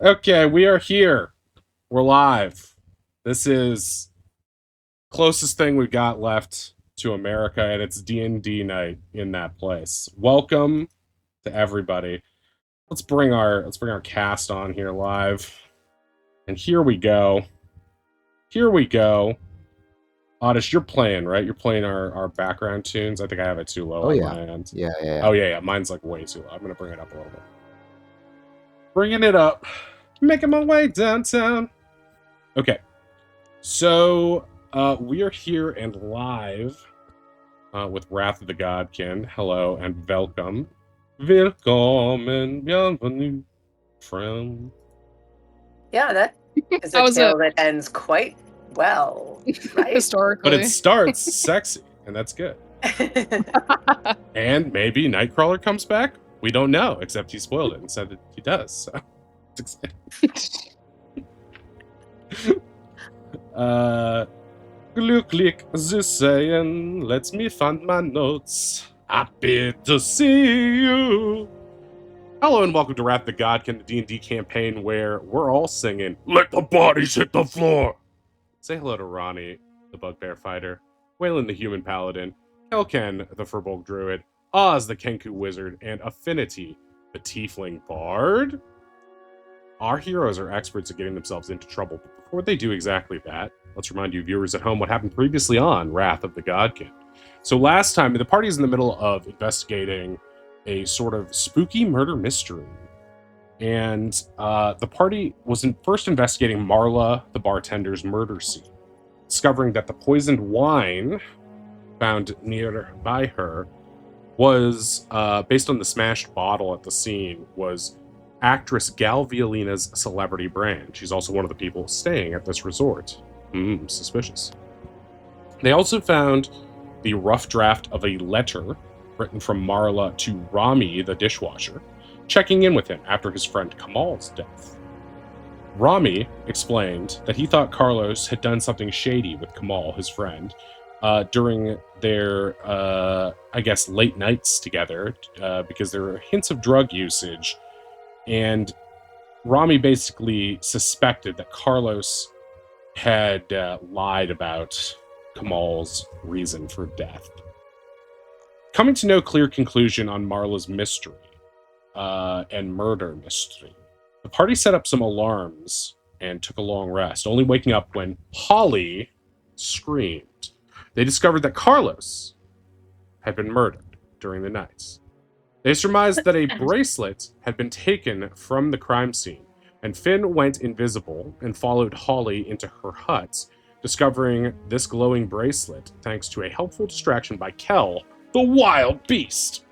Okay, we are here. We're live. This is closest thing we've got left to America, and it's D&D night in that place. Welcome to everybody. Let's bring our cast on here live. And here we go. Here we go. Oddish, you're playing, right? You're playing our background tunes. I think I have it too low Oh on yeah, my end. yeah. Oh yeah. Mine's like way too low. I'm gonna bring it up a little bit. Bringing it up. Making my way downtown. Okay. So we are here and live with Wrath of the Godkin. Hello and welcome. Willkommen, bienvenue, friend. Yeah, that is That a was tale that ends quite well, right? historically. But it starts sexy, and that's good. And maybe Nightcrawler comes back. We don't know, except he spoiled it and said that he does. So it's exciting. Glücklich zu sehen, let me find my notes. Happy to see you. Hello and welcome to Wrath the Godkin, the D&D campaign where we're all singing, "Let the bodies hit the floor." Say hello to Ronnie, the bugbear fighter, Waylon the human paladin, Kelken the Firbolg druid, Oz the Kenku wizard, and Affinity the tiefling bard. Our heroes are experts at getting themselves into trouble, but before they do exactly that, let's remind you viewers at home what happened previously on Wrath of the Godkin. So last time, the party's in the middle of investigating a sort of spooky murder mystery. And the party was first investigating Marla, the bartender's murder scene, discovering that the poisoned wine found nearby her was, based on the smashed bottle at the scene, was actress Gal Violina's celebrity brand. She's also one of the people staying at this resort. Suspicious. They also found the rough draft of a letter written from Marla to Rami, the dishwasher, checking in with him after his friend Kamal's death. Rami explained that he thought Carlos had done something shady with Kamal, his friend, during their, I guess, late nights together, because there were hints of drug usage. And Rami basically suspected that Carlos had lied about Kamal's reason for death. Coming to no clear conclusion on Marla's mystery and murder mystery, the party set up some alarms and took a long rest, only waking up when Holly screamed. They discovered that Carlos had been murdered during the nights. They surmised that a bracelet had been taken from the crime scene, and Finn went invisible and followed Holly into her hut, discovering this glowing bracelet thanks to a helpful distraction by Kel, the wild beast.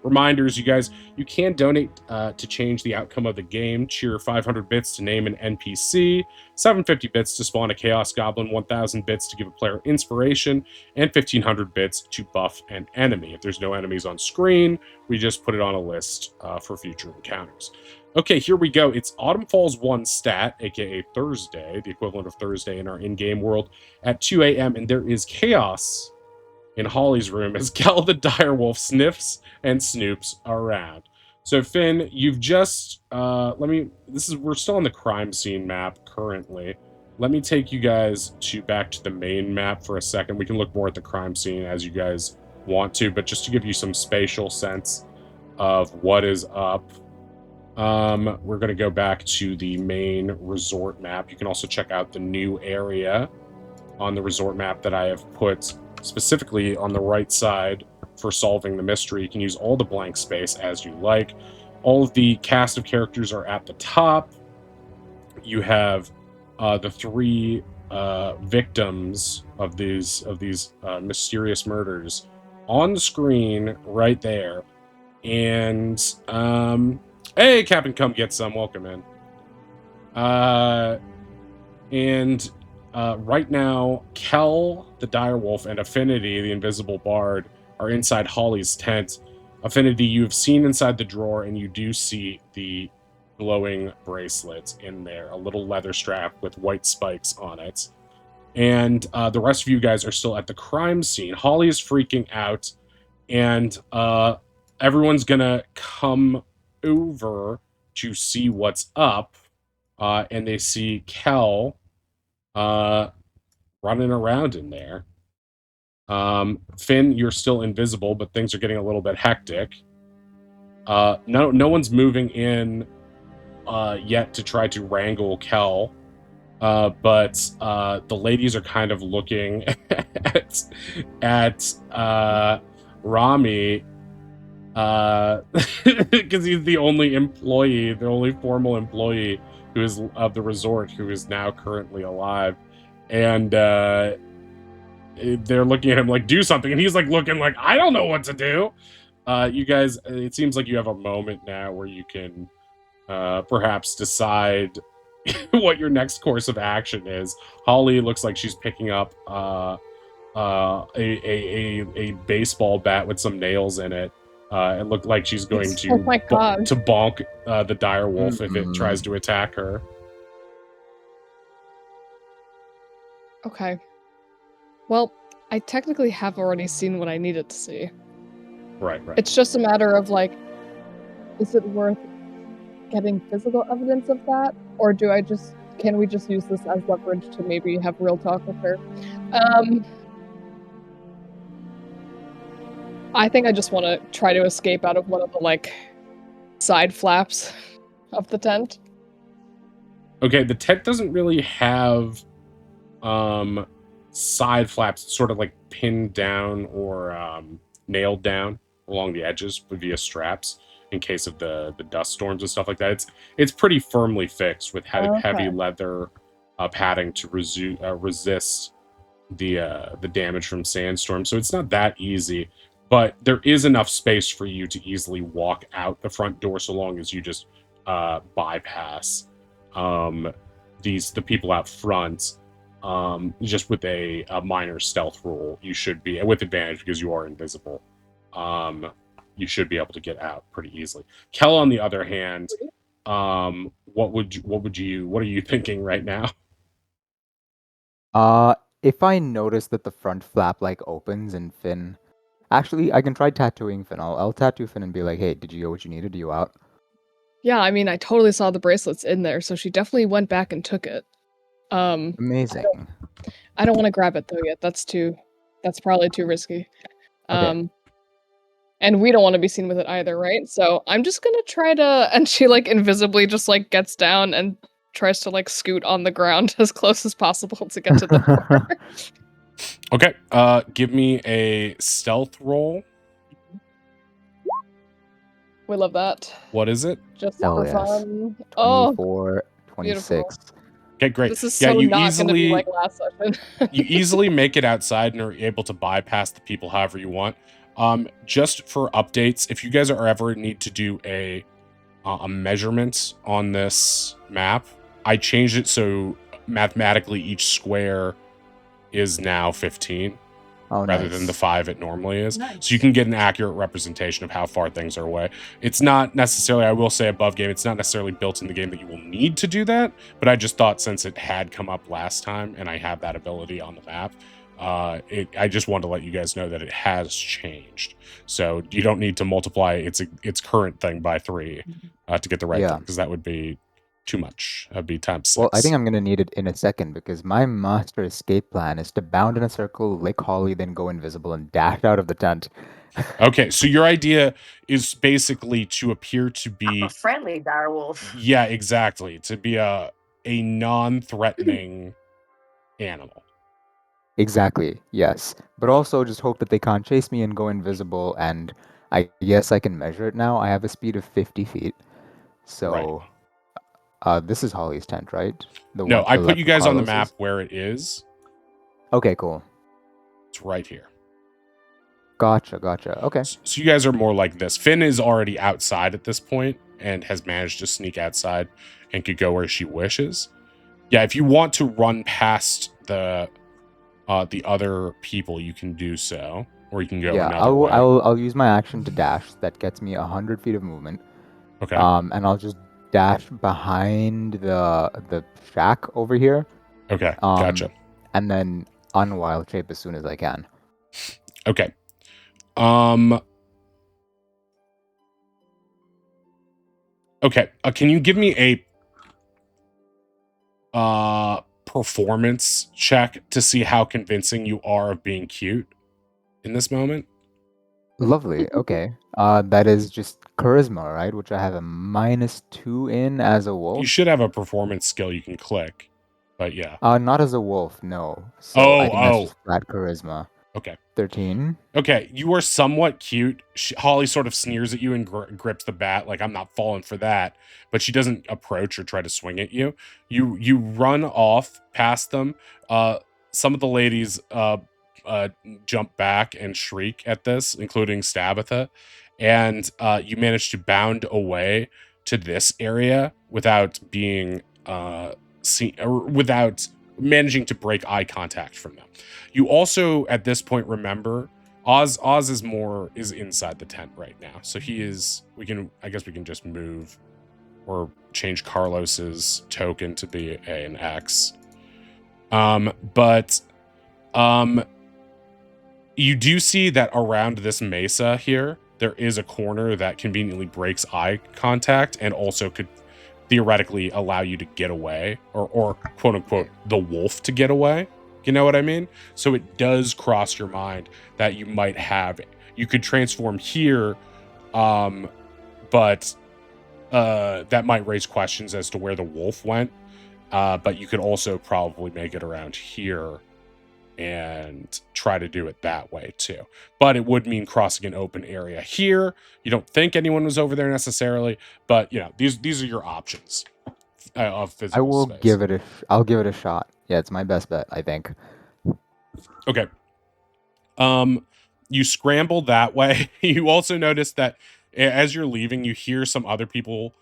Reminders, you guys, you can donate to change the outcome of the game. Cheer 500 bits to name an NPC, 750 bits to spawn a Chaos Goblin, 1000 bits to give a player inspiration, and 1500 bits to buff an enemy. If there's no enemies on screen, we just put it on a list for future encounters. Okay, here we go. It's Autumn Falls 1 stat, aka Thursday, the equivalent of Thursday in our in-game world, at 2 a.m., and there is chaos in Holly's room as Gal the direwolf sniffs and snoops around. So Finn, you've just we're still on the crime scene map currently. Let me take you guys back to the main map for a second. We can look more at the crime scene as you guys want to, but just to give you some spatial sense of what is up. We're going to go back to the main resort map. You can also check out the new area on the resort map that I have put specifically on the right side for solving the mystery. You can use all the blank space as you like. All of the cast of characters are at the top. You have the three victims of these mysterious murders on the screen right there. And hey, Captain, come get some. Welcome in. Right now, Kel, the direwolf, and Affinity, the invisible bard, are inside Holly's tent. Affinity, you have seen inside the drawer, and you do see the glowing bracelet in there, a little leather strap with white spikes on it. And the rest of you guys are still at the crime scene. Holly is freaking out, and everyone's gonna come over to see what's up. and they see Kel running around in there. Finn, you're still invisible, but things are getting a little bit hectic. No one's moving in yet to try to wrangle Kel. But the ladies are kind of looking at Rami because he's the only employee, the only formal employee who is of the resort who is now currently alive, and they're looking at him like, do something, and he's like looking like, I don't know what to do. You guys, it seems like you have a moment now where you can perhaps decide what your next course of action is. Holly looks like she's picking up a baseball bat with some nails in it. It looked like she's going Oh to my god. to bonk the dire wolf if it Mm-mm. tries to attack her. Okay. Well, I technically have already seen what I needed to see. Right. It's just a matter of like, is it worth getting physical evidence of that? Or can we just use this as leverage to maybe have real talk with her? I think I just want to try to escape out of one of the like side flaps of the tent. Okay, the tent doesn't really have side flaps sort of like pinned down or nailed down along the edges via straps in case of the dust storms and stuff like that. It's pretty firmly fixed with heavy Okay. leather padding to resist the damage from sandstorms. So it's not that easy, but there is enough space for you to easily walk out the front door so long as you just bypass the people out front. Just with a minor stealth roll, you should be with advantage because you are invisible. You should be able to get out pretty easily. Kel, on the other hand, what are you thinking right now? If I notice that the front flap like opens and Finn, actually, I can try tattooing Finn. I'll tattoo Finn and be like, "Hey, did you get what you needed? Are you out?" Yeah, I mean, I totally saw the bracelets in there, so she definitely went back and took it. Amazing. I don't want to grab it though yet. That's probably too risky. Okay. And we don't want to be seen with it either, right? So I'm just gonna try to, and she like invisibly just like gets down and tries to like scoot on the ground as close as possible to get to the door. Okay, give me a stealth roll. We love that. What is it? Just Hell for yes. fun. Oh, 24, 26. Okay, great. this is Yeah, so you not gonna be easily like last session. you easily make it outside and are able to bypass the people however you want. Just for updates, if you guys are ever need to do a measurement on this map, I changed it so mathematically each square is now 15 Oh, rather than the nice. 5 it normally is. Nice. So you can get an accurate representation of how far things are away. It's not necessarily, I will say above game, it's not necessarily built in the game that you will need to do that, but I just thought since it had come up last time and I have that ability on the map, I just wanted to let you guys know that it has changed. So you don't need to multiply its current thing by 3 to get the right Yeah. thing, because that would be too much. That'd be times 6. Well, I think I'm gonna need it in a second because my master escape plan is to bound in a circle, lick Holly, then go invisible and dash out of the tent. Okay, so your idea is basically to appear to I'm a be, friendly direwolf. yeah, exactly, to be a non-threatening animal. Exactly, yes. But also just hope that they can't chase me and go invisible, and I guess I can measure it now. I have a speed of 50 feet. So, this is Holly's tent, right? The No, one to I the put left you of guys on the map Carlos's? where it is. Okay, cool. It's right here. Gotcha. Okay. So you guys are more like this. Finn is already outside at this point and has managed to sneak outside and could go where she wishes. Yeah, if you want to run past the other people, you can do so, or you can go Yeah, another way. I'll use my action to dash. That gets me 100 feet of movement. Okay. And I'll just dash behind the shack over here. Okay. Gotcha. And then unwild shape as soon as I can. Okay. Okay. Can you give me performance check to see how convincing you are of being cute in this moment. Lovely. Okay. That is just charisma, right? Which I have a -2 in as a You wolf. should have a performance skill you can click, but yeah. Not as a wolf, no. So I think that's just flat charisma. Okay. 13. Okay, you are somewhat cute. Holly sort of sneers at you and grips the bat, like I'm not falling for that. But she doesn't approach or try to swing at you. You run off past them. Some of the ladies jump back and shriek at this, including Stabitha, and you manage to bound away to this area without being seen, or without managing to break eye contact from them. You also, at this point, remember Oz is inside the tent right now. So I guess we can just move or change Carlos's token to be an X. But you do see that around this mesa here, there is a corner that conveniently breaks eye contact and also could theoretically allow you to get away, or quote unquote the wolf to get away. You know what I mean? So it does cross your mind that you could transform here, but that might raise questions as to where the wolf went. But you could also probably make it around here and try to do it that way too. But it would mean crossing an open area here. You don't think anyone was over there necessarily, but these are your options of physical I will space. I'll give it a shot. Yeah, it's my best bet, I think. Okay. You scramble that way. You also notice that as you're leaving, you hear some other people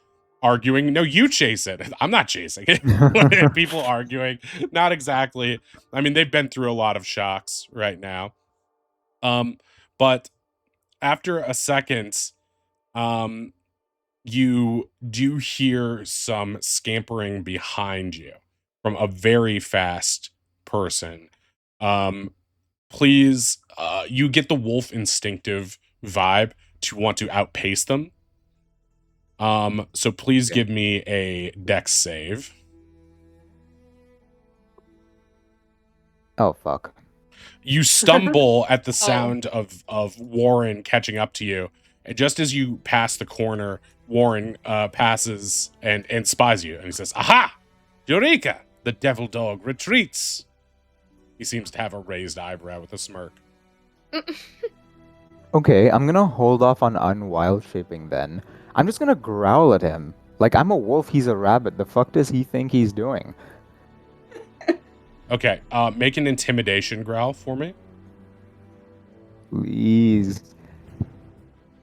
arguing. No, you chase it. I'm not chasing it. People arguing. Not exactly. I mean, they've been through a lot of shocks right now. But after a second, you do hear some scampering behind you from a very fast person. Please, you get the wolf instinctive vibe to want to outpace them. So please give me a dex save. Oh, fuck. You stumble at the sound of Warren catching up to you. And just as you pass the corner, Warren passes and spies you. And he says, "Aha! Eureka! The devil dog retreats." He seems to have a raised eyebrow with a smirk. Okay, I'm gonna hold off on unwild shaping then. I'm just gonna growl at him. Like, I'm a wolf, he's a rabbit. The fuck does he think he's doing? Okay, make an intimidation growl for me. Please.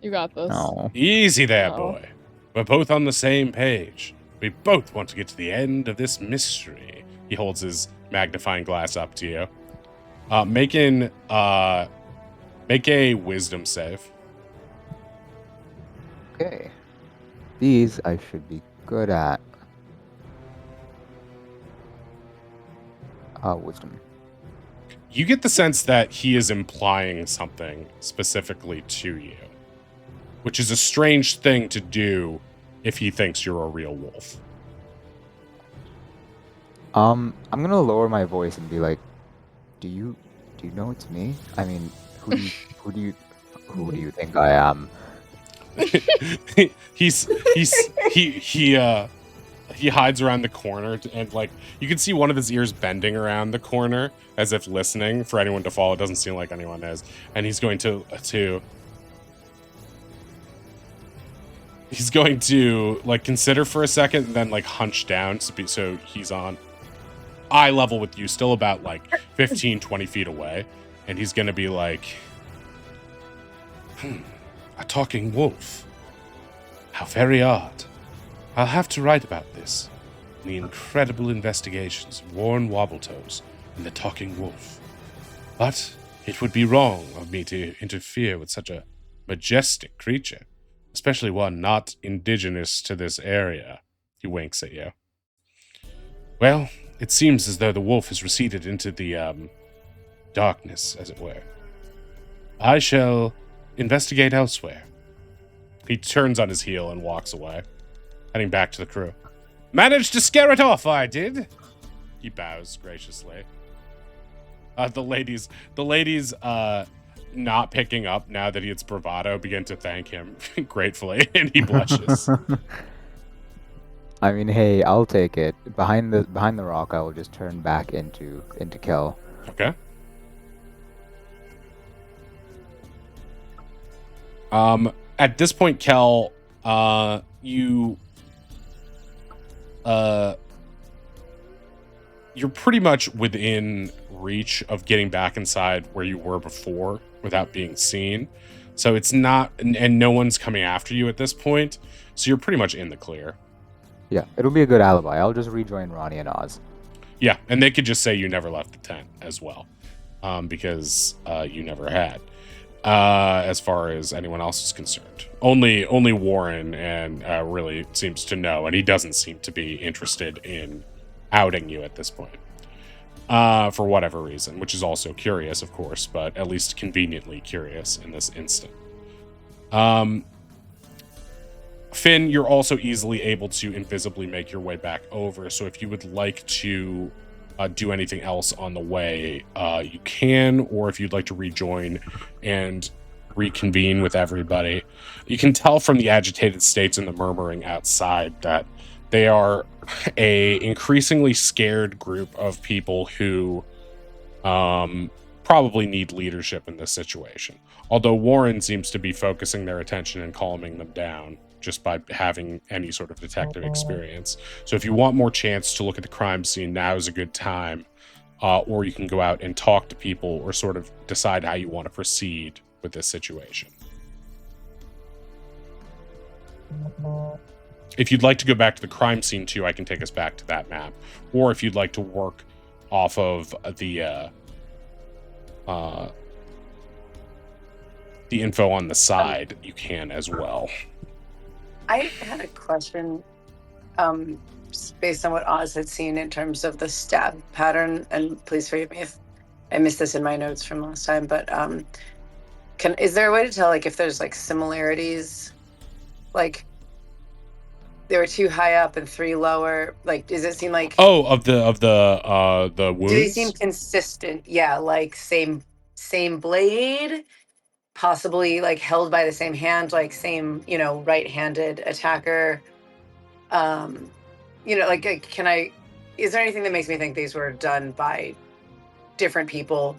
You got this. No. Easy there, Oh. boy. We're both on the same page. We both want to get to the end of this mystery. He holds his magnifying glass up to you. Make a wisdom save. Okay. These I should be good at. Wisdom. You get the sense that he is implying something specifically to you, which is a strange thing to do if he thinks you're a real wolf. I'm gonna lower my voice and be like, do you know it's me? I mean, who do you think I am? He hides around the corner and like you can see one of his ears bending around the corner as if listening for anyone to follow. It doesn't seem like anyone is, and he's going to like consider for a second and then like hunch down so he's on eye level with you, still about like 15-20 feet away, and he's gonna be like, a talking wolf. How very odd. I'll have to write about this in the incredible investigations of Warren Wobbletoes and the talking wolf. But it would be wrong of me to interfere with such a majestic creature, especially one not indigenous to this area. He winks at you. Well, it seems as though the wolf has receded into the darkness, as it were. I shall investigate elsewhere. He turns on his heel and walks away, heading back to the crew. Managed to scare it off, I did. He bows graciously. The ladies, not picking up now that he hits bravado, begin to thank him gratefully, and he blushes. I mean, hey, I'll take it. Behind the rock, I will just turn back into Kel. Okay. At this point, Kel, you're pretty much within reach of getting back inside where you were before without being seen. So it's not, and no one's coming after you at this point. So you're pretty much in the clear. Yeah, it'll be a good alibi. I'll just rejoin Ronnie and Oz. Yeah, and they could just say you never left the tent as well, because you never had. As far as anyone else is concerned, only Warren and really seems to know, and he doesn't seem to be interested in outing you at this point, for whatever reason, which is also curious, of course, but at least conveniently curious in this instant. Finn, you're also easily able to invisibly make your way back over, so if you would like to do anything else on the way, you can, or if you'd like to rejoin and reconvene with everybody. You can tell from the agitated states and the murmuring outside that they are a increasingly scared group of people who probably need leadership in this situation. Although Warren seems to be focusing their attention and calming them down just by having any sort of detective experience. So if you want more chance to look at the crime scene, now is a good time. Or you can go out and talk to people or sort of decide how you want to proceed with this situation. If you'd like to go back to the crime scene too, I can take us back to that map. Or if you'd like to work off of the info on the side, you can as well. I had a question, just based on what Oz had seen in terms of the stab pattern, and please forgive me if I missed this in my notes from last time, but is there a way to tell, like, if there's like similarities, like there were 2 high up and 3 lower, like does it seem like of the wounds? Do they seem consistent? Yeah, like same blade, possibly like held by the same hand, like same, right-handed attacker. Like is there anything that makes me think these were done by different people?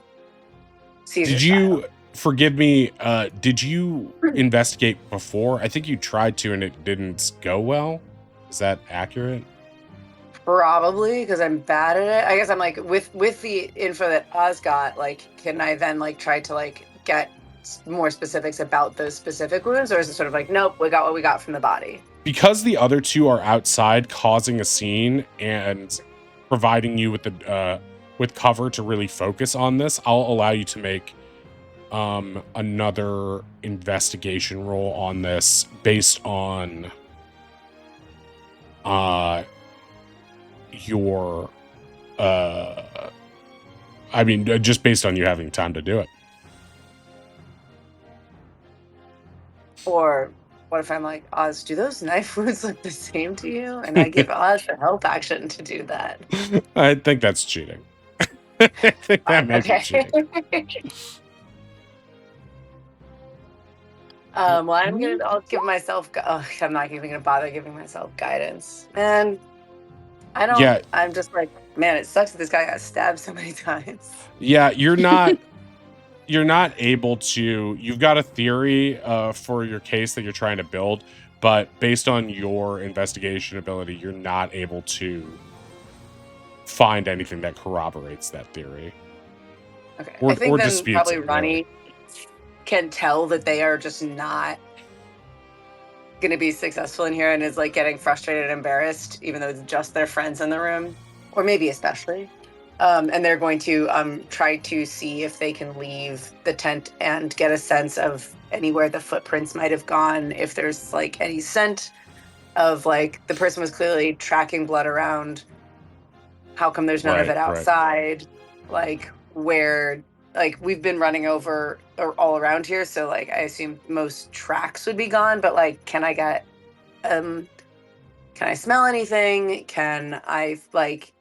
Caesar Did you style? forgive me? Did you investigate before? I think you tried to, and it didn't go well. Is that accurate? Probably, because I'm bad at it. I guess I'm like with the info that Oz got. Like, can I then like try to like get more specifics about those specific wounds, or is it sort of like, nope, we got what we got from the body? Because the other 2 are outside causing a scene and providing you with the with cover to really focus on this, I'll allow you to make another investigation roll on this based on your just based on you having time to do it. Or what if I'm like, Oz, do those knife wounds look the same to you? And I give Oz the help action to do that. I think that's cheating. I think that may be cheating. Well, I'll give myself. I'm not even gonna bother giving myself guidance, man. I don't. Yeah. I'm just like, man, it sucks that this guy got stabbed so many times. Yeah, you're not. You're not able to. You've got a theory for your case that you're trying to build, but based on your investigation ability, you're not able to find anything that corroborates that theory. Okay, Or, I think or then disputes probably it, Ronnie really. can tell that they are just not going to be successful in here, and is like getting frustrated and embarrassed, even though it's just their friends in the room, or maybe especially. And they're going to try to see if they can leave the tent and get a sense of anywhere the footprints might have gone, if there's like any scent of like the person was clearly tracking blood around. How come there's none of it outside? Like where, like we've been running over or all around here, so like I assume most tracks would be gone, but like can I smell anything? Can I like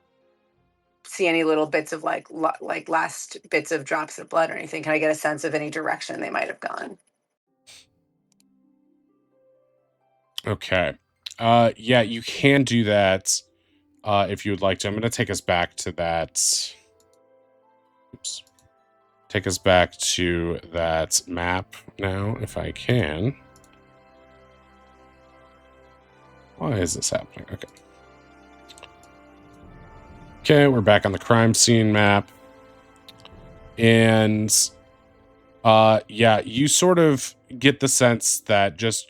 see any little bits of like last bits of drops of blood or anything. Can I get a sense of any direction they might have gone? Okay. Yeah, you can do that if you would like to. I'm going to take us back to that. Oops. Take us back to that map now, if I can. Why is this happening? Okay. Okay, we're back on the crime scene map. And yeah, you sort of get the sense that just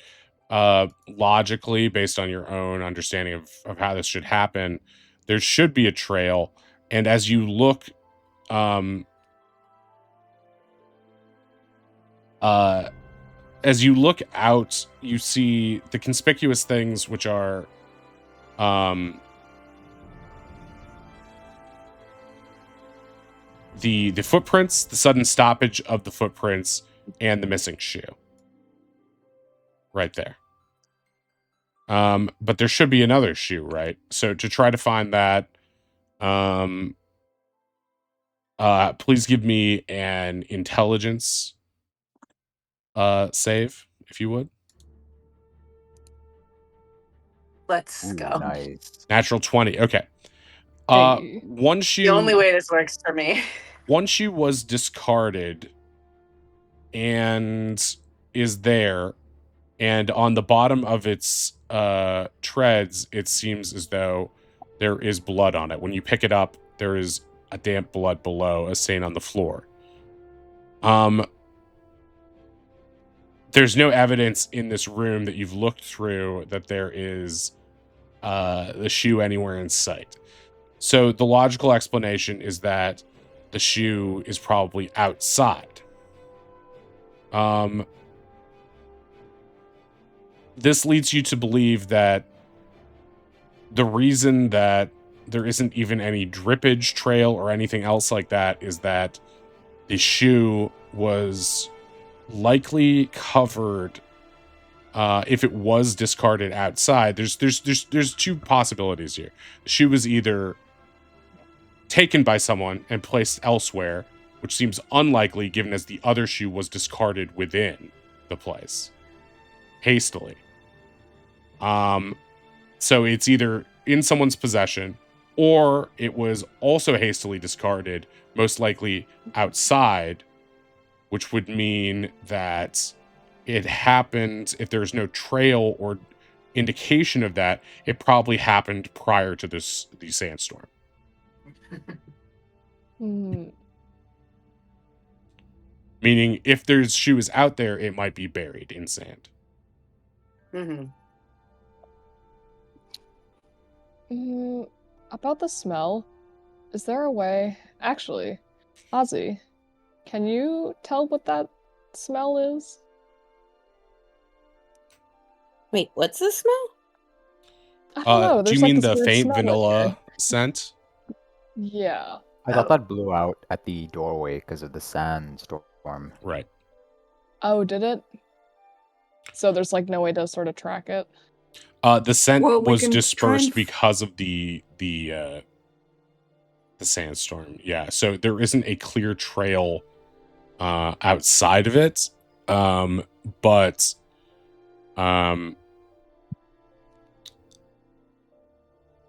logically, based on your own understanding of how this should happen, there should be a trail. And as you look um as you look out, you see the conspicuous things, which are the footprints, the sudden stoppage of the footprints, and the missing shoe. Right there. But there should be another shoe, right? So to try to find that, please give me an intelligence save, if you would. Let's Ooh, go. nice. Natural 20. Okay. Hey. One The shoe. only way this works for me. One shoe was discarded and is there, and on the bottom of its treads, it seems as though there is blood on it. When you pick it up, there is a damp blood below, a stain on the floor. There's no evidence in this room that you've looked through that there is the shoe anywhere in sight. So the logical explanation is that the shoe is probably outside. This leads you to believe that the reason that there isn't even any drippage trail or anything else like that is that the shoe was likely covered. If it was discarded outside, there's two possibilities here. The shoe was either taken by someone and placed elsewhere, which seems unlikely given as the other shoe was discarded within the place hastily. So it's either in someone's possession, or it was also hastily discarded, most likely outside, which would mean that it happened, if there's no trail or indication of that, it probably happened prior to the sandstorm. Meaning, if there's shoes out there, it might be buried in sand. Mm-hmm. About the smell, is there a way? Actually, Ozzy, can you tell what that smell is? Wait, what's the smell? I don't know. Do you There's like mean this the weird faint smell in vanilla here. scent? Yeah. I thought that blew out at the doorway because of the sandstorm. Right. Oh, did it? So there's like no way to sort of track it. The scent Well, we was can try dispersed and because of the sandstorm. Yeah, so there isn't a clear trail outside of it, but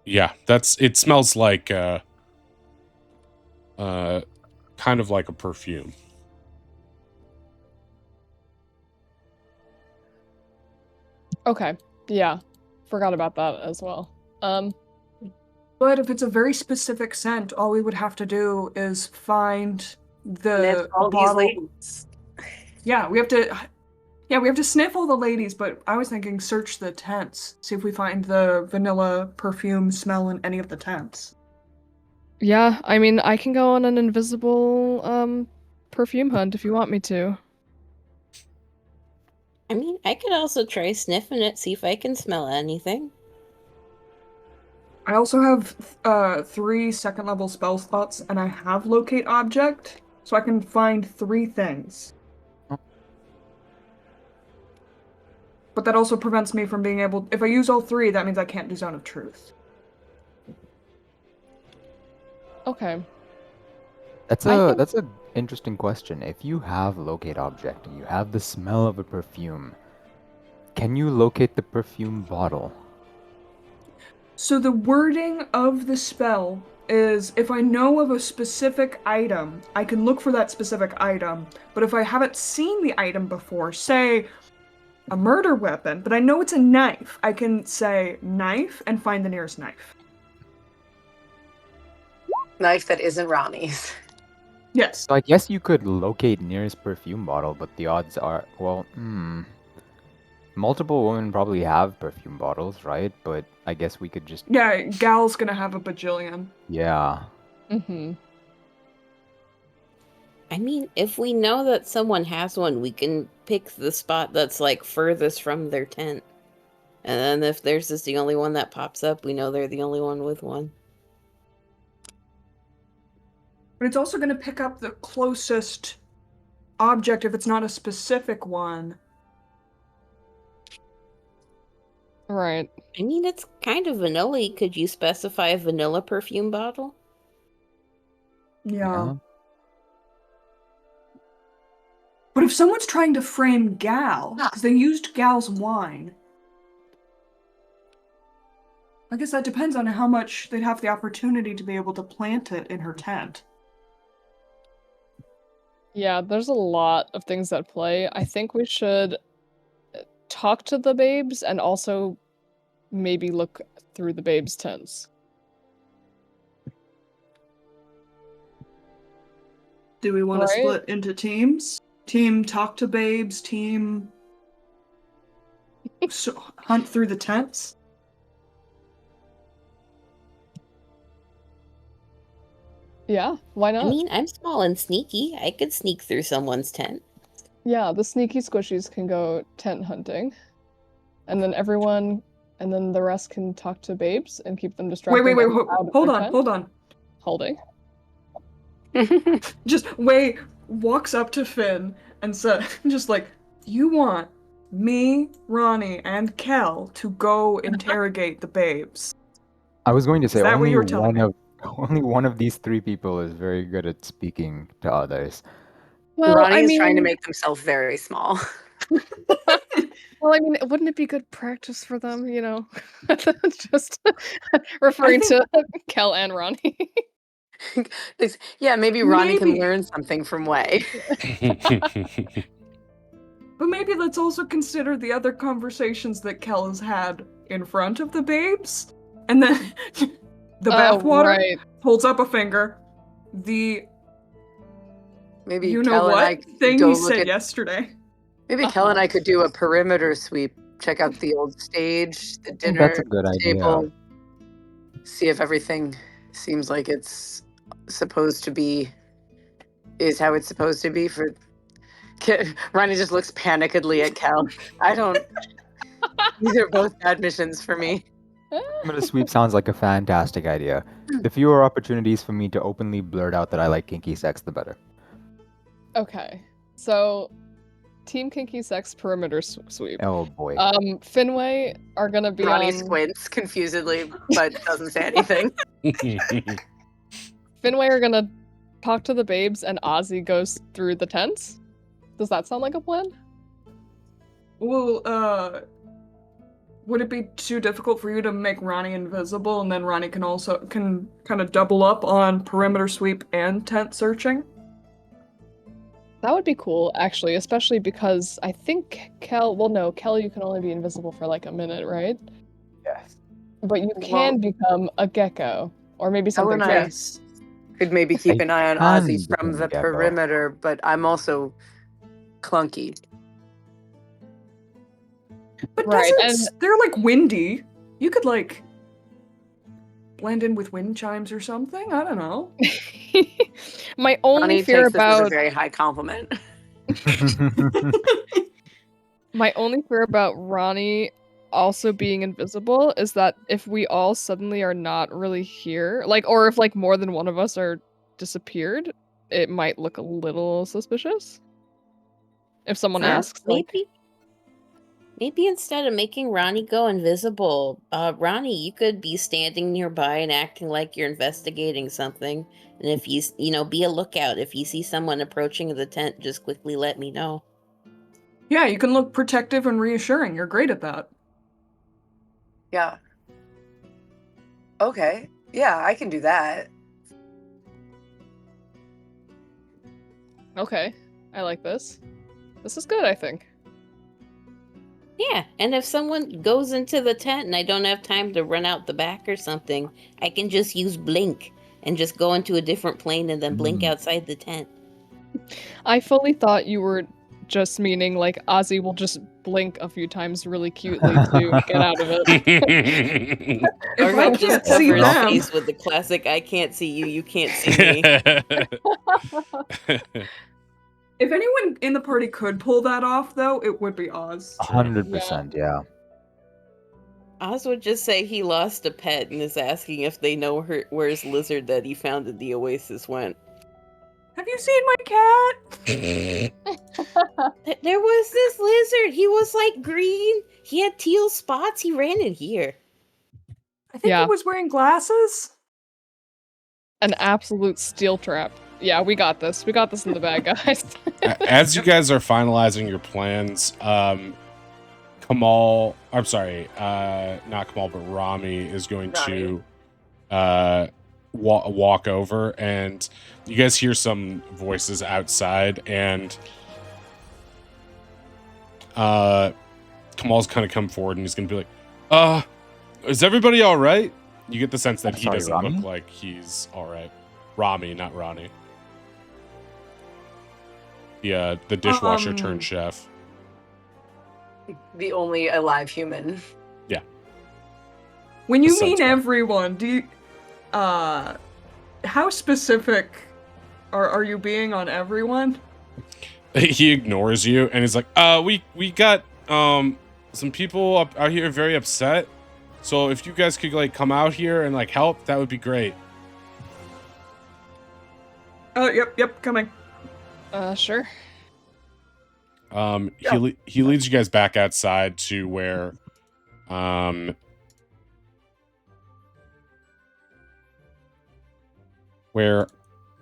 yeah, it smells like kind of like a perfume. Okay. Yeah. Forgot about that as well. But if it's a very specific scent, all we would have to do is find the all these bottle. ladies. Yeah, we have to sniff all the ladies, but I was thinking search the tents. See if we find the vanilla perfume smell in any of the tents. Yeah, I mean, I can go on an invisible perfume hunt if you want me to. I mean, I could also try sniffing it, see if I can smell anything. I also have 3 second-level spell slots, and I have locate object, so I can find 3 things. But that also prevents me from being able... If I use all 3, that means I can't do Zone of Truth. Okay. That's I a think- that's a interesting question. If you have locate object and you have the smell of a perfume, can you locate the perfume bottle? So the wording of the spell is if I know of a specific item, I can look for that specific item. But if I haven't seen the item before, say a murder weapon, but I know it's a knife, I can say knife and find the nearest knife. Knife that isn't Ronnie's. Yes. So I guess you could locate nearest perfume bottle, but the odds are, well, multiple women probably have perfume bottles, right? But I guess we could just, Yeah, Gal's gonna have a bajillion. yeah. Mm-hmm. I mean, if we know that someone has one, we can pick the spot that's like furthest from their tent. And then if theirs is the only one that pops up, we know they're the only one with one. But it's also gonna pick up the closest object if it's not a specific one. Right. I mean, it's kind of vanilla. Could you specify a vanilla perfume bottle? Yeah. But if someone's trying to frame Gal, because they used Gal's wine, I guess that depends on how much they'd have the opportunity to be able to plant it in her tent. Yeah, there's a lot of things at play. I think we should talk to the babes and also maybe look through the babes' tents. Do we want to Right. split into teams? Team talk to babes, team hunt through the tents? Yeah, why not? I mean, I'm small and sneaky. I could sneak through someone's tent. Yeah, the sneaky squishies can go tent hunting. And then the rest can talk to babes and keep them distracted. Wait, and out of hold their on, tent. hold on. Holding. Just Way walks up to Finn and said, just like, you want me, Ronnie, and Kel to go interrogate the babes. I was going to say Is that what only you were telling me? only one of these three people is very good at speaking to others. Well, Ronnie I is mean, trying to make himself very small. wouldn't it be good practice for them, you know? Just referring to Kel and Ronnie. Yeah, maybe Ronnie can Maybe. learn something from Way. But maybe let's also consider the other conversations that Kel has had in front of the babes. And then the bathwater right. holds up a finger. The Maybe you know Kel and I what could thing go he look said at. yesterday. Maybe Kel and I could do a perimeter sweep. Check out the old stage, the I think dinner that's a good table. idea. See if everything seems like it's supposed to be. Is how it's supposed to be for. Ronnie just looks panikedly at Kel. I don't. These are both bad missions for me. Perimeter sweep sounds like a fantastic idea. The fewer opportunities for me to openly blurt out that I like kinky sex, the better. Okay. So, Team Kinky Sex perimeter sweep. Oh boy. Finway are gonna be Ronnie on. squints confusedly, but doesn't say anything. Finway are gonna talk to the babes, and Ozzy goes through the tents. Does that sound like a plan? Well, would it be too difficult for you to make Ronnie invisible, and then Ronnie can kind of double up on perimeter sweep and tent searching? That would be cool, actually, especially because I think Kel, you can only be invisible for like a minute, right? Yes. But you can become a gecko, or maybe something. and I Yes. could maybe keep I an eye on can Ozzy from become the a gecko. perimeter, but I'm also clunky. But Right, deserts, they're like windy. You could like blend in with wind chimes or something. I don't know. My only Ronnie fear takes this as a about very high compliment. Ronnie also being invisible is that if we all suddenly are not really here, like, or if like more than one of us are disappeared, it might look a little suspicious. If someone Fair. asks, like, Maybe Maybe instead of making Ronnie go invisible, Ronnie, you could be standing nearby and acting like you're investigating something. And if be a lookout. If you see someone approaching the tent, just quickly let me know. Yeah, you can look protective and reassuring. You're great at that. Yeah. Okay. Yeah, I can do that. Okay, I like this. This is good, I think. Yeah, and if someone goes into the tent and I don't have time to run out the back or something, I can just use blink and just go into a different plane and then blink outside the tent. I fully thought you were just meaning like Ozzy will just blink a few times really cutely to get out of it. Or If I he'll can't just see cover his them, face with the classic "I can't see you, you can't see me." if anyone in the party could pull that off, though, it would be Oz. 100%, yeah. Oz would just say he lost a pet and is asking if they know where his lizard that he found at the oasis went. Have you seen my cat? There was this lizard. He was like green. He had teal spots. He ran in here. I think Yeah. he was wearing glasses. An absolute steel trap. Yeah, we got this. We got this in the bag, guys. As you guys are finalizing your plans, Kamal, I'm sorry, not Kamal, but Rami is going to walk over, and you guys hear some voices outside, and Kamal's kind of come forward, and he's going to be like, is everybody all right? You get the sense that he doesn't Rami? look like he's all right. Rami, not Ronnie. The dishwasher turned chef. The only alive human. Yeah. When you That sounds mean right. everyone, do you, how specific are you being on everyone? He ignores you and he's like, we got some people out here very upset. So if you guys could like come out here and like help, that would be great. Yep, coming. Sure. He leads you guys back outside to where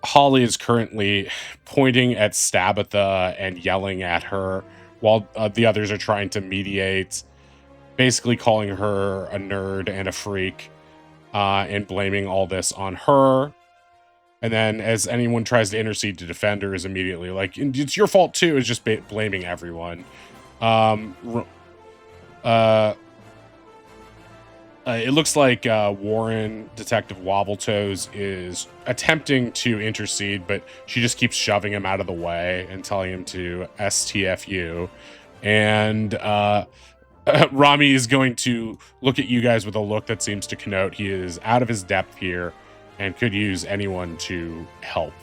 Holly is currently pointing at Stabatha and yelling at her while the others are trying to mediate, basically calling her a nerd and a freak, and blaming all this on her. And then as anyone tries to intercede to defend her is immediately like, it's your fault too, is just blaming everyone. It looks like Warren, Detective Wobbletoes, is attempting to intercede, but she just keeps shoving him out of the way and telling him to STFU. And Rami is going to look at you guys with a look that seems to connote he is out of his depth here and could use anyone to help.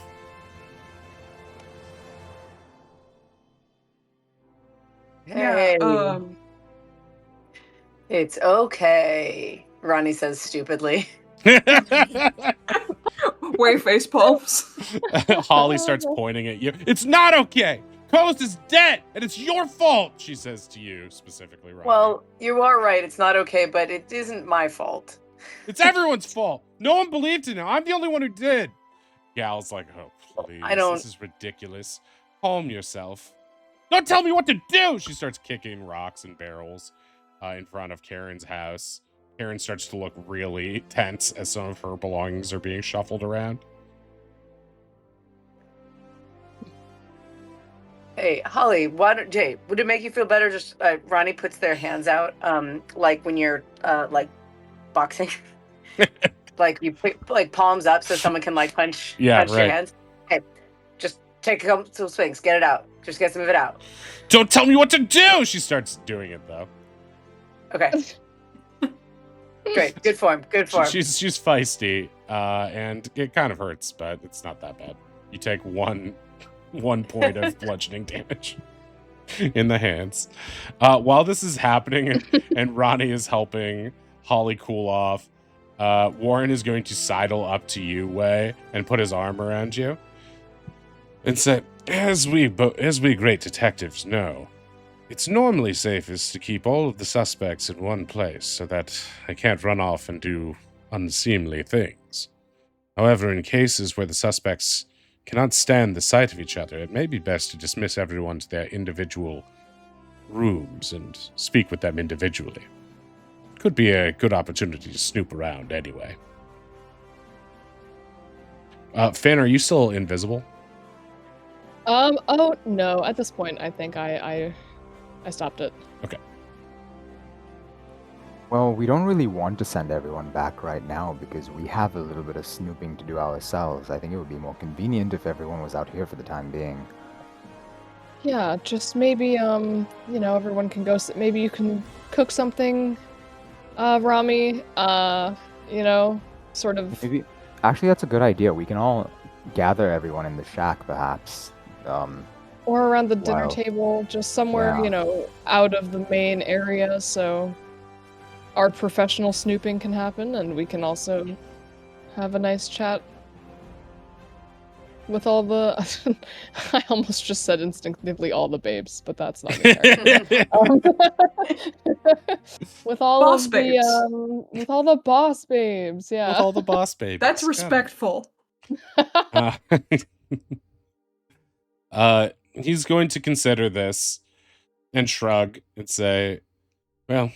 Hey. Yeah, It's okay, Ronnie says stupidly. wave face palms. Holly starts pointing at you. It's not okay. Coast is dead, and it's your fault, she says to you specifically, Rami. Well, you are right. It's not okay, but it isn't my fault. It's everyone's fault. No one believed in him. I'm the only one who did. Gal's like, oh, please. This is ridiculous. Calm yourself. Don't tell me what to do! She starts kicking rocks and barrels in front of Karen's house. Karen starts to look really tense as some of her belongings are being shuffled around. Hey, Holly, Jay, would it make you feel better just Ronnie puts their hands out like when you're like boxing? Like you put like palms up so someone can like punch your hands. Hey, just take a couple swings, get it out. Just get some of it out. Don't tell me what to do! She starts doing it though. Okay. Great. Good form. She's feisty, and it kind of hurts, but it's not that bad. You take one point of bludgeoning damage in the hands. While this is happening and Ronnie is helping Holly cool off, Warren is going to sidle up to you, Way, and put his arm around you and say, as we great detectives know, It's normally safest to keep all of the suspects in one place so that they can't run off and do unseemly things. However, in cases where the suspects cannot stand the sight of each other, it may be best to dismiss everyone to their individual rooms and speak with them individually. Could be a good opportunity to snoop around anyway. Finn, are you still invisible? Oh no, at this point I think I stopped it. Okay. Well, we don't really want to send everyone back right now because we have a little bit of snooping to do ourselves. I think it would be more convenient if everyone was out here for the time being. Yeah, just maybe everyone can go maybe you can cook something, Rami, sort of. Maybe. Actually, that's a good idea. We can all gather everyone in the shack, perhaps. Or around the dinner Wow. table, just somewhere, Yeah. out of the main area, so our professional snooping can happen, and we can also have a nice chat with all the... I almost just said instinctively all the babes, but that's not me. With all Boss of babes. with all the boss babes, yeah. With all the boss babies. That's Got it. respectful. He's going to consider this and shrug and say, well,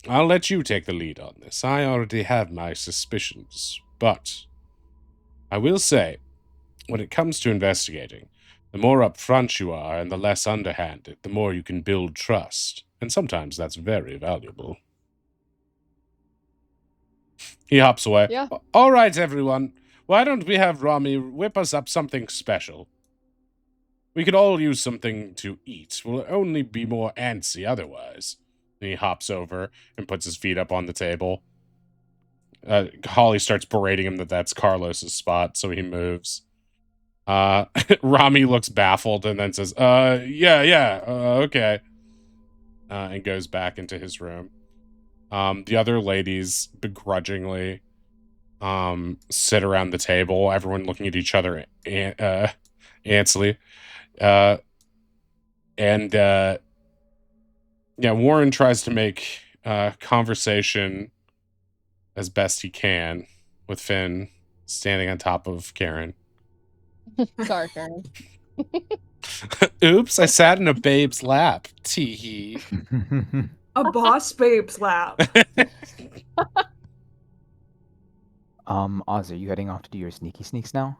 I'll let you take the lead on this. I already have my suspicions, but I will say, when it comes to investigating, the more upfront you are and the less underhanded, the more you can build trust, and sometimes that's very valuable. He hops away. Yeah. All right, everyone. Why don't we have Rami whip us up something special? We could all use something to eat. We'll only be more antsy otherwise. And he hops over and puts his feet up on the table. Holly starts berating him that that's Carlos's spot, so he moves. Rami looks baffled and then says, okay. And goes back into his room. The other ladies begrudgingly sit around the table, everyone looking at each other antsily. Warren tries to make conversation as best he can with Finn standing on top of Karen. Sorry, Karen. Oops, I sat in a babe's lap. Tee. A boss babe's lap. Oz, are you heading off to do your sneaky sneaks now?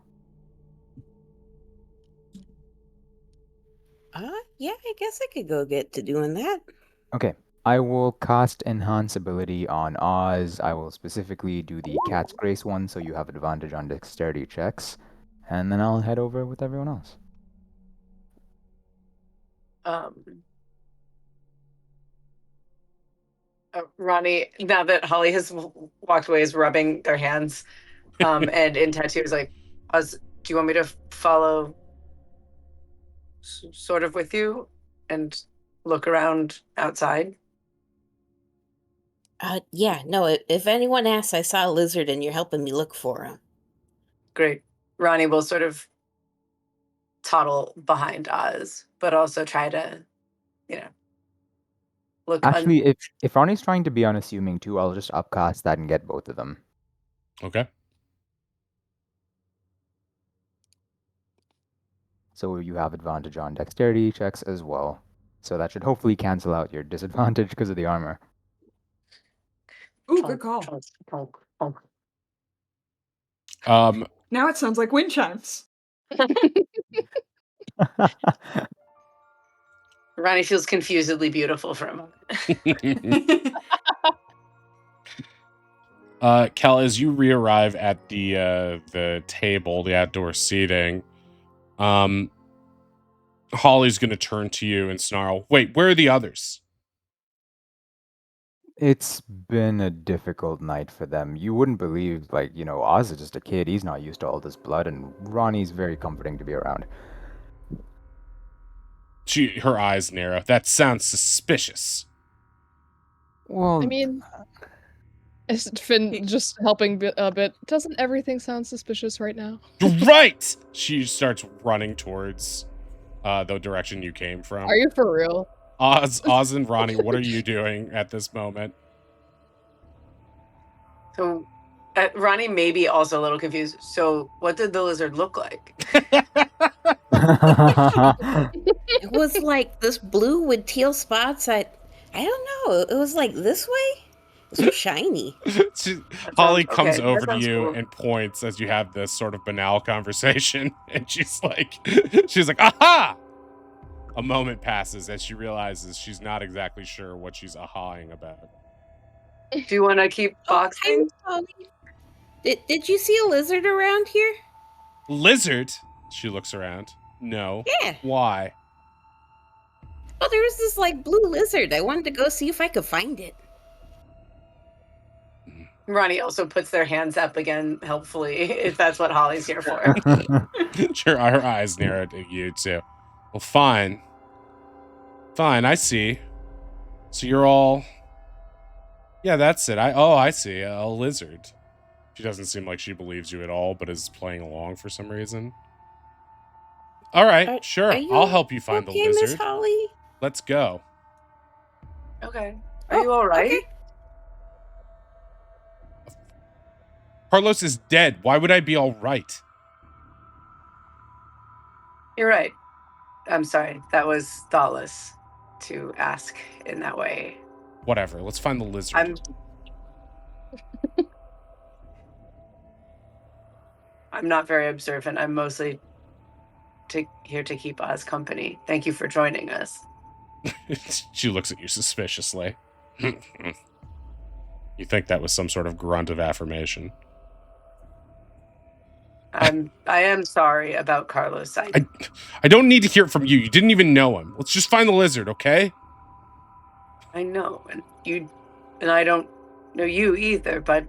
Yeah, I guess I could go get to doing that. Okay. I will cast Enhance ability on Oz. I will specifically do the Cat's Grace one, so you have advantage on dexterity checks. And then I'll head over with everyone else. Ronnie, now that Holly has walked away, is rubbing their hands. And in tattoo is like, do you want me to follow sort of with you and look around outside? Yeah, no, if anyone asks, I saw a lizard and you're helping me look for him. Great. Ronnie will sort of toddle behind Oz, but also try to, look. Actually, if Ronnie's trying to be unassuming too, I'll just upcast that and get both of them. Okay. So you have advantage on dexterity checks as well. So that should hopefully cancel out your disadvantage because of the armor. Ooh, good call. Now it sounds like wind chimes. Ronnie feels confusedly beautiful for a moment. Kel, as you re-arrive at the table, the outdoor seating, Holly's gonna turn to you and snarl, "Wait, where are the others?" It's been a difficult night for them. You wouldn't believe, Oz is just a kid. He's not used to all this blood, and Ronnie's very comforting to be around. Her eyes narrow. That sounds suspicious. Well, I mean, is Finn just helping a bit? Doesn't everything sound suspicious right now? Right! She starts running towards the direction you came from. Are you for real? Oz and Ronnie, what are you doing at this moment? So, Ronnie may be also a little confused. So, what did the lizard look like? It was like this blue with teal spots. I don't know. It was like this way. It was so shiny. Holly comes okay, over that to sounds you cool. and points as you have this sort of banal conversation, and she's like, aha! A moment passes as she realizes she's not exactly sure what she's ahaing about. Do you want to keep boxing? Holly. Did you see a lizard around here? Lizard? She looks around. No. Yeah. Why? Oh, there was this like blue lizard. I wanted to go see if I could find it. Ronnie also puts their hands up again, helpfully, if that's what Holly's here for. Sure, her eyes narrowed at you too. Well, fine. Fine, I see. So you're all... Yeah, that's it. I see. A lizard. She doesn't seem like she believes you at all, but is playing along for some reason. All right, sure. I'll help you find the lizard. Miss Holly? Let's go. Okay. Are you all right? Okay. Carlos is dead. Why would I be all right? You're right. I'm sorry. That was thoughtless to ask in that way. Whatever. Let's find the lizard. I'm not very observant. I'm mostly here to keep Oz company. Thank you for joining us. She looks at you suspiciously. You think that was some sort of grunt of affirmation. I am sorry about Carlos. I don't need to hear it from you. You didn't even know him. Let's just find the lizard, okay? I know, and I don't know you either, but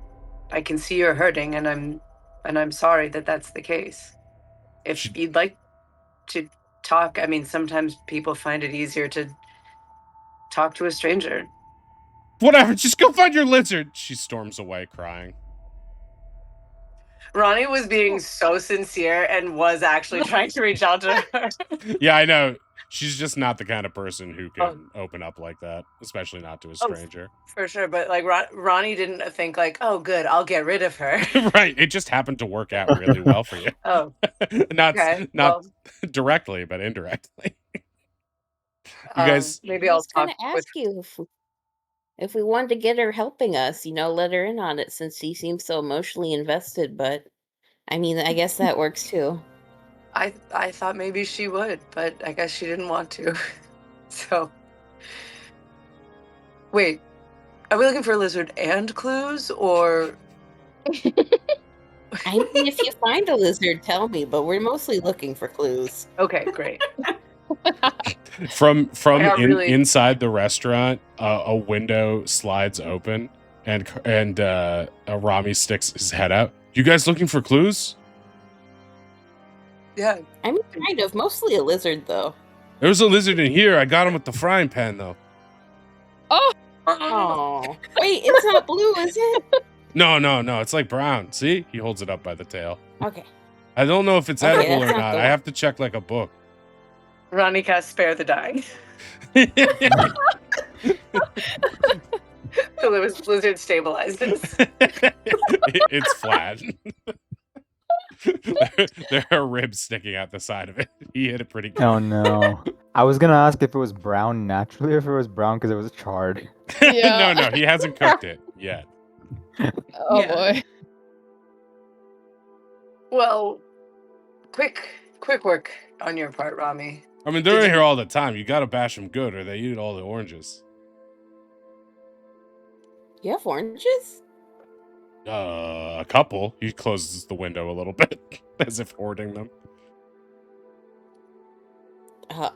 I can see you're hurting, and I'm sorry that that's the case. If you'd like to talk, I mean, sometimes people find it easier to talk to a stranger. Whatever, just go find your lizard. She storms away crying. Ronnie was being so sincere and was actually trying to reach out to her. Yeah, I know. She's just not the kind of person who can open up like that, especially not to a stranger. For sure, but like Ronnie didn't think like, oh, good, I'll get rid of her. Right, it just happened to work out really well for you. Oh, not well, directly, but indirectly. You guys, maybe I'll talk to ask you if we wanted to get her helping us, let her in on it since she seems so emotionally invested. But I mean, I guess that works too. I thought maybe she would, but I guess she didn't want to. So, wait, are we looking for a lizard and clues, or? I mean, if you find a lizard, tell me. But we're mostly looking for clues. Okay, great. From inside the restaurant, a window slides open, and Rami sticks his head out. You guys looking for clues? Yeah. I mean, kind of. Mostly a lizard, though. There's a lizard in here. I got him with the frying pan, though. Oh. Wait, it's not blue, is it? No. It's like brown. See? He holds it up by the tail. Okay. I don't know if it's edible or not. I have to check like a book. Ronnie casts Spare the Dying. So the lizard stabilizes. It's flat. There are ribs sticking out the side of it. He hit it pretty good. Oh no. I was gonna ask if it was brown naturally or if it was brown because it was charred. Yeah. No, he hasn't cooked it yet. Oh boy. Well, quick work on your part, Rami. I mean, they're in here all the time. You gotta bash them good or they eat all the oranges. You have oranges? A couple. He closes the window a little bit, as if hoarding them.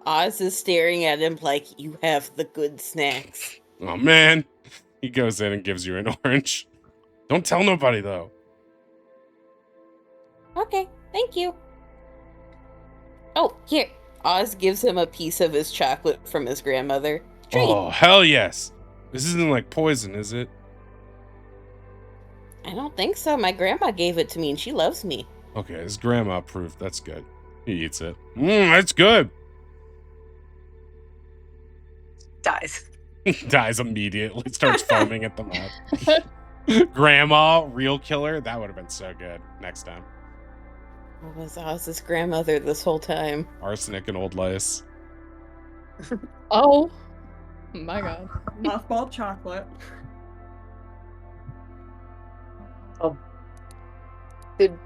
Oz is staring at him like, you have the good snacks. Oh, man. He goes in and gives you an orange. Don't tell nobody, though. Okay, thank you. Oh, here. Oz gives him a piece of his chocolate from his grandmother. Treat. Oh, hell yes. This isn't like poison, is it? I don't think so. My grandma gave it to me and she loves me. Okay, his grandma approved. That's good. He eats it. That's good. dies. Dies immediately, starts foaming at the mouth. Grandma, real killer. That would have been so good next time. What was Oz's grandmother this whole time? Arsenic and old lice. Oh my god. Mothball chocolate. Oh, did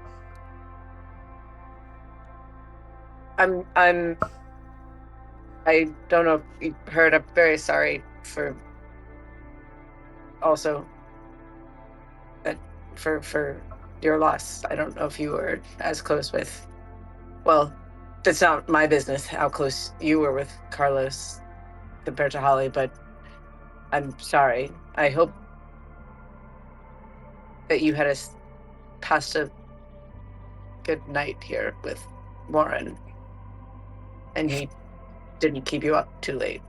I don't know if you heard. I'm very sorry for also that for your loss. I don't know if you were as close with. Well, it's not my business how close you were with Carlos compared to Holly, but I'm sorry. I hope that you had passed a good night here with Warren, and he didn't keep you up too late.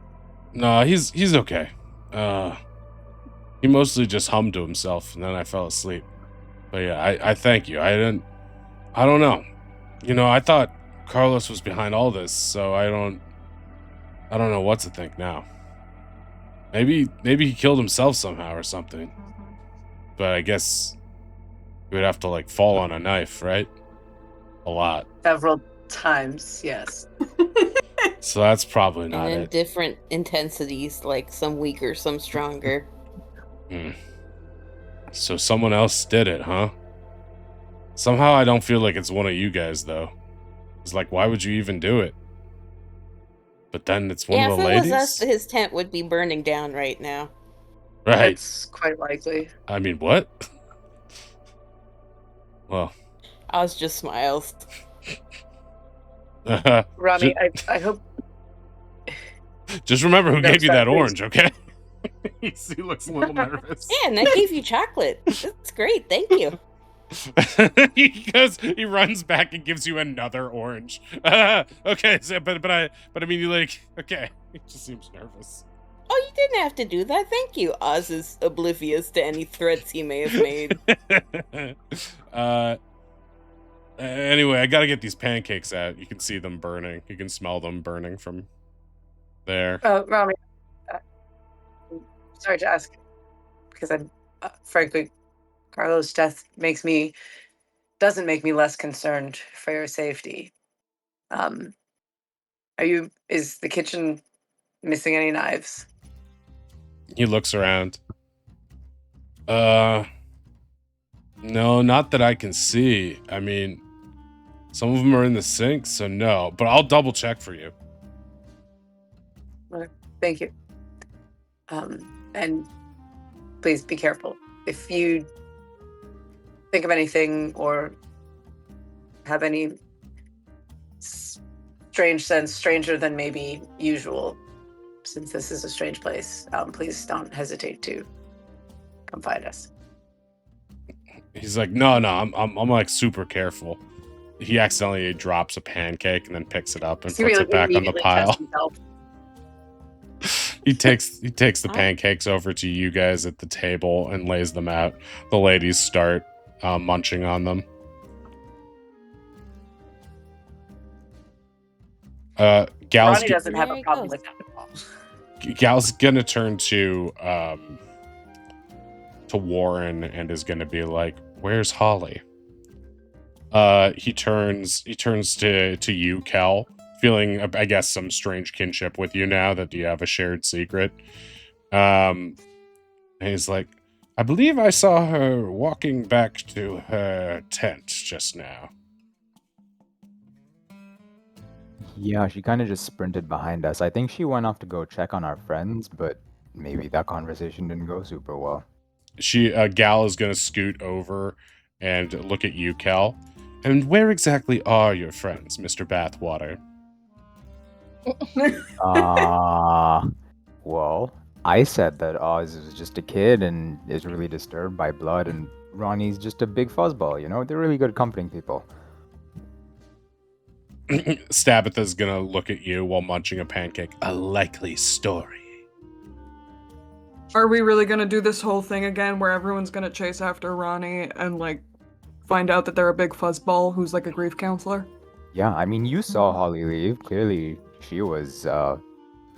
No, he's okay. He mostly just hummed to himself, and then I fell asleep. But yeah, I thank you. I don't know. I thought Carlos was behind all this, so I don't know what to think now. Maybe he killed himself somehow or something. But I guess he would have to like fall on a knife, right? A lot. Several times, yes. So that's probably not And in it. different intensities, like some weaker, some stronger. So someone else did it, huh? Somehow I don't feel like it's one of you guys, though. It's like, why would you even do it? But then it's one of the if ladies? it was us, his tent would be burning down right now. Right. That's quite likely. I mean, what? Well. Oz just smiles. Rami, I hope... Just remember who gave you that please. orange, okay? He looks a little nervous. Yeah, and I gave you chocolate. That's great, thank you. He runs back and gives you another orange. Okay, so, but I mean, you like, okay. He just seems nervous. Oh, you didn't have to do that. Thank you. Oz is oblivious to any threats he may have made. Anyway, I gotta get these pancakes out. You can see them burning. You can smell them burning from there. Rami, sorry to ask, because I'm, frankly, Carlos' death doesn't make me less concerned for your safety. Is the kitchen missing any knives? He looks around. No, not that I can see. I mean, some of them are in the sink, so no. But I'll double check for you. Thank you. And please be careful. If you think of anything or have any strange sense, stranger than maybe usual, since this is a strange place, please don't hesitate to come find us. He's like, no, I'm like super careful. He accidentally drops a pancake and then picks it up and puts it back on the pile. He takes the pancakes over to you guys at the table and lays them out. The ladies start munching on them. Ronnie doesn't have a problem with that at all. Gal's gonna turn to Warren and is gonna be like, "Where's Holly?" He turns to you, Cal, feeling, I guess, some strange kinship with you now that you have a shared secret. And he's like, "I believe I saw her walking back to her tent just now." Yeah, she kind of just sprinted behind us. I think she went off to go check on our friends, but maybe that conversation didn't go super well. Gal is gonna scoot over and look at you, Cal. "And where exactly are your friends, Mr. Bathwater?" Well, I said that Oz is just a kid and is really disturbed by blood, and Ronnie's just a big fuzzball, you know? They're really good at comforting people. Stabitha's gonna look at you while munching a pancake. "A likely story." Are we really gonna do this whole thing again where everyone's gonna chase after Ronnie and, like, find out that they're a big fuzzball who's, like, a grief counselor? Yeah, I mean, you saw Holly leave. Clearly, she was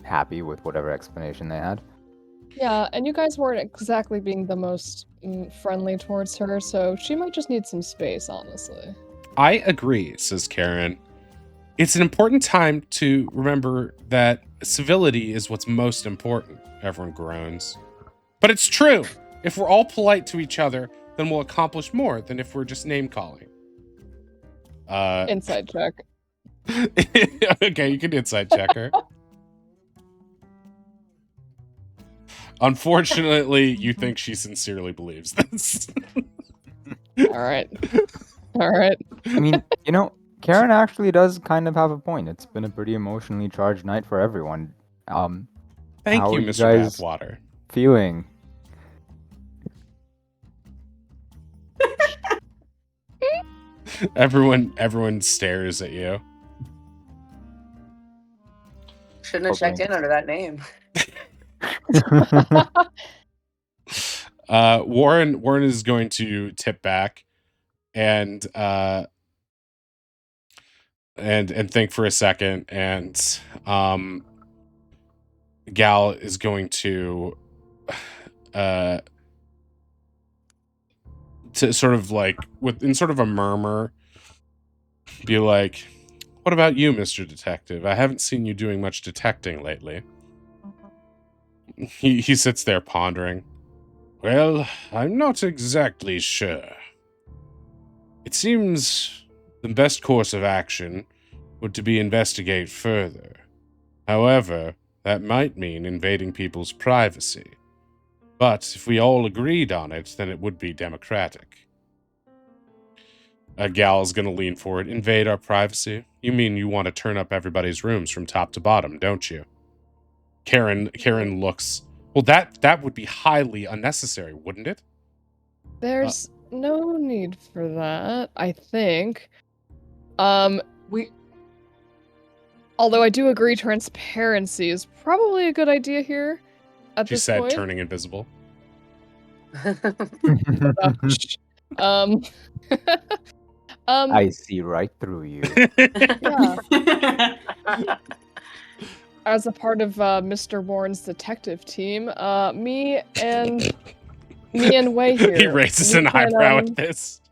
happy with whatever explanation they had. Yeah, and you guys weren't exactly being the most friendly towards her, so she might just need some space, honestly. I agree, says Karen. It's an important time to remember that civility is what's most important. Everyone groans. But it's true. If we're all polite to each other, then we'll accomplish more than if we're just name calling. Inside check. Okay, you can inside check her. Unfortunately, you think she sincerely believes this. All right. I mean, Karen actually does kind of have a point. It's been a pretty emotionally charged night for everyone. Thank how you, are Mr. guys Bathwater. feeling? Everyone stares at you. Shouldn't have checked in under that name. Warren is going to tip back and think for a second, and Gal is going to sort of like in sort of a murmur be like, "What about you, Mr. Detective? I haven't seen you doing much detecting lately." He sits there pondering. Well, I'm not exactly sure. It seems the best course of action would to be investigate further. However, that might mean invading people's privacy. But if we all agreed on it, then it would be democratic. Gal's gonna lean forward. Invade our privacy? You mean you want to turn up everybody's rooms from top to bottom, don't you? Karen looks... Well, that would be highly unnecessary, wouldn't it? There's no need for that, I think. Although I do agree transparency is probably a good idea here at She this said, point. turning invisible. I see right through you. Yeah. As a part of Mr. Warren's detective team, me and Wei here. He raises an eyebrow at this.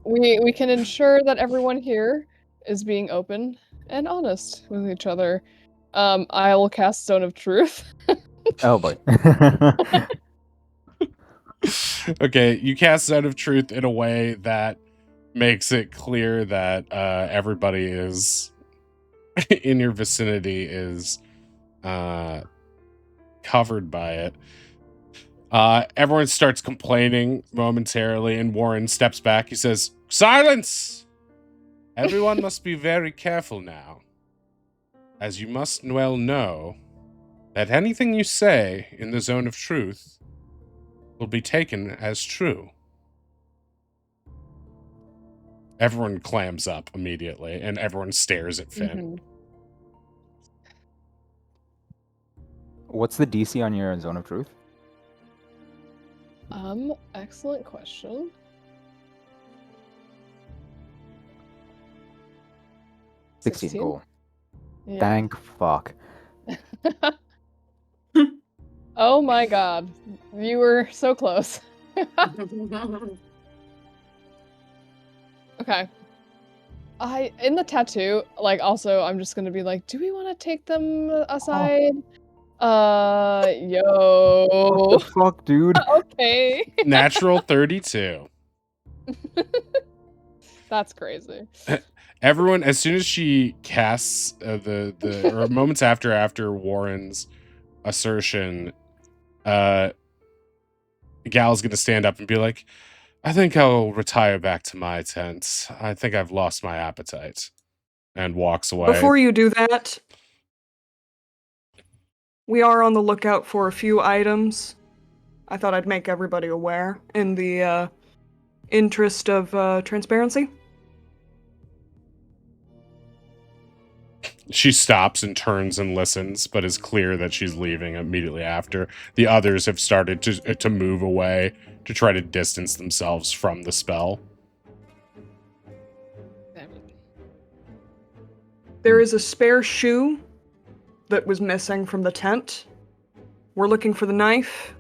We can ensure that everyone here is being open and honest with each other. I will cast Stone of Truth. Oh boy. Okay, you cast Stone of Truth in a way that makes it clear that everybody is in your vicinity is covered by it. Everyone starts complaining momentarily, and Warren steps back. He says, "Silence! Everyone must be very careful now, as you must well know that anything you say in the Zone of Truth will be taken as true." Everyone clams up immediately, and everyone stares at Finn. Mm-hmm. What's the DC on your Zone of Truth? Excellent question. 16 goal. Yeah. Thank fuck. Oh my god. You were so close. Okay. In the tattoo, like, also, I'm just gonna be like, do we want to take them aside? Yo. What the fuck, dude? Okay. Natural 32. That's crazy. Everyone, as soon as she casts or moments after Warren's assertion, Gal's gonna stand up and be like, "I think I'll retire back to my tent. I think I've lost my appetite," and walks away. Before you do that, we are on the lookout for a few items. I thought I'd make everybody aware in the interest of transparency. She stops and turns and listens, but is clear that she's leaving immediately after. The others have started to move away to try to distance themselves from the spell. There is a spare shoe that was missing from the tent. We're looking for the knife,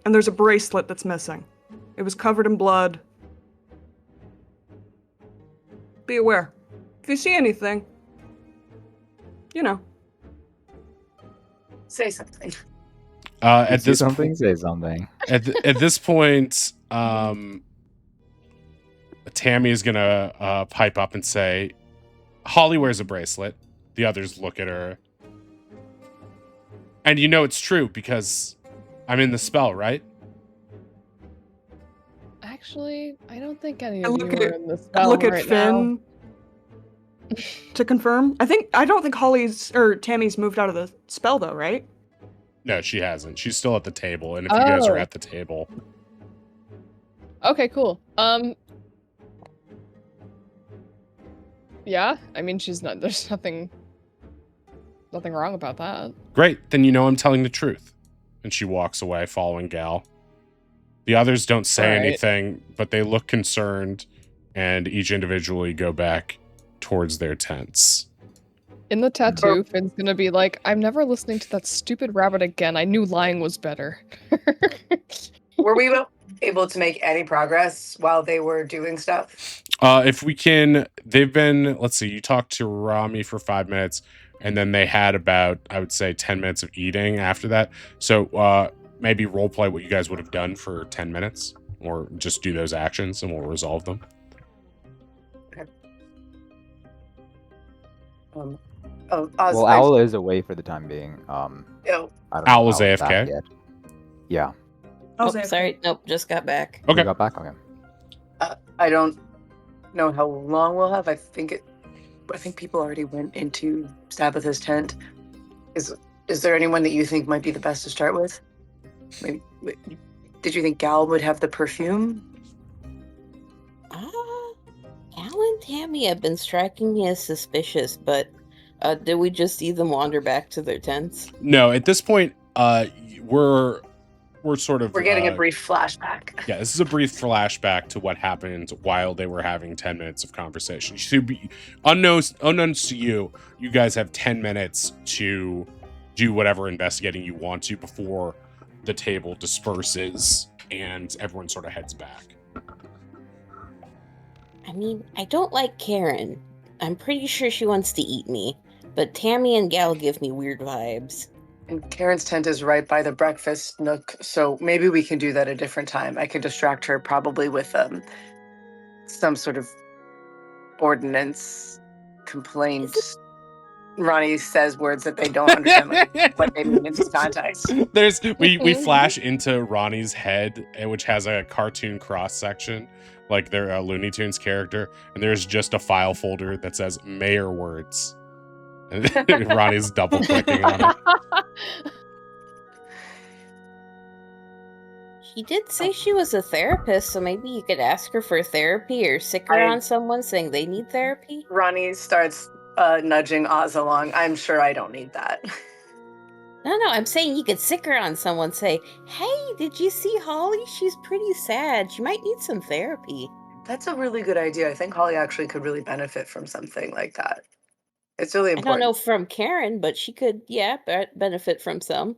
and there's a bracelet that's missing. It was covered in blood. Be aware. If you see anything, you know. Say something. At this something, say something. At this point, Tammy is gonna pipe up and say, "Holly wears a bracelet." The others look at her, and you know it's true because I'm in the spell, right? Actually, I don't think any I of look you at- are in the I spell look at right Finn to confirm. I don't think Holly's or Tammy's moved out of the spell though, right? No, she hasn't. She's still at the table, and if you guys are Oh. at the table, now. Okay, cool. Yeah, I mean, she's not. There's nothing wrong about that. great. Then you know I'm telling the truth. And she walks away, following Gal. The others don't say All right. anything, but they look concerned, and each individually go back towards their tents. In the tattoo, Finn's gonna be like, "I'm never listening to that stupid rabbit again. I knew lying was better." Were we able to make any progress while they were doing stuff? If we can, they've been, let's see, you talked to Rami for 5 minutes, and then they had about, I would say, 10 minutes of eating after that. So maybe roleplay what you guys would have done for 10 minutes, or just do those actions and we'll resolve them. Oz, Well, Owl is away for the time being. Oh, I don't know Owl if is Owl's back AFK? yet. Yeah. Oh, sorry. Nope, just got back. Okay. You got back? Okay. I don't know how long we'll have. I think people already went into Sabbatha's tent. Is there anyone that you think might be the best to start with? Maybe, did you think Gal would have the perfume? Gal and Tammy have been striking me as suspicious, but did we just see them wander back to their tents? No, at this point, we're sort of... We're getting a brief flashback. Yeah, this is a brief flashback to what happened while they were having 10 minutes of conversation. So unknowns to you, you guys have 10 minutes to do whatever investigating you want to before the table disperses and everyone sort of heads back. I mean, I don't like Karen. I'm pretty sure she wants to eat me, but Tammy and Gal give me weird vibes. And Karen's tent is right by the breakfast nook, so maybe we can do that a different time. I can distract her probably with some sort of ordinance complaint. Ronnie says words that they don't understand what they mean in this context. We flash into Ronnie's head, which has a cartoon cross section, like their Looney Tunes character, and there's just a file folder that says mayor words. And Ronnie's double clicking on it. She did say she was a therapist, so maybe you could ask her for therapy or sick her on someone saying they need therapy. Ronnie starts nudging Oz along. I'm sure I don't need that. No, I'm saying you could sick her on someone, say, "Hey, did you see Holly? She's pretty sad. She might need some therapy." That's a really good idea. I think Holly actually could really benefit from something like that. It's really important. I don't know from Karen, but she could, benefit from some.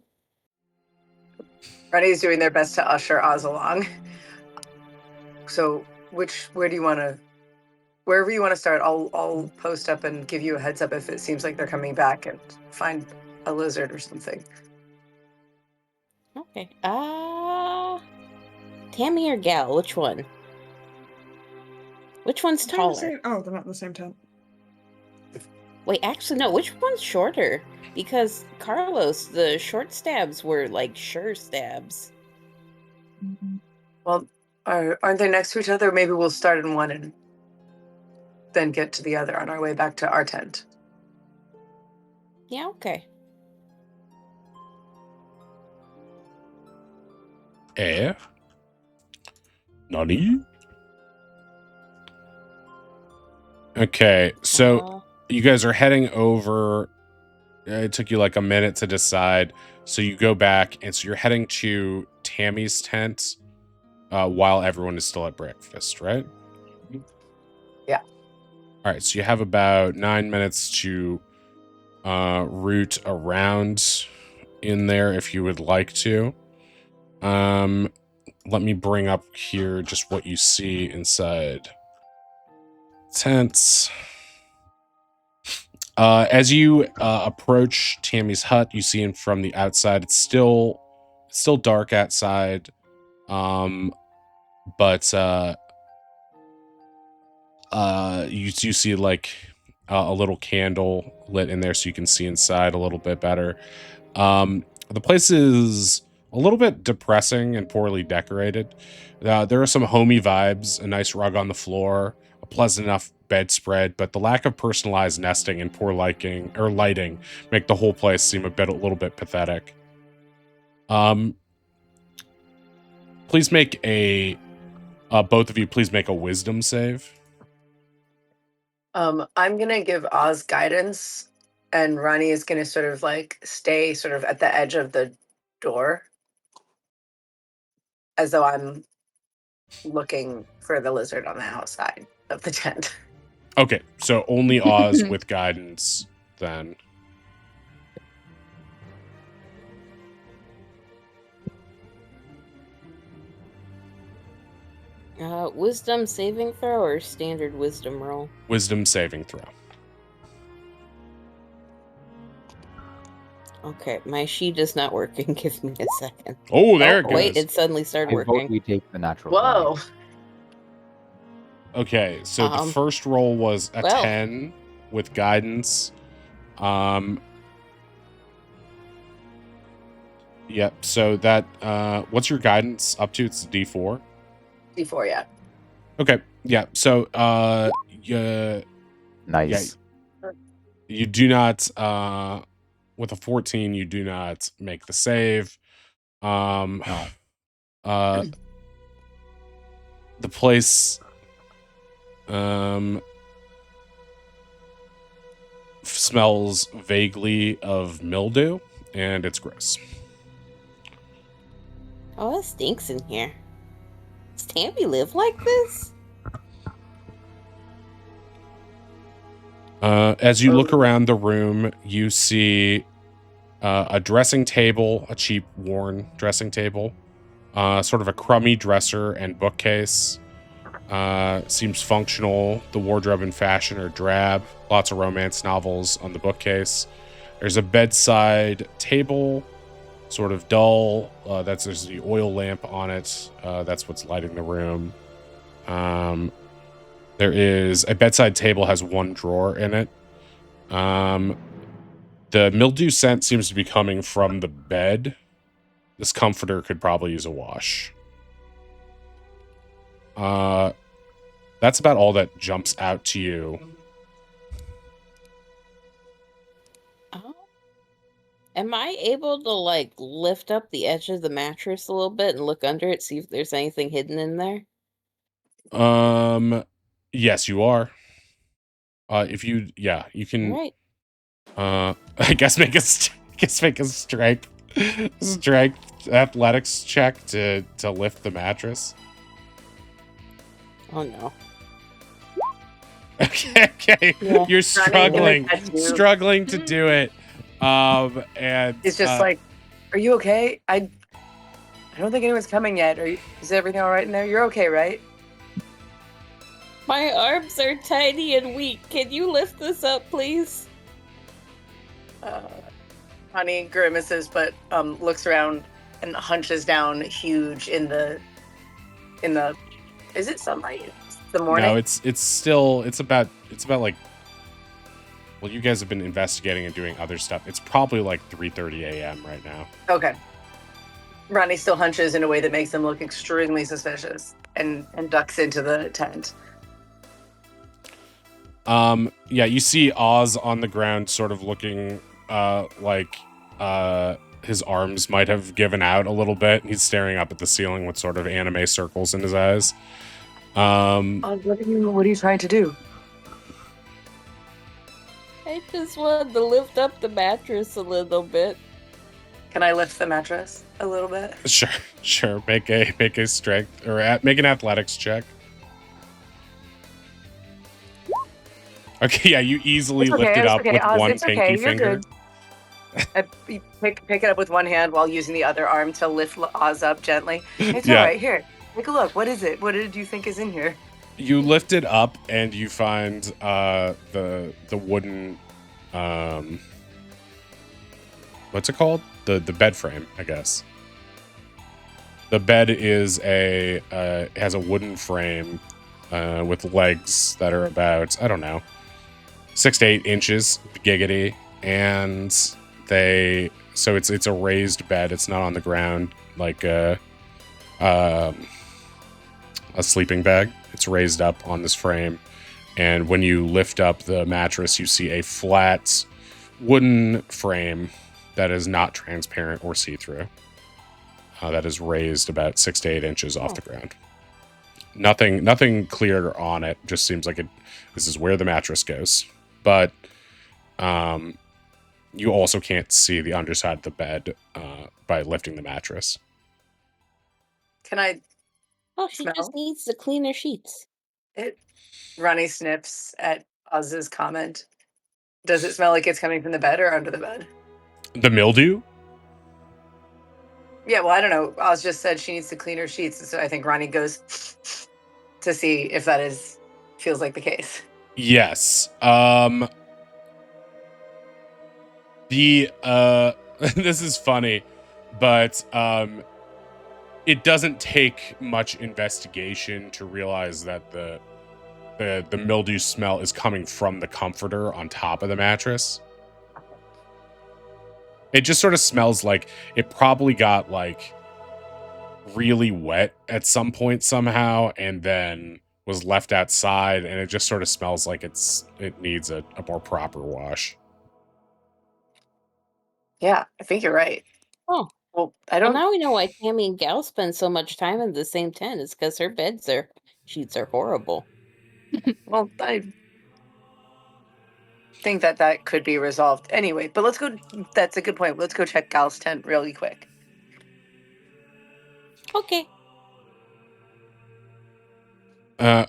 Ronnie's doing their best to usher Oz along. So, wherever you want to start, I'll post up and give you a heads up if it seems like they're coming back and find a lizard or something. Okay. Tammy or Gal, which one? Which one's taller? They're not in the same tent. Wait, actually, no. Which one's shorter? Because Carlos, the short stabs were like sure stabs. Well, aren't they next to each other? Maybe we'll start in one and then get to the other on our way back to our tent. Yeah, okay. Nani? Okay, so you guys are heading over. It took you like a minute to decide. So you go back, and so you're heading to Tammy's tent while everyone is still at breakfast, right? Yeah. All right, so you have about 9 minutes to route around in there if you would like to. Let me bring up here just what you see inside tents. As you approach Tammy's hut, you see him from the outside. It's still dark outside, but you do see like a little candle lit in there so you can see inside a little bit better. The place is a little bit depressing and poorly decorated. There are some homey vibes, a nice rug on the floor, a pleasant enough bedspread, but the lack of personalized nesting and poor lighting make the whole place seem a little bit pathetic. Please make both of you please make a wisdom save. I'm gonna give Oz guidance, and Ronnie is gonna sort of like stay sort of at the edge of the door, as though I'm looking for the lizard on the outside of the tent. Okay, so only Oz with guidance then. Wisdom saving throw or standard wisdom roll? Wisdom saving throw. Okay, my sheet is not working. Give me a second. Oh, there it goes. Wait, it suddenly started I vote working. we take the natural. Whoa! 20. Okay, so the first roll was a 10 with guidance. Yep, so that, what's your guidance up to? It's D4? D4, yeah. Okay, yeah, so, yeah, Nice. you do not, with a 14, you do not make the save. The place, smells vaguely of mildew, and it's gross. Oh, it stinks in here. Does Tammy live like this? As you look around the room, you see a dressing table, a cheap, worn dressing table, sort of a crummy dresser and bookcase. Seems functional. The wardrobe and fashion are drab. Lots of romance novels on the bookcase. There's a bedside table, sort of dull. There's the oil lamp on it. That's what's lighting the room. There is a bedside table, has one drawer in it. The mildew scent seems to be coming from the bed. This comforter could probably use a wash. That's about all that jumps out to you. Oh. Am I able to, like, lift up the edge of the mattress a little bit and look under it, see if there's anything hidden in there? Yes, you are. You can. All right. I guess make a strength athletics check to lift the mattress. Oh no. Okay. Yeah. You're struggling to do it. And It's just like, are you okay? I don't think anyone's coming yet. Is everything all right in there? You're okay, right? My arms are tiny and weak. Can you lift this up, please? Honey grimaces, but looks around and hunches down huge in the. Is it sunlight? The morning? No, it's about like. Well, you guys have been investigating and doing other stuff. It's probably like 3:30 a.m. right now. Okay. Ronnie still hunches in a way that makes him look extremely suspicious and ducks into the tent. Yeah, you see Oz on the ground sort of looking like his arms might have given out a little bit. He's staring up at the ceiling with sort of anime circles in his eyes. Oz, what are you trying to do? I just wanted to lift up the mattress a little bit. Can I lift the mattress a little bit? Sure. Make a strength or make an athletics check. Okay, yeah, you easily It's okay, lift it it's up okay, with Oz, one it's pinky okay, you're finger. good. You pick it up with one hand while using the other arm to lift Oz up gently. It's all Yeah. right. Here, take a look. What is it? What did you think is in here? You lift it up and you find the wooden what's it called? The bed frame, I guess. The bed is has a wooden frame with legs that are about, I don't know, 6 to 8 inches, giggity, and so it's a raised bed. It's not on the ground like a sleeping bag. It's raised up on this frame, and when you lift up the mattress, you see a flat wooden frame that is not transparent or see-through. That is raised about 6 to 8 inches off the ground. Nothing clear on it. Just seems like this is where the mattress goes. But you also can't see the underside of the bed by lifting the mattress. Can I Oh, she smell just needs to clean her sheets. it? Ronnie sniffs at Oz's comment. Does it smell like it's coming from the bed or under the bed? The mildew? Yeah, well, I don't know. Oz just said she needs to clean her sheets, so I think Ronnie goes to see if that feels like the case. Yes. The this is funny, but it doesn't take much investigation to realize that the mildew smell is coming from the comforter on top of the mattress. It just sort of smells like it probably got like really wet at some point somehow and then was left outside, and it just sort of smells like it needs a more proper wash. Yeah, I think you're right. Oh, Well, I well, don't. now we know why Tammy and Gal spend so much time in the same tent. It's because her sheets are horrible. Well, I think that could be resolved anyway. But let's go. That's a good point. Let's go check Gal's tent really quick. Okay.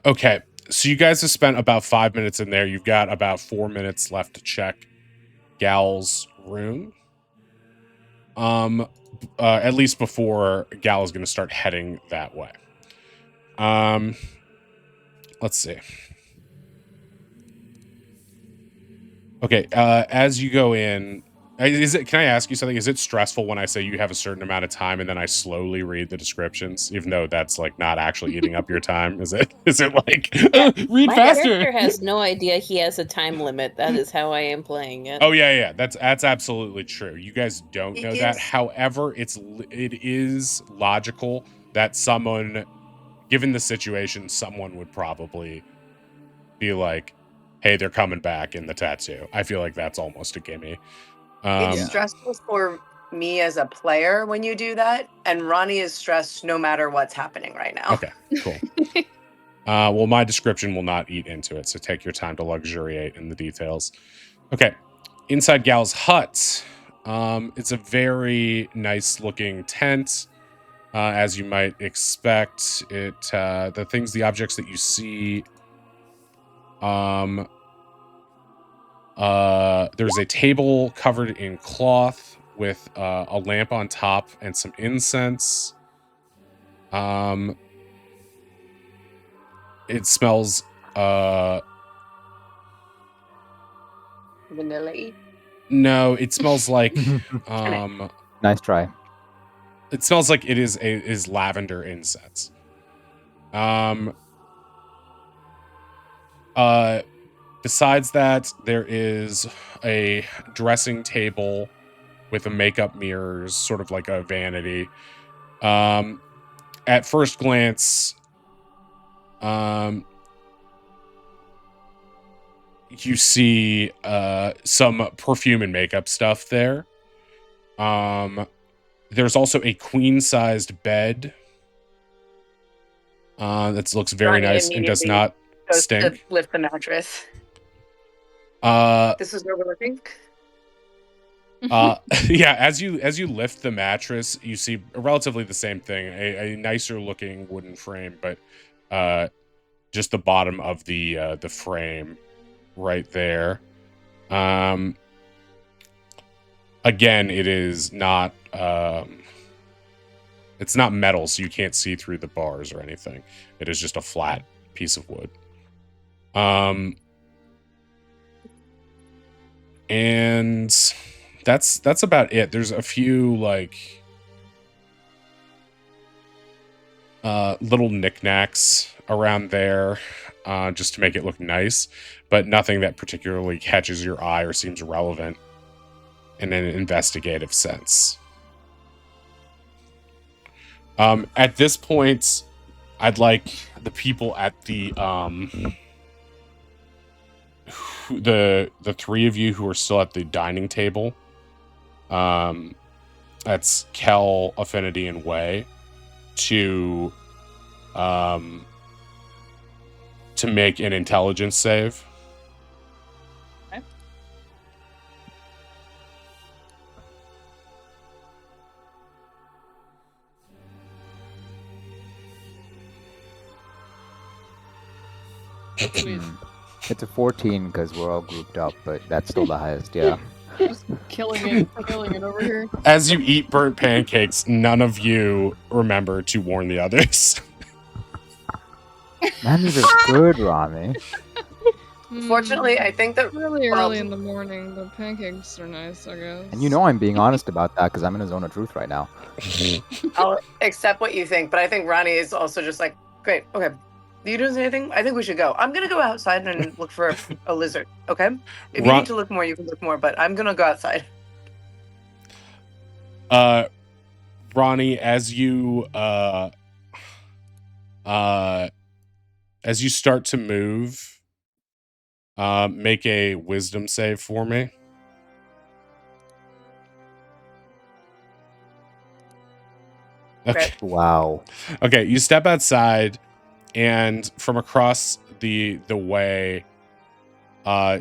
Okay, so you guys have spent about 5 minutes in there. You've got about 4 minutes left to check Gal's room. At least before Gal is going to start heading that way. Let's see. Okay, as you go in, can I ask you something? Is it stressful when I say you have a certain amount of time and then I slowly read the descriptions, even though that's like not actually eating up your time? Is it like read My faster? character has no idea he has a time limit. That is how I am playing it. Oh yeah, that's absolutely true. You guys don't know that. Is- However, it is logical that someone, given the situation, someone would probably be like, "Hey, they're coming back in the tattoo." I feel like that's almost a gimme. It's stressful for me as a player when you do that, and Ronnie is stressed no matter what's happening right now. Okay, cool. Well, my description will not eat into it, so take your time to luxuriate in the details. Okay, inside Gal's hut. It's a very nice looking tent, as you might expect. The objects that you see. There's a table covered in cloth with a lamp on top and some incense. It smells Vanilla-y. no, it smells like Nice try. it smells like it is lavender incense. Besides that, there is a dressing table with a makeup mirrors, sort of like a vanity. At first glance, you see some perfume and makeup stuff there. There's also a queen-sized bed that looks very Ronnie nice and does immediately not goes to stink. lift the mattress. This is where we're looking. Yeah, as you lift the mattress, you see relatively the same thing, a nicer looking wooden frame, but just the bottom of the frame right there. Again, it is not it's not metal, so you can't see through the bars or anything. It is just a flat piece of wood. And that's about it. There's a few like little knickknacks around there, just to make it look nice, but nothing that particularly catches your eye or seems relevant in an investigative sense. At this point, I'd like the people at the three of you who are still at the dining table. That's Kel, Affinity, and Way, to make an intelligence save. Okay. Sweet. It's a 14 because we're all grouped up, but that's still the highest, yeah. Just killing it over here. As you eat burnt pancakes, none of you remember to warn the others. Man, these are good, Rami. Fortunately, I think that Really early in the morning, the pancakes are nice, I guess. And you know I'm being honest about that because I'm in a zone of truth right now. I'll accept what you think, but I think Ronnie is also just like, great, okay. You doing anything? I think we should go. I'm gonna go outside and look for a lizard. Okay. If you need to look more, you can look more. But I'm gonna go outside. Ronnie, as you start to move, make a wisdom save for me. Okay. Wow. Okay, you step outside, and from across the way,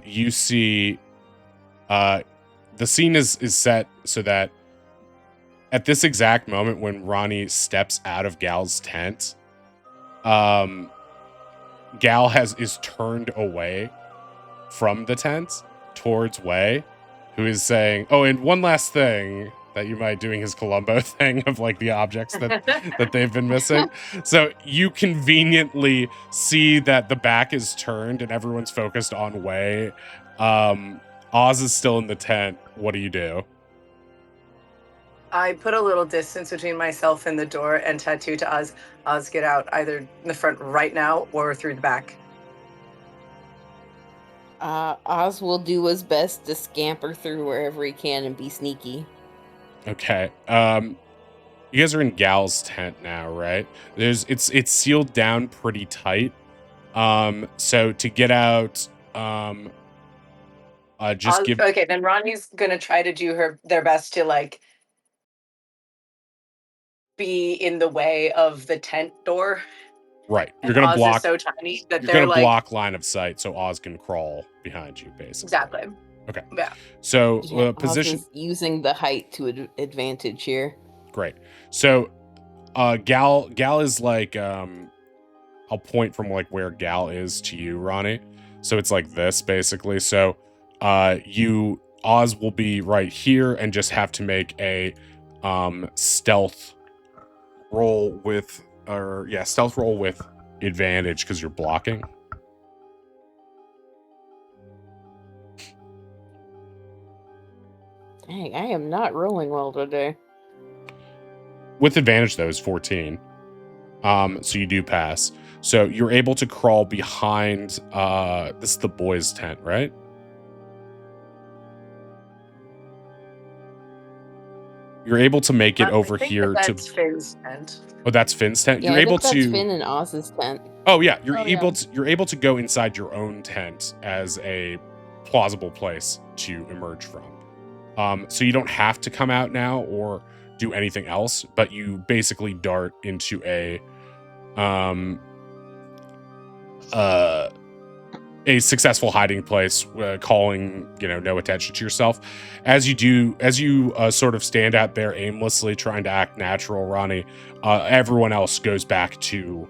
you see the scene is set so that at this exact moment when Ronnie steps out of Gal's tent, Gal is turned away from the tent towards Way, who is saying, "Oh, and one last thing." That you might doing his Columbo thing of like the objects that they've been missing. So you conveniently see that the back is turned and everyone's focused on Way. Oz is still in the tent. What do you do? I put a little distance between myself and the door and tattoo to Oz. Oz, get out either in the front right now or through the back. Oz will do his best to scamper through wherever he can and be sneaky. Okay. You guys are in Gal's tent now, right? It's sealed down pretty tight. So to get out, just give. Okay, then Ronnie's gonna try to do their best to like be in the way of the tent door. Right. You're And gonna Oz block. is so tiny that You're they're gonna like block line of sight so Oz can crawl behind you, basically. exactly. Okay. Yeah. So Yeah, position. Oz is using the height to advantage here. Great. So, Gal is like, I'll point from like where Gal is to you, Ronnie. So it's like this basically. So, Oz will be right here and just have to make a, stealth roll with advantage because you're blocking. Dang, I am not rolling well today. With advantage, though, is 14. So you do pass. So you're able to crawl behind, this is the boys' tent, right? You're able to make it over here that's Finn's tent. Oh, that's Finn's tent. Yeah, You're able that's to. Finn and Oz's tent. Oh yeah, you're able to go inside your own tent as a plausible place to emerge from. So you don't have to come out now or do anything else, but you basically dart into a successful hiding place, calling no attention to yourself. As you sort of stand out there aimlessly trying to act natural, Ronnie, everyone else goes back to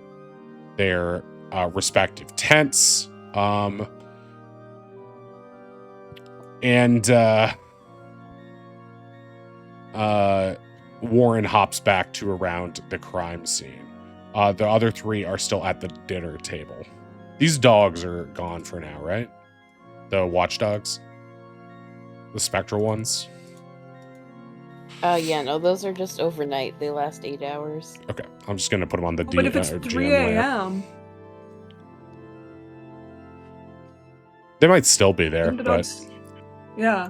their respective tents. And Warren hops back to around the crime scene. The other three are still at the dinner table. These dogs are gone for now, right? The watchdogs? The spectral ones? Yeah, no, those are just overnight. They last 8 hours. Okay, I'm just going to put them on the But if it's 3 GM layer. a.m. They might still be there, when did but... Oz- Yeah.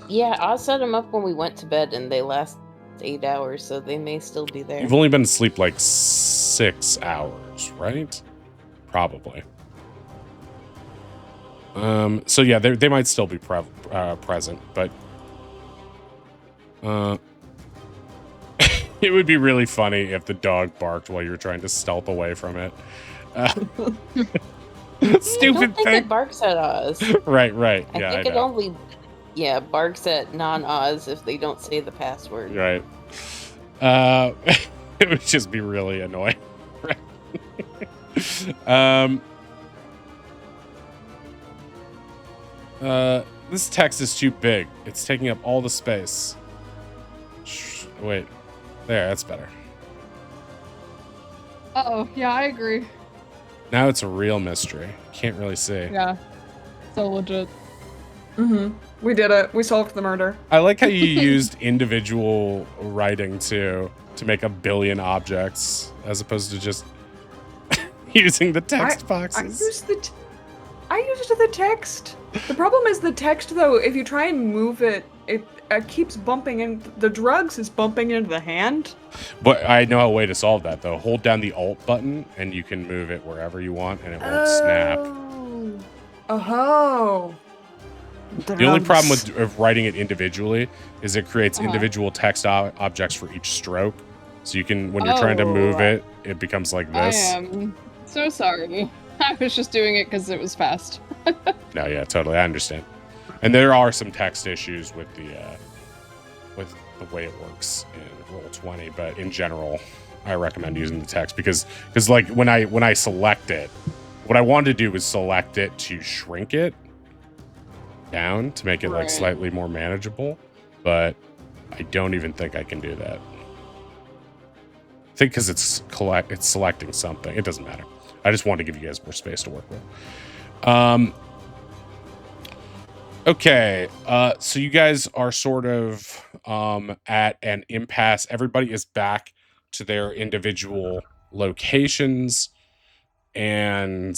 Yeah, I set them up when we went to bed, and they last 8 hours, so they may still be there. You've only been asleep like 6 hours, right? Probably. So yeah, they might still be present, but it would be really funny if the dog barked while you were trying to stealth away from it. Stupid I don't think thing. it barks at Oz. Right. I Yeah, think I it know. only, barks at non-Oz if they don't say the password. Right. It would just be really annoying. This text is too big. It's taking up all the space. Wait. There, that's better. Uh-oh, yeah, I agree. Now it's a real mystery. Can't really see. Yeah. So legit. Mm-hmm. We did it. We solved the murder. I like how you used individual writing to make a billion objects as opposed to just using the text boxes. I used the text. The problem is the text, though. If you try and move it, it keeps bumping in. The drugs is bumping into the hand. But I know a way to solve that, though. Hold down the Alt button, and you can move it wherever you want, and it won't snap. Oh. The only problem with writing it individually is it creates individual text objects for each stroke. So you can, when you're trying to move it, it becomes like this. I am so sorry. I was just doing it because it was fast. No, yeah, totally. I understand. And there are some text issues with the way it works in Roll20, but in general, I recommend using the text because like when I select it, what I wanted to do was select it to shrink it down to make it like slightly more manageable, but I don't even think I can do that. I think because it's selecting something. It doesn't matter. I just want to give you guys more space to work with. Okay, so you guys are sort of at an impasse. Everybody is back to their individual locations, and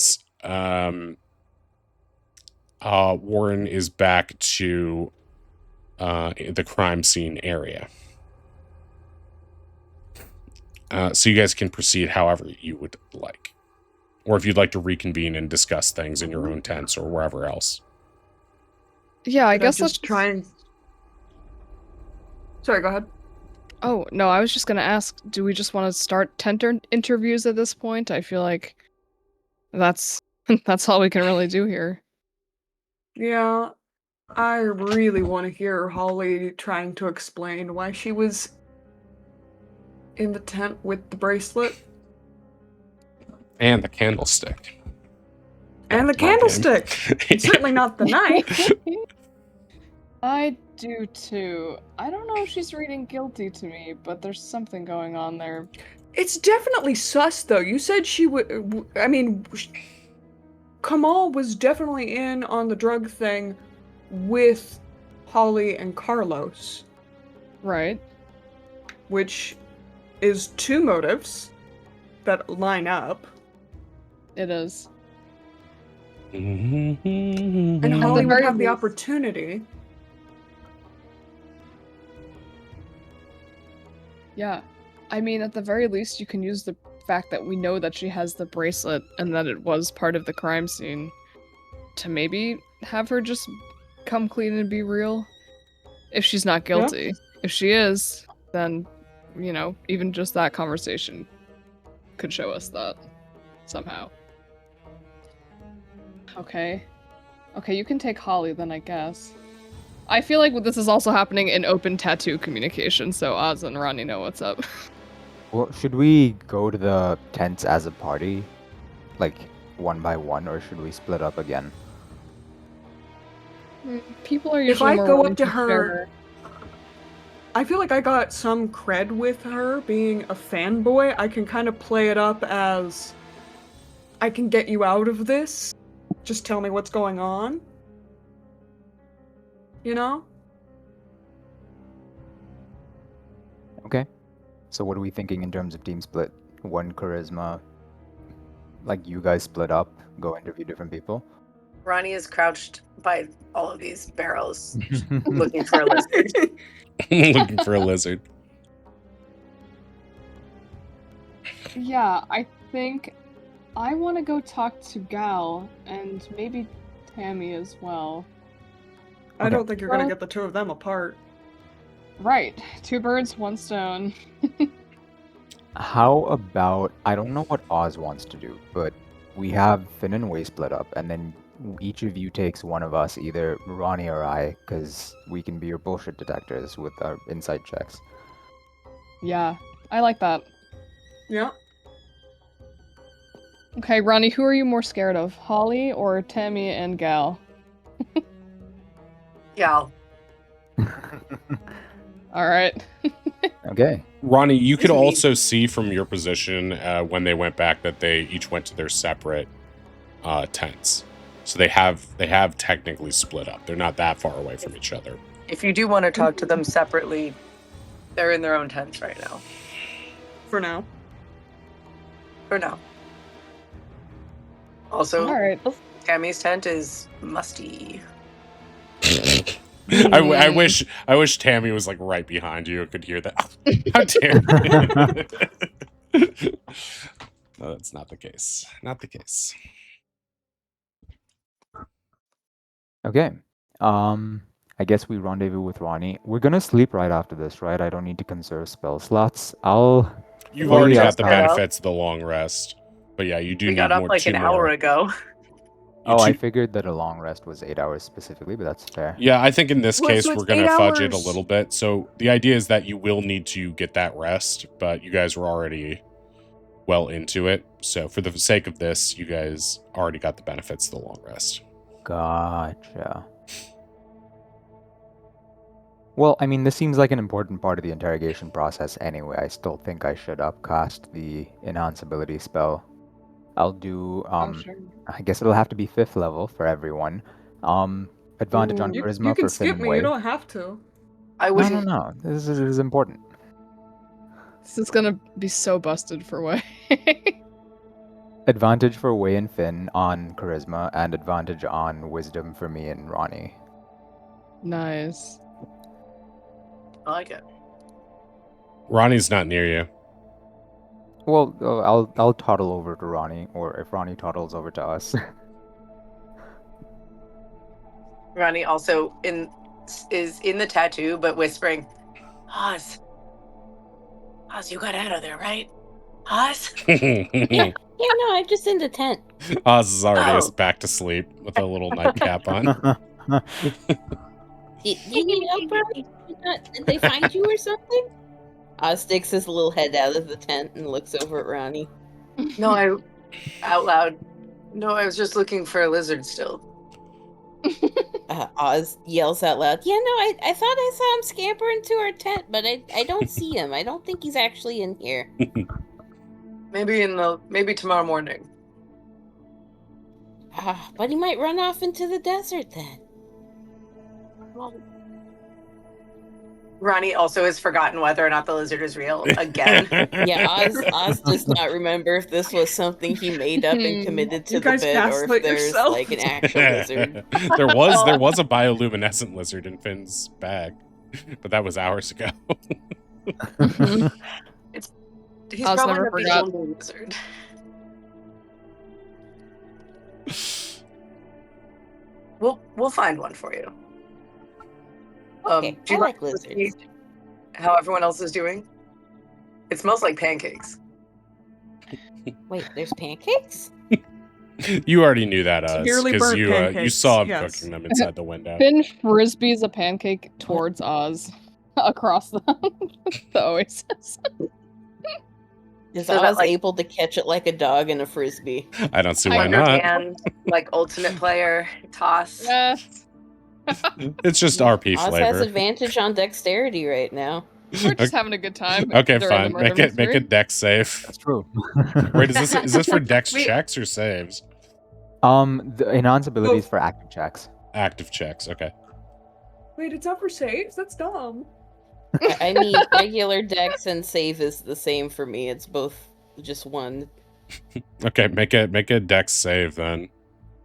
Warren is back to the crime scene area. So you guys can proceed however you would like. Or if you'd like to reconvene and discuss things in your own tents or wherever else. Yeah, I guess let's just try and... Sorry, go ahead. Oh, no, I was just gonna ask, do we just want to start tent interviews at this point? I feel like that's all we can really do here. Yeah, I really want to hear Holly trying to explain why she was in the tent with the bracelet. And the candlestick. And the candlestick! Certainly not the knife! I do too. I don't know if she's reading guilty to me, but there's something going on there. It's definitely sus, though. You said she would... I mean... Kamal was definitely in on the drug thing with Holly and Carlos. Right. Which is two motives that line up. It is. And Holly would have the opportunity. Yeah. I mean, at the very least, you can use the fact that we know that she has the bracelet and that it was part of the crime scene to maybe have her just come clean and be real. If she's not guilty. Yeah. If she is, then, you know, even just that conversation could show us that somehow. Okay, you can take Holly then, I guess. I feel like this is also happening in open tattoo communication, so Oz and Ronnie know what's up. Well, should we go to the tents as a party? Like, one by one, or should we split up again? People are If usually I more go willing up to to her, share. I feel like I got some cred with her being a fanboy. I can kind of play it up as I can get you out of this. Just tell me what's going on. You know? Okay. So what are we thinking in terms of team split? One charisma, like you guys split up, go interview different people? Ronnie is crouched by all of these barrels, looking for a lizard. Looking for a lizard. Yeah, I think I want to go talk to Gal and maybe Tammy as well. I Okay. don't think you're gonna get the two of them apart. Right. 2 birds, 1 stone. How about, I don't know what Oz wants to do, but we have Finn and Way split up, and then each of you takes one of us, either Ronnie or I, because we can be your bullshit detectors with our insight checks. Yeah, I like that. Yeah. Okay, Ronnie, who are you more scared of? Holly or Tammy and Gal? Gal. Alright. Okay. Ronnie, you could It's me. also see from your position when they went back that they each went to their separate tents. So they have technically split up. They're not that far away from each other. If you do want to talk to them separately, they're in their own tents right now. For now. For now. Also, Alright. Tammy's tent is musty. I wish Tammy was like right behind you and could hear that. How dare you? No, that's not the case. Not the case. Okay. I guess we rendezvous with Ronnie. We're gonna sleep right after this, right? I don't need to conserve spell slots. You've Well, already we got just the got up. benefits of the long rest. But yeah, you do We need got up more like an hour ago. Oh, I figured that a long rest was 8 hours specifically, but that's fair. Yeah, I think in this Well, case so it's we're gonna 8 fudge it a hours. little bit. So the idea is that you will need to get that rest, but you guys were already well into it. So for the sake of this, you guys already got the benefits of the long rest. Gotcha. Well, I mean, this seems like an important part of the interrogation process anyway. I still think I should upcast the enhance ability spell. I'll do, Sure. I guess it'll have to be 5th level for everyone. Advantage on Ooh. charisma You can for Finn skip and me, Way. you don't have to. I No, wouldn't. no, no. This is important. This is gonna be so busted for Way. Advantage for Way and Finn on charisma, and advantage on wisdom for me and Ronnie. Nice. I like it. Ronnie's not near you. Well, I'll toddle over to Ronnie, or if Ronnie toddles over to us. Ronnie also is in the tattoo, but whispering, Oz, you got out of there, right? Oz? Yeah, no, I'm just in the tent. Oz is already Oh. back to sleep with a little nightcap on. Do you need help, Ronnie? Did they find you or something? Oz sticks his little head out of the tent and looks over at Ronnie. No, out loud. No, I was just looking for a lizard still. Oz yells out loud, yeah, no, I thought I saw him scamper into our tent, but I don't see him. I don't think he's actually in here. Maybe tomorrow morning. But he might run off into the desert then. Well, Ronnie also has forgotten whether or not the lizard is real again. Yeah, Oz does not remember if this was something he made up and committed to You the guys bed, or if gaslight there's yourself. like an actual lizard. there was a bioluminescent lizard in Finn's bag, but that was hours ago. He's Oz probably never not the forgot. only lizard. We'll find one for you. Okay, do I you like to see lizards. how everyone else is doing? It smells like pancakes. Wait, there's pancakes? You already knew that, Severely because burnt you pancakes, saw him yes. cooking them inside the window. Finn frisbees a pancake towards Oz across the oasis. Is So that, Oz like- able to catch it like a dog in a frisbee? I don't see why not. Underhand, like ultimate player toss. Yes. It's just RP Oz has flavor. advantage on dexterity right now. We're just having a good time. Okay, during the fine. murder Make mystery. a dex save. That's true. Wait, is this for dex Wait. checks or saves? The enhance abilities for active checks. Active checks. Okay. Wait, it's not for saves? That's dumb. I mean, regular dex and save is the same for me. It's both just one. Okay, make a dex save then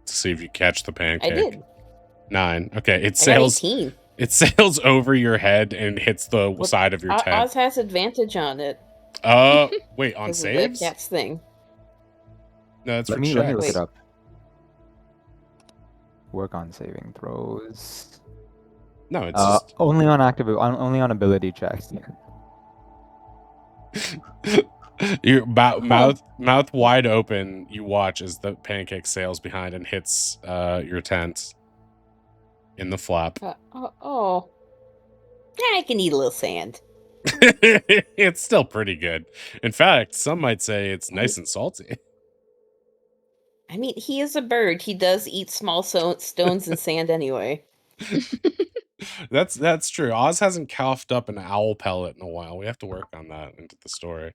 to see if you catch the pancake. I did. 9. Okay, it I got sails. 18. It sails over your head and hits the Well, side of your tent. Oz has advantage on it. Wait, on 'cause of the saves? cats thing. No, that's Let for me checks. look Wait. it up. Work on saving throws. No, it's just... Only on only on ability checks. Your mouth wide open. You watch as the pancake sails behind and hits your tent in the flap. Oh. I can eat a little sand. It's still pretty good. In fact, some might say it's nice and salty. I mean, he is a bird. He does eat small stones and sand anyway. That's true. Oz hasn't coughed up an owl pellet in a while. We have to work on that into the story.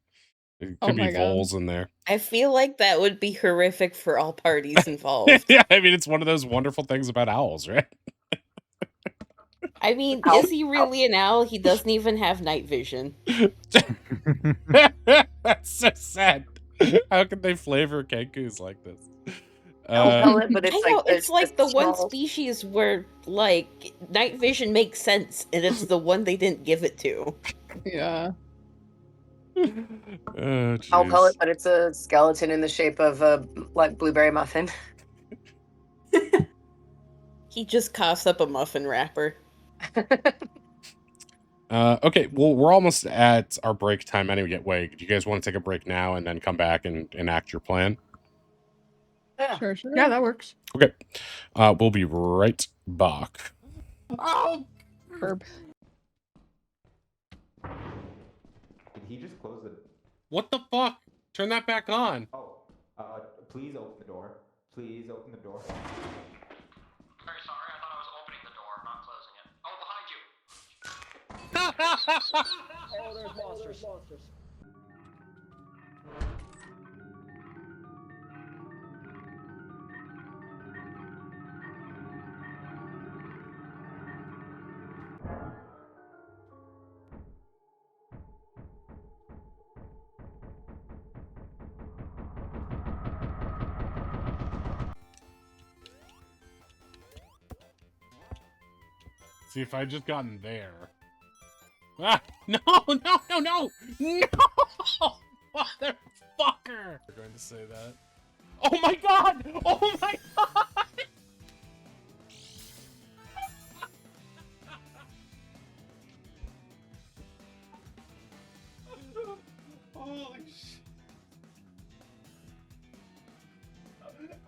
There Oh could my be God. voles in there. I feel like that would be horrific for all parties involved. Yeah, I mean, it's one of those wonderful things about owls, right? I mean, Ow. is he really an owl? He doesn't even have night vision. That's so sad. How can they flavor kenkus like this? But I know, it's like the one small- species where, like, night vision makes sense, and it's the one they didn't give it to. Yeah. Oh, I'll call jeez. it, but it's a skeleton in the shape of a like blueberry muffin. He just coughs up a muffin wrapper. Okay, well, we're almost at our break time anyway. Do you guys want to take a break now and then come back and enact your plan? Yeah. Sure. Yeah, that works. Okay. We'll be right back. Oh, Herb. Did he just close the? What the fuck? Turn that back on. Oh, please open the door. Please open the door. Very sorry, I thought I was opening the door, not closing it. Oh, behind you! Oh, there's monsters. See, if I just gotten there. Ah, no, no, no, no! No! Motherfucker! We're going to say that. Oh my god! Oh my god! Holy shit.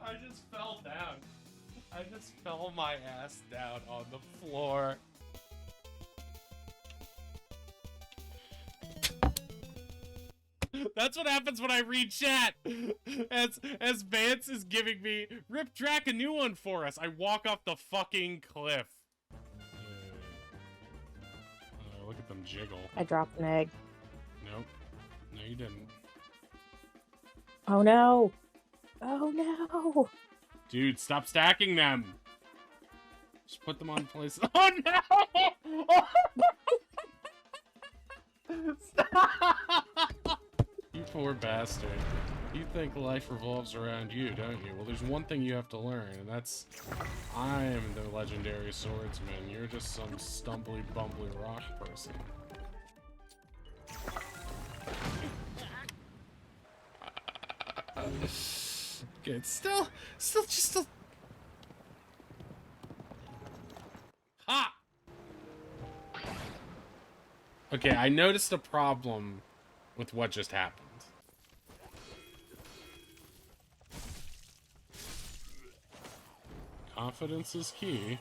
I just fell down. I just fell my ass down on the floor. That's what happens when I read chat. As Vance is giving me Rip Drac a new one for us. I walk off the fucking cliff. Look at them jiggle. I dropped an egg. Nope. No, you didn't. Oh no! Oh no! Dude, stop stacking them. Just put them on place. Oh no! Stop! You poor bastard. You think life revolves around you, don't you? Well, there's one thing you have to learn, and that's I am the legendary swordsman. You're just some stumbly, bumbly rock person. Okay, it's still just a... Ha! Okay, I noticed a problem with what just happened. Confidence is key.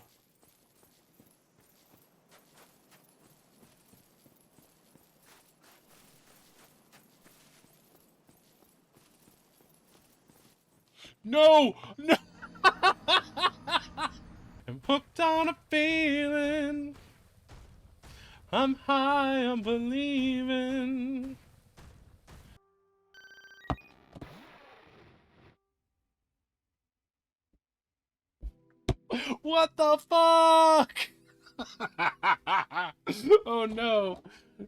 No! No! I'm hooked. hooked on a feeling. I'm high on believing. What the fuck? Oh no.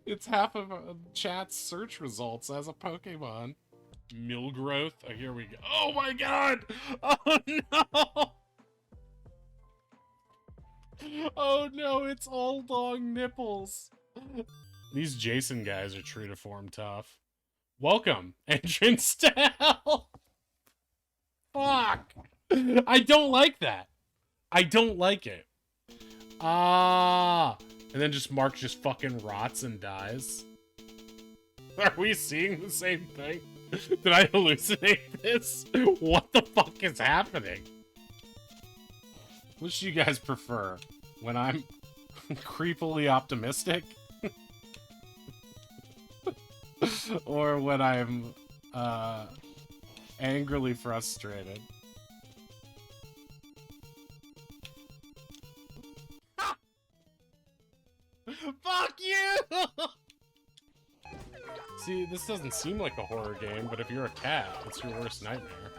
It's half of chat's search results as a Pokemon. Milgrowth. Oh, here we go. Oh my god! Oh no! Oh no, it's all long nipples. These Jason guys are true to form tough. Welcome, entrance to hell. Fuck. I don't like that. I don't like it. Ah. And then just Mark just fucking rots and dies. Are we seeing the same thing? Did I hallucinate this? What the fuck is happening? Which do you guys prefer? When I'm creepily optimistic? Or when I'm angrily frustrated? Fuck you! See, this doesn't seem like a horror game, but if you're a cat, it's your worst nightmare.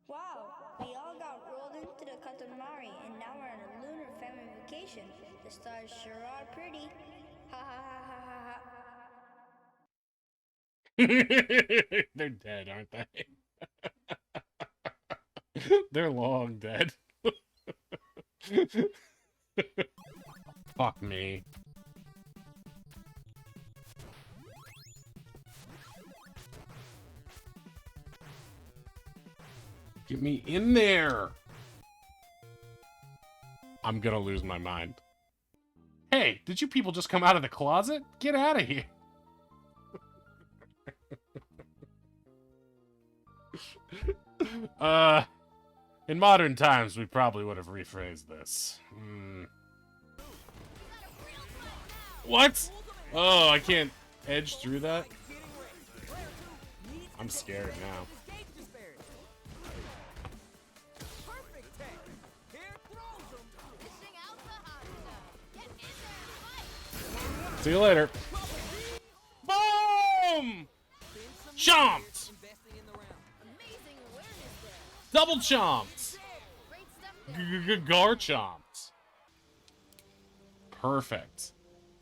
Wow, we all got rolled into the Katamari and now we're on a lunar family vacation. The stars sure are pretty. Ha ha ha ha ha ha. They're dead, aren't they? They're long dead. Fuck me. Get me in there! I'm gonna lose my mind. Hey, did you people just come out of the closet? Get out of here! In modern times, we probably would have rephrased this. What? Oh, I can't edge through that? I'm scared now. See you later. Boom! Chomped! Double chomped! Gar chomped. Perfect.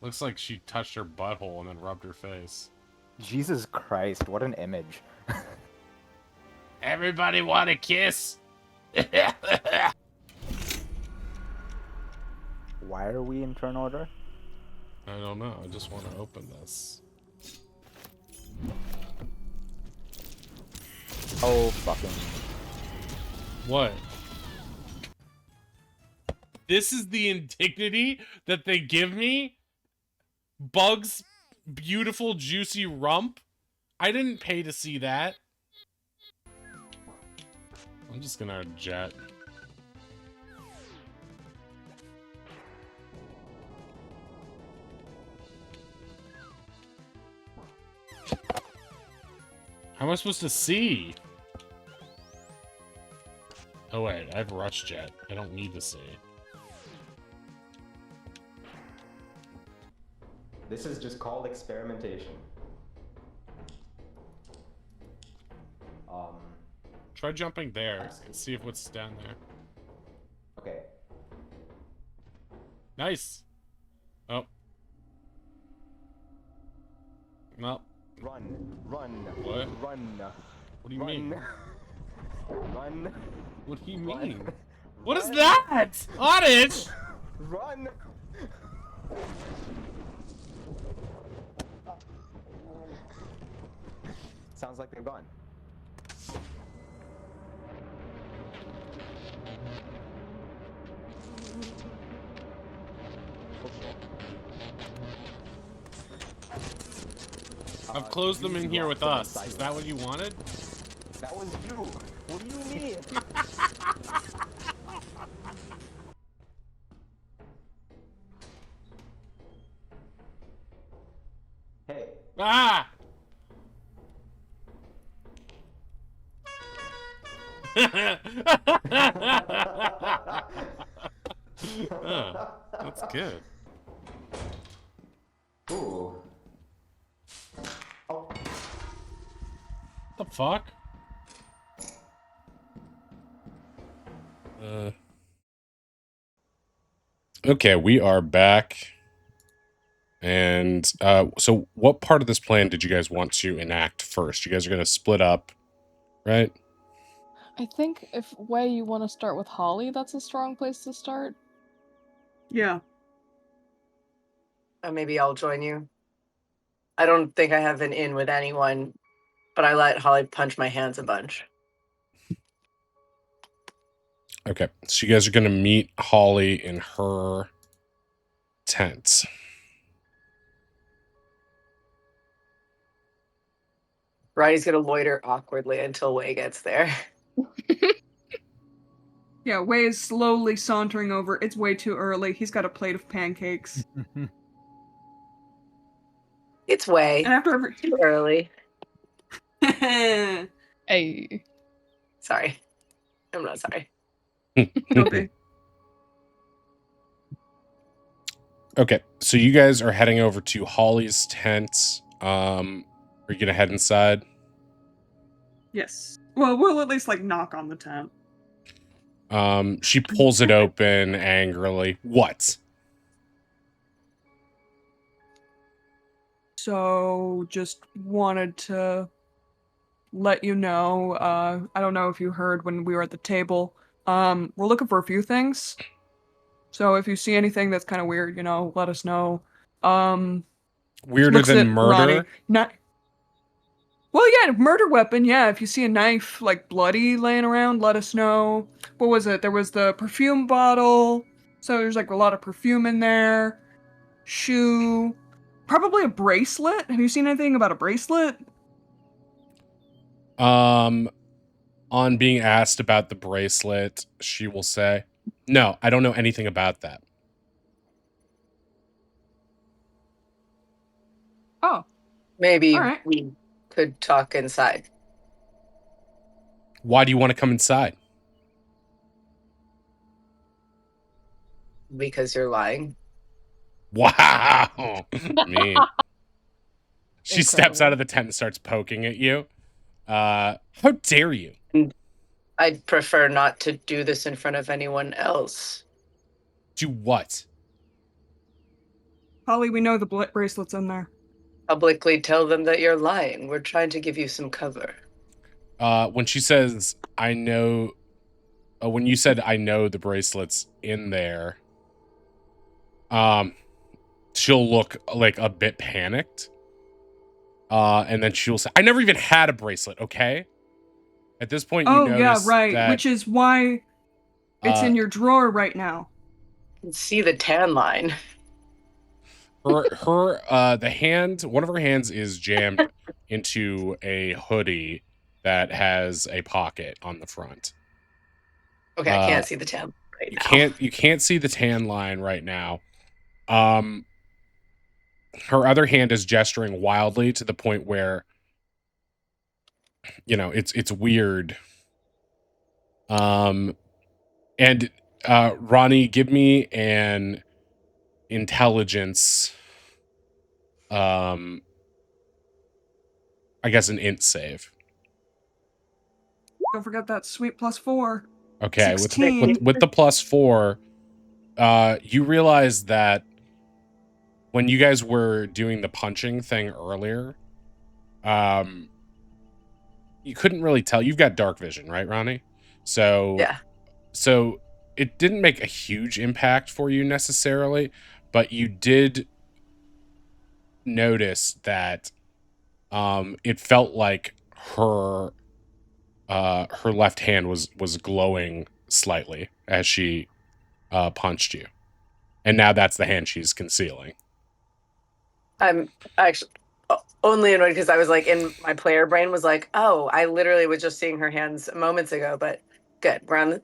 Looks like she touched her butthole and then rubbed her face. Jesus Christ, what an image. Everybody want a kiss? Why are we in turn order? I don't know. I just want to open this. Oh, fucking... What? This is the indignity that they give me? Bug's beautiful, juicy rump? I didn't pay to see that. I'm just gonna jet. How am I supposed to see? Oh wait, I have rush jet. I don't need to see. This is just called experimentation. Try jumping there and see if what's down there. Okay. Nice. Oh. No. Run. What? Run. What do you mean? Run. What do you Run. mean? What is that? Oddish! Run. Sounds like they're gone. I've closed them in here with us. Is that what you wanted? That was you. What do you mean? Hey. Ah! Oh, that's good. Ooh. Oh. The fuck? Okay, we are back. And so what part of this plan did you guys want to enact first? You guys are going to split up, right? I think if Way you want to start with Holly, that's a strong place to start. Yeah. Maybe I'll join you. I don't think I have an in with anyone, but I let Holly punch my hands a bunch. Okay, so you guys are going to meet Holly in her tent. Ronnie's gonna loiter awkwardly until Way gets there. Yeah, Way is slowly sauntering over. It's way too early. He's got a plate of pancakes. It's Way. And after every... Too early. Hey. Sorry. I'm not sorry. Don't be. Okay, so you guys are heading over to Holly's tent. Are you gonna head inside? Yes. Well, we'll at least, like, knock on the tent. She pulls it open angrily. What? So, just wanted to let you know, I don't know if you heard when we were at the table, we're looking for a few things. So if you see anything that's kind of weird, let us know. Weirder Looks than at murder? Ronnie. Well, yeah, murder weapon, yeah. If you see a knife, like, bloody laying around, let us know. What was it? There was the perfume bottle. So there's, like, a lot of perfume in there. Shoe. Probably a bracelet. Have you seen anything about a bracelet? On being asked about the bracelet, she will say, "No, I don't know anything about that." Oh, Maybe all right. we could talk inside. Why do you want to come inside? Because you're lying. Wow. Mean. She steps out Incredible. of the tent and starts poking at you. How dare you? I'd prefer not to do this in front of anyone else. Do what? Holly, we know the bracelet's in there. Publicly tell them that you're lying. We're trying to give you some cover. When she says, I know, when you said, I know the bracelet's in there, she'll look like a bit panicked. And then she'll say, I never even had a bracelet, okay? At this point, you notice yeah, right. that, Which is why it's in your drawer right now. You can see the tan line. the hand, one of her hands is jammed into a hoodie that has a pocket on the front. Okay, I can't see the tan right you now. You can't see the tan line right now. Her other hand is gesturing wildly to the point where, it's weird. And Ronnie, give me an intelligence, I guess an int save. Don't forget that sweet +4. Okay, 16. with the +4, you realize that when you guys were doing the punching thing earlier, you couldn't really tell. You've got dark vision, right, Ronnie? So Yeah. So it didn't make a huge impact for you necessarily, but you did notice that it felt like her left hand was glowing slightly as she punched you. And now that's the hand she's concealing. I'm actually only annoyed because I was like, in my player brain was like, oh, I literally was just seeing her hands moments ago, but good. I'm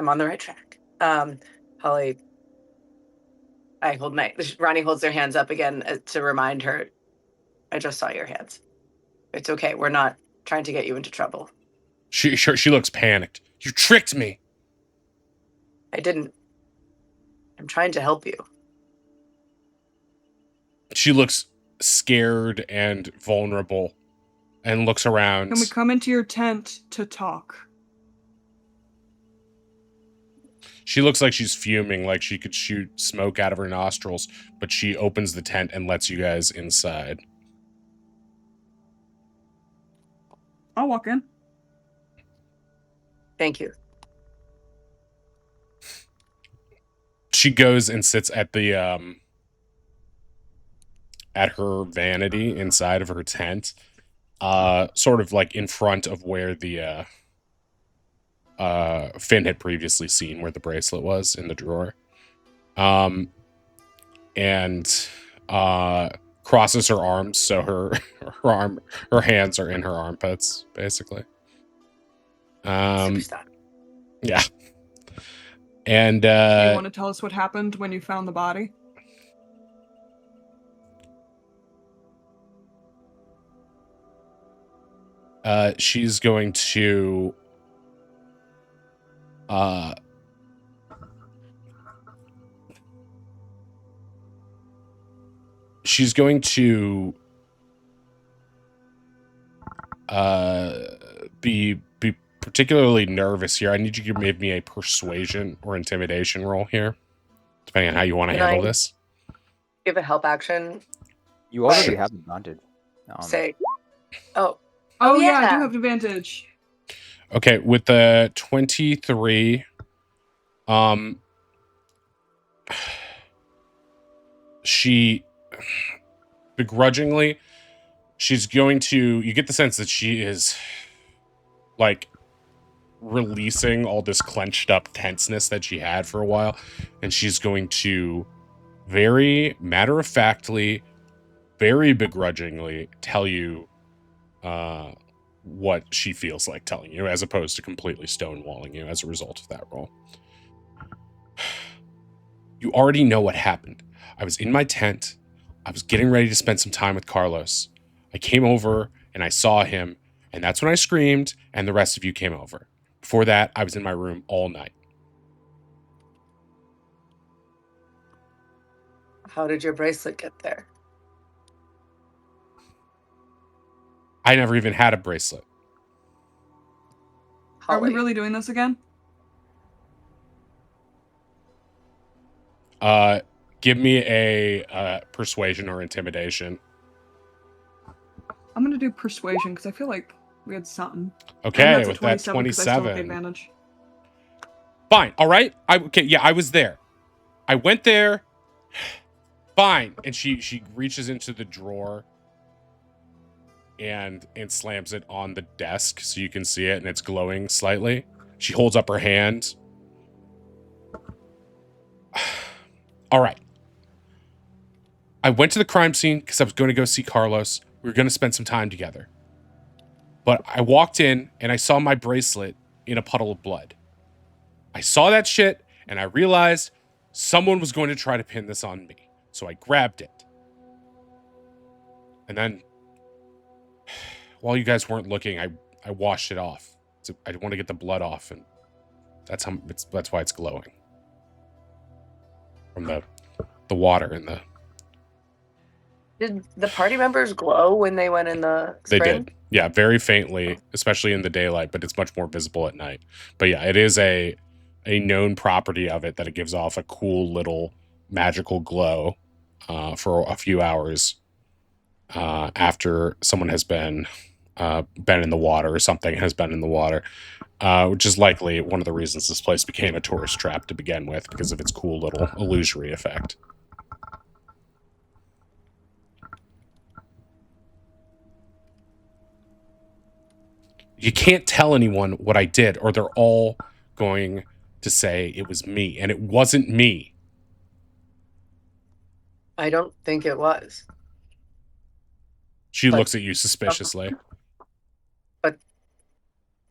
on the right track. Holly, Ronnie holds their hands up again to remind her, I just saw your hands. It's okay. We're not trying to get you into trouble. She looks panicked. You tricked me. I didn't. I'm trying to help you. She looks scared and vulnerable and looks around. Can we come into your tent to talk? She looks like she's fuming, like she could shoot smoke out of her nostrils, but she opens the tent and lets you guys inside. I'll walk in. Thank you. She goes and sits at the at her vanity inside of her tent, sort of like in front of where the Finn had previously seen where the bracelet was in the drawer. And crosses her arms, so her hands are in her armpits, basically. Superstar. Yeah. And Do you want to tell us what happened when you found the body? She's going to she's going to be particularly nervous here. I need you to give me a persuasion or intimidation roll here, depending on how you want to handle this. Give a help action. You already have advantage. Say, oh. Oh yeah, I yeah. do have advantage. Okay, with the 23, she begrudgingly, she's going to, you get the sense that she is like releasing all this clenched up tenseness that she had for a while, and she's going to very matter-of-factly, very begrudgingly tell you what she feels like telling you, as opposed to completely stonewalling you as a result of that roll. You already know what happened. I was in my tent. I was getting ready to spend some time with Carlos. I came over and I saw him, and that's when I screamed, and the rest of you came over. Before that, I was in my room all night. How did your bracelet get there? I never even had a bracelet. Are we really doing this again? Give me a persuasion or intimidation. I'm gonna do persuasion because I feel like we had something. Okay, with that 'cause I still have the 27. advantage. Fine, all right. I was there. I went there. Fine. And she reaches into the drawer and slams it on the desk so you can see it, and it's glowing slightly. She holds up her hand. All right. I went to the crime scene because I was going to go see Carlos. We were going to spend some time together. But I walked in and I saw my bracelet in a puddle of blood. I saw that shit and I realized someone was going to try to pin this on me. So I grabbed it. And then, while you guys weren't looking, I washed it off. I want to get the blood off, and that's why it's glowing. From the water in the... Did the party members glow when they went in the spring? They did. Yeah, very faintly, especially in the daylight, but it's much more visible at night. But yeah, it is a known property of it that it gives off a cool little magical glow for a few hours after someone has been in the water, or something has been in the water, which is likely one of the reasons this place became a tourist trap to begin with, because of its cool little illusory effect. You can't tell anyone what I did, or they're all going to say it was me, and it wasn't me. I don't think it was. She looks at you suspiciously. But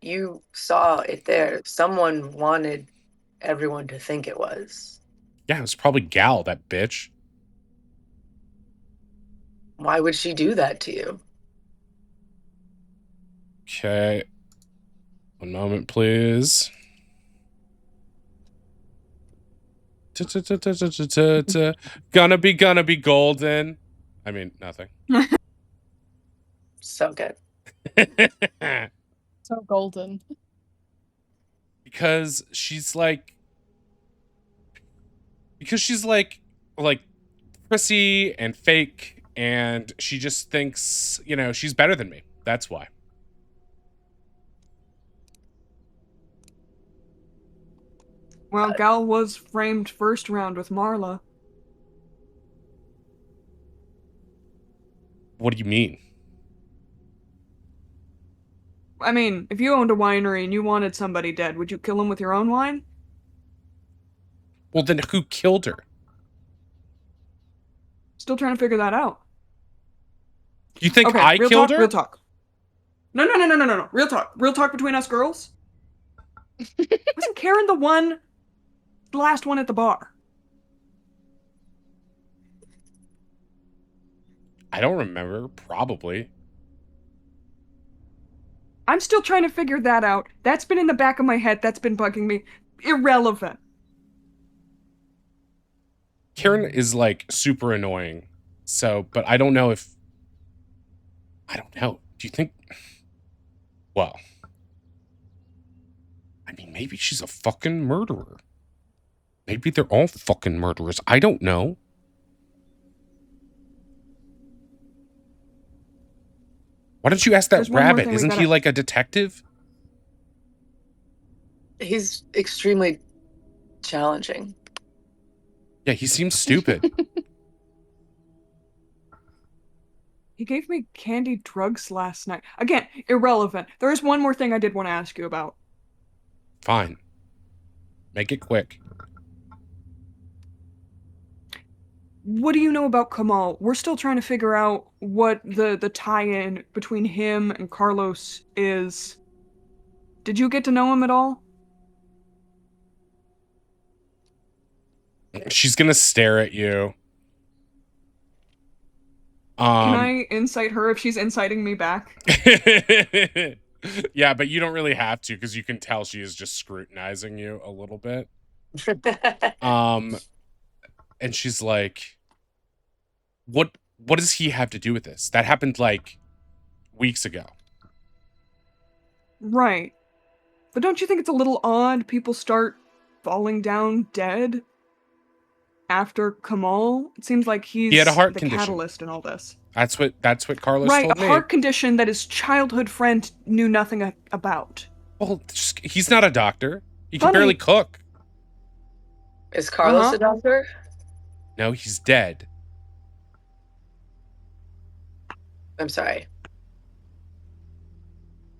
you saw it there. Someone wanted everyone to think it was. Yeah, it was probably Gal, that bitch. Why would she do that to you? Okay. One moment, please. Gonna be golden. I mean, nothing. So good. So golden. Because she's like prissy and fake, and she just thinks, you know, she's better than me. That's why. Well, Gal was framed first round with Marla. What do you mean? I mean, if you owned a winery and you wanted somebody dead, would you kill him with your own wine? Well, then who killed her? Still trying to figure that out. You think Okay, I real killed talk, her? real talk. No. Real talk. Real talk between us girls. Wasn't Karen the last one at the bar? I don't remember. Probably. I'm still trying to figure that out. That's been in the back of my head. That's been bugging me. Irrelevant. Karen is like super annoying. So, but I don't know if... I don't know. Do you think... Well... I mean, maybe she's a fucking murderer. Maybe they're all fucking murderers. I don't know. Why don't you ask that There's one more rabbit? thing we Isn't he gotta- like a detective? He's extremely challenging. Yeah, he seems stupid. He gave me candy drugs last night. Again, irrelevant. There is one more thing I did want to ask you about. Fine. Make it quick. What do you know about Kamal? We're still trying to figure out what the tie-in between him and Carlos is. Did you get to know him at all? She's gonna stare at you. Can I incite her if she's inciting me back? Yeah, but you don't really have to, because you can tell she is just scrutinizing you a little bit. And she's like, what does he have to do with this? That happened like weeks ago. Right. But don't you think it's a little odd people start falling down dead after Kamal? It seems like He had a heart the condition. catalyst in all this. That's what Carlos Right, told a me. heart condition that his childhood friend knew nothing about. Well, he's not a doctor. He can Funny. barely cook. Is Carlos a doctor? No, he's dead. I'm sorry.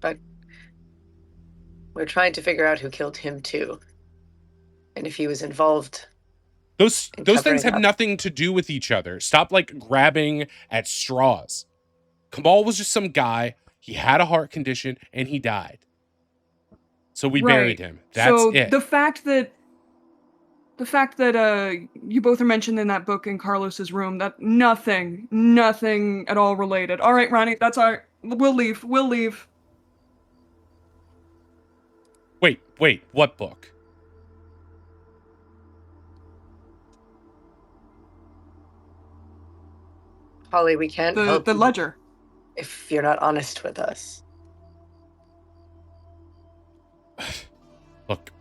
But we're trying to figure out who killed him too. And if he was involved. Those things have up. nothing to do with each other. Stop like grabbing at straws. Kamal was just some guy. He had a heart condition and he died. So we buried him. That's so it. The fact that you both are mentioned in that book in Carlos's room, that nothing at all related. All right, Ronnie, that's all right. We'll leave. Wait, what book? Holly, we can't help The you ledger. if you're not honest with us. Look,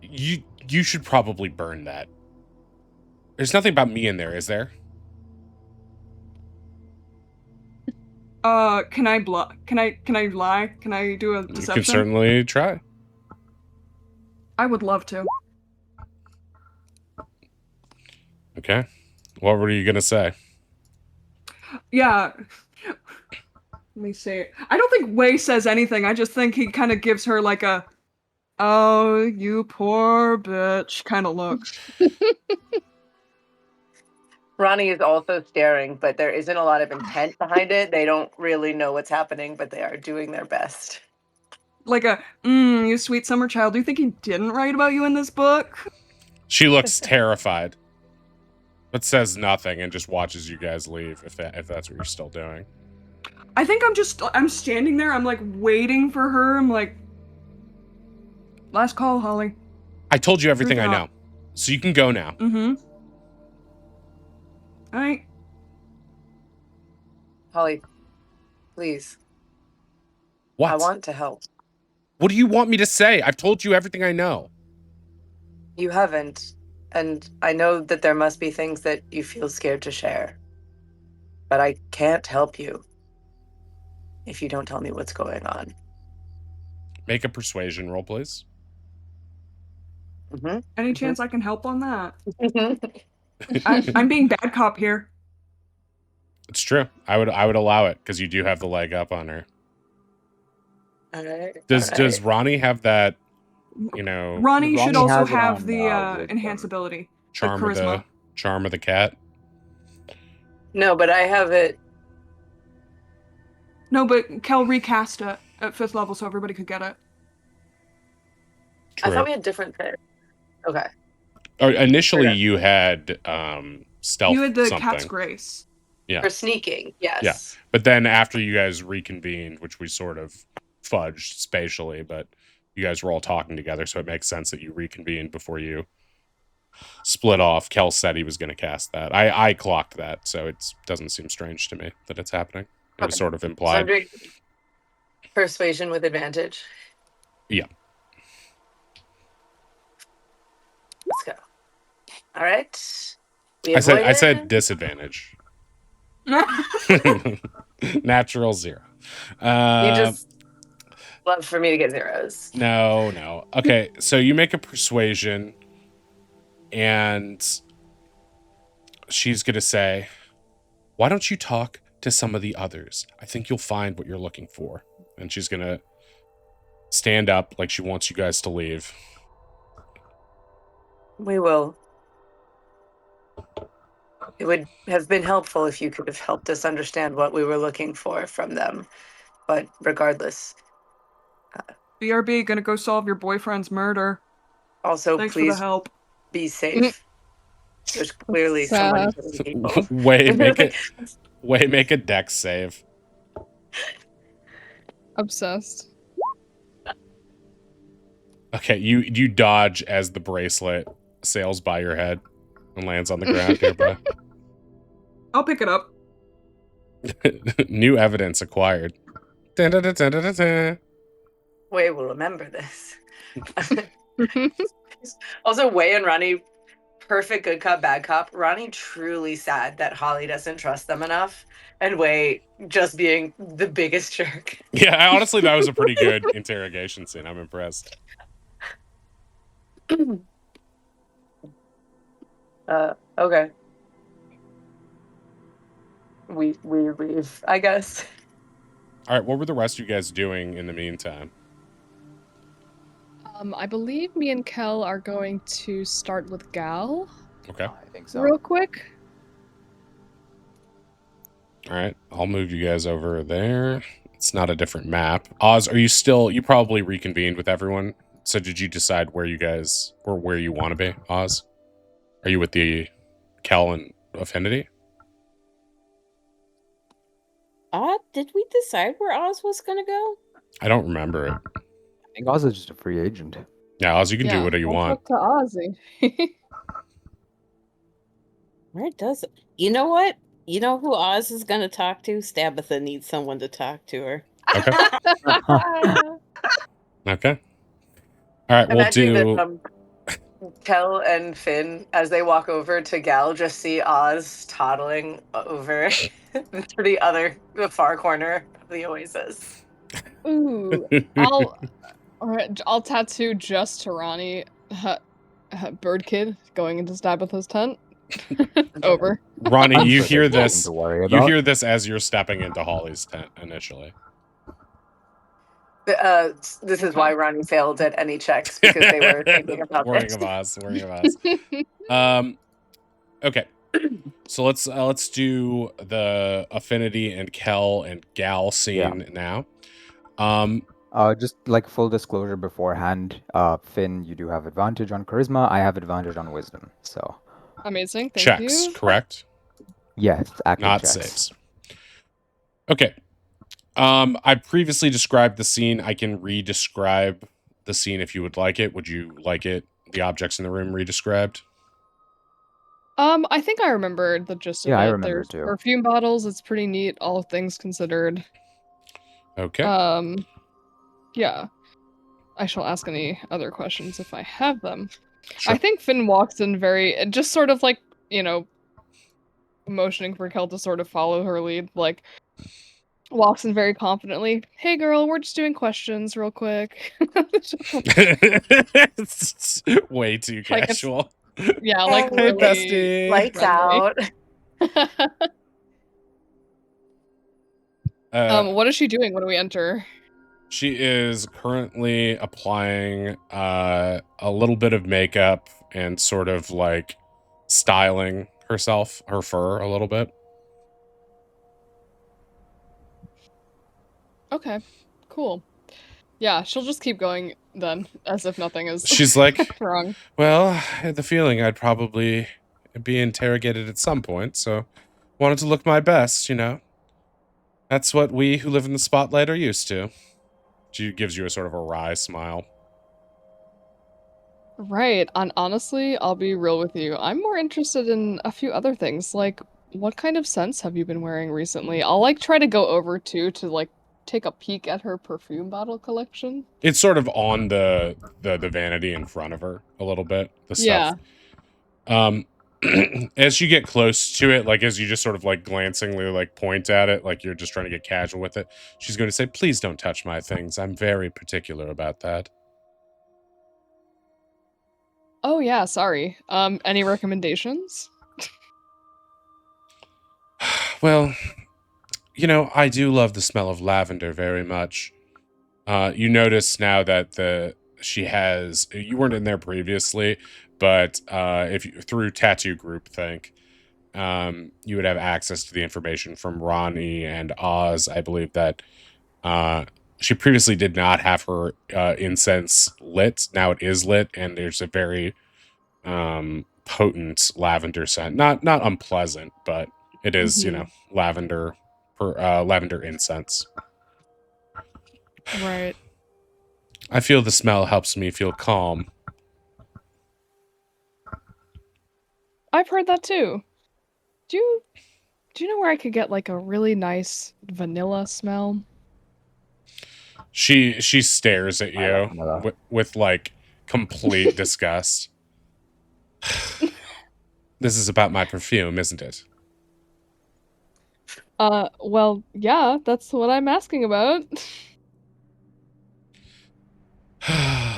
you should probably burn that. There's nothing about me in there, is there? Can I lie? Can I do a deception? You can certainly try. I would love to. Okay. What were you gonna say? Yeah. Let me see. I don't think Wei says anything. I just think he kind of gives her like a, oh, you poor bitch kind of look. Ronnie is also staring, but there isn't a lot of intent behind it. They don't really know what's happening, but they are doing their best. Like a, you sweet summer child. Do you think he didn't write about you in this book? She looks terrified, but says nothing and just watches you guys leave. If that's what you're still doing. I think I'm standing there. I'm like waiting for her. I'm like, Last call, Holly. I told you everything I Truth or know. not? So you can go now. Mm-hmm. All right. Holly, please. What? I want to help. What do you want me to say? I've told you everything I know. You haven't. And I know that there must be things that you feel scared to share. But I can't help you if you don't tell me what's going on. Make a persuasion roll, please. Mm-hmm. Any chance I can help on that? Mm-hmm. I'm being bad cop here. It's true. I would allow it because you do have the leg up on her. All right. Does Ronnie have that? You know, Ronnie should Ronnie also has it have on, the wisdom. enhance ability, the charm of charisma. the cat. No, but I have it. No, but Kel recast it at 5th level so everybody could get it. True. I thought we had different things. Okay. Or initially, Okay. you had stealth. You had the something. Cat's Grace. Yeah. For sneaking, yes. Yeah. But then after you guys reconvened, which we sort of fudged spatially, but you guys were all talking together, so it makes sense that you reconvened before you split off. Kel said he was going to cast that. I clocked that, so it doesn't seem strange to me that it's happening. It was sort of So implied. I'm doing persuasion with advantage. Yeah. Let's go. All right. We I said avoided- disadvantage. Natural 0. You just love for me to get zeros. No. Okay, so you make a persuasion, and she's going to say, why don't you talk to some of the others? I think you'll find what you're looking for. And she's going to stand up like she wants you guys to leave. We will. It would have been helpful if you could have helped us understand what we were looking for from them. But regardless, BRB, gonna go solve your boyfriend's murder. also Thanks for the please help. be safe. There's clearly someone killing people. Make a dex save. Obsessed. Okay, you dodge as the bracelet sails by your head and lands on the ground nearby. I'll pick it up. New evidence acquired. Dun, dun, dun, dun, dun, dun, dun. Way will remember this. Also, Way and Ronnie, perfect good cop, bad cop. Ronnie truly sad that Holly doesn't trust them enough, and Way just being the biggest jerk. Yeah, honestly, that was a pretty good interrogation scene. I'm impressed. Okay. We leave, I guess. All right, what were the rest of you guys doing in the meantime? I believe me and Kel are going to start with Gal Okay. I think so. real quick. All right, I'll move you guys over there. It's not a different map. Oz, you probably reconvened with everyone. So did you decide where you want to be, Oz? Are you with the Kel and Affinity? Did we decide where Oz was gonna go? I don't remember it. I think Oz is just a free agent. Yeah, Oz, you can do whatever you want. Talk to Ozzy. Where does it? You know what? You know who Oz is gonna talk to? Stabitha needs someone to talk to her. Okay. Okay. All right, we'll Imagine do. that Kel and Finn, as they walk over to Gal, just see Oz toddling over to the far corner of the Oasis. Ooh, I'll tattoo just to Ronnie, Bird Kid going into Stabitha's tent. Over. Ronnie, I'm you sure hear there's nothing this. to worry You about. hear this as you're stepping into Holly's tent initially. This is why Ronnie failed at any checks, because they were thinking about Worrying this. of Oz. Okay. So let's do the Affinity and Kel and Gal scene now. Just like full disclosure beforehand, Finn, you do have advantage on charisma. I have advantage on wisdom. So Amazing. Thank checks, you. correct? yes, active Not checks. saves. Okay. I previously described the scene. I can re-describe the the scene if you would like it. Would you like it, the objects in the room redescribed? I think I remembered the gist of Yeah, I it. remember There's too. perfume bottles. It's pretty neat, all things considered. Okay. Yeah. I shall ask any other questions if I have them. Sure. I think Finn walks in very, just sort of like, you know, motioning for Kel to sort of follow her lead, like, walks in very confidently. Hey girl, we're just doing questions real quick. It's way too Like it's- casual. Yeah, like Hey, really bestie. Lights friendly. out. What is she doing when we enter? She is currently applying a little bit of makeup and sort of like styling herself, her fur a little bit. Okay, cool. Yeah, she'll just keep going then, as if nothing is She's like, wrong. well, I had the feeling I'd probably be interrogated at some point, so wanted to look my best, you know. That's what we who live in the spotlight are used to. She gives you a sort of a wry smile. Right, and honestly, I'll be real with you. I'm more interested in a few other things, like what kind of scents have you been wearing recently? I'll like try to go over too to like take a peek at her perfume bottle collection. It's sort of on the vanity in front of her a little bit. The Yeah. stuff. As you get close to it, like as you just sort of like glancingly like point at it, like you're just trying to get casual with it, she's going to say, "Please don't touch my things. I'm very particular about that." Oh yeah, sorry. Any recommendations? Well, you know, I do love the smell of lavender very much. You notice now that she has, you weren't in there previously, but if you, through Tattoo Group think, you would have access to the information from Ronnie and Oz. I believe that she previously did not have her incense lit. Now it is lit, and there's a very potent lavender scent. Not unpleasant, but it is, you know, lavender lavender incense. Right. I feel the smell helps me feel calm. I've heard that too. Do you know where I could get like a really nice vanilla smell? She stares at I like you vanilla. with like complete disgust. This is about my perfume, isn't it? Well, yeah, that's what I'm asking about.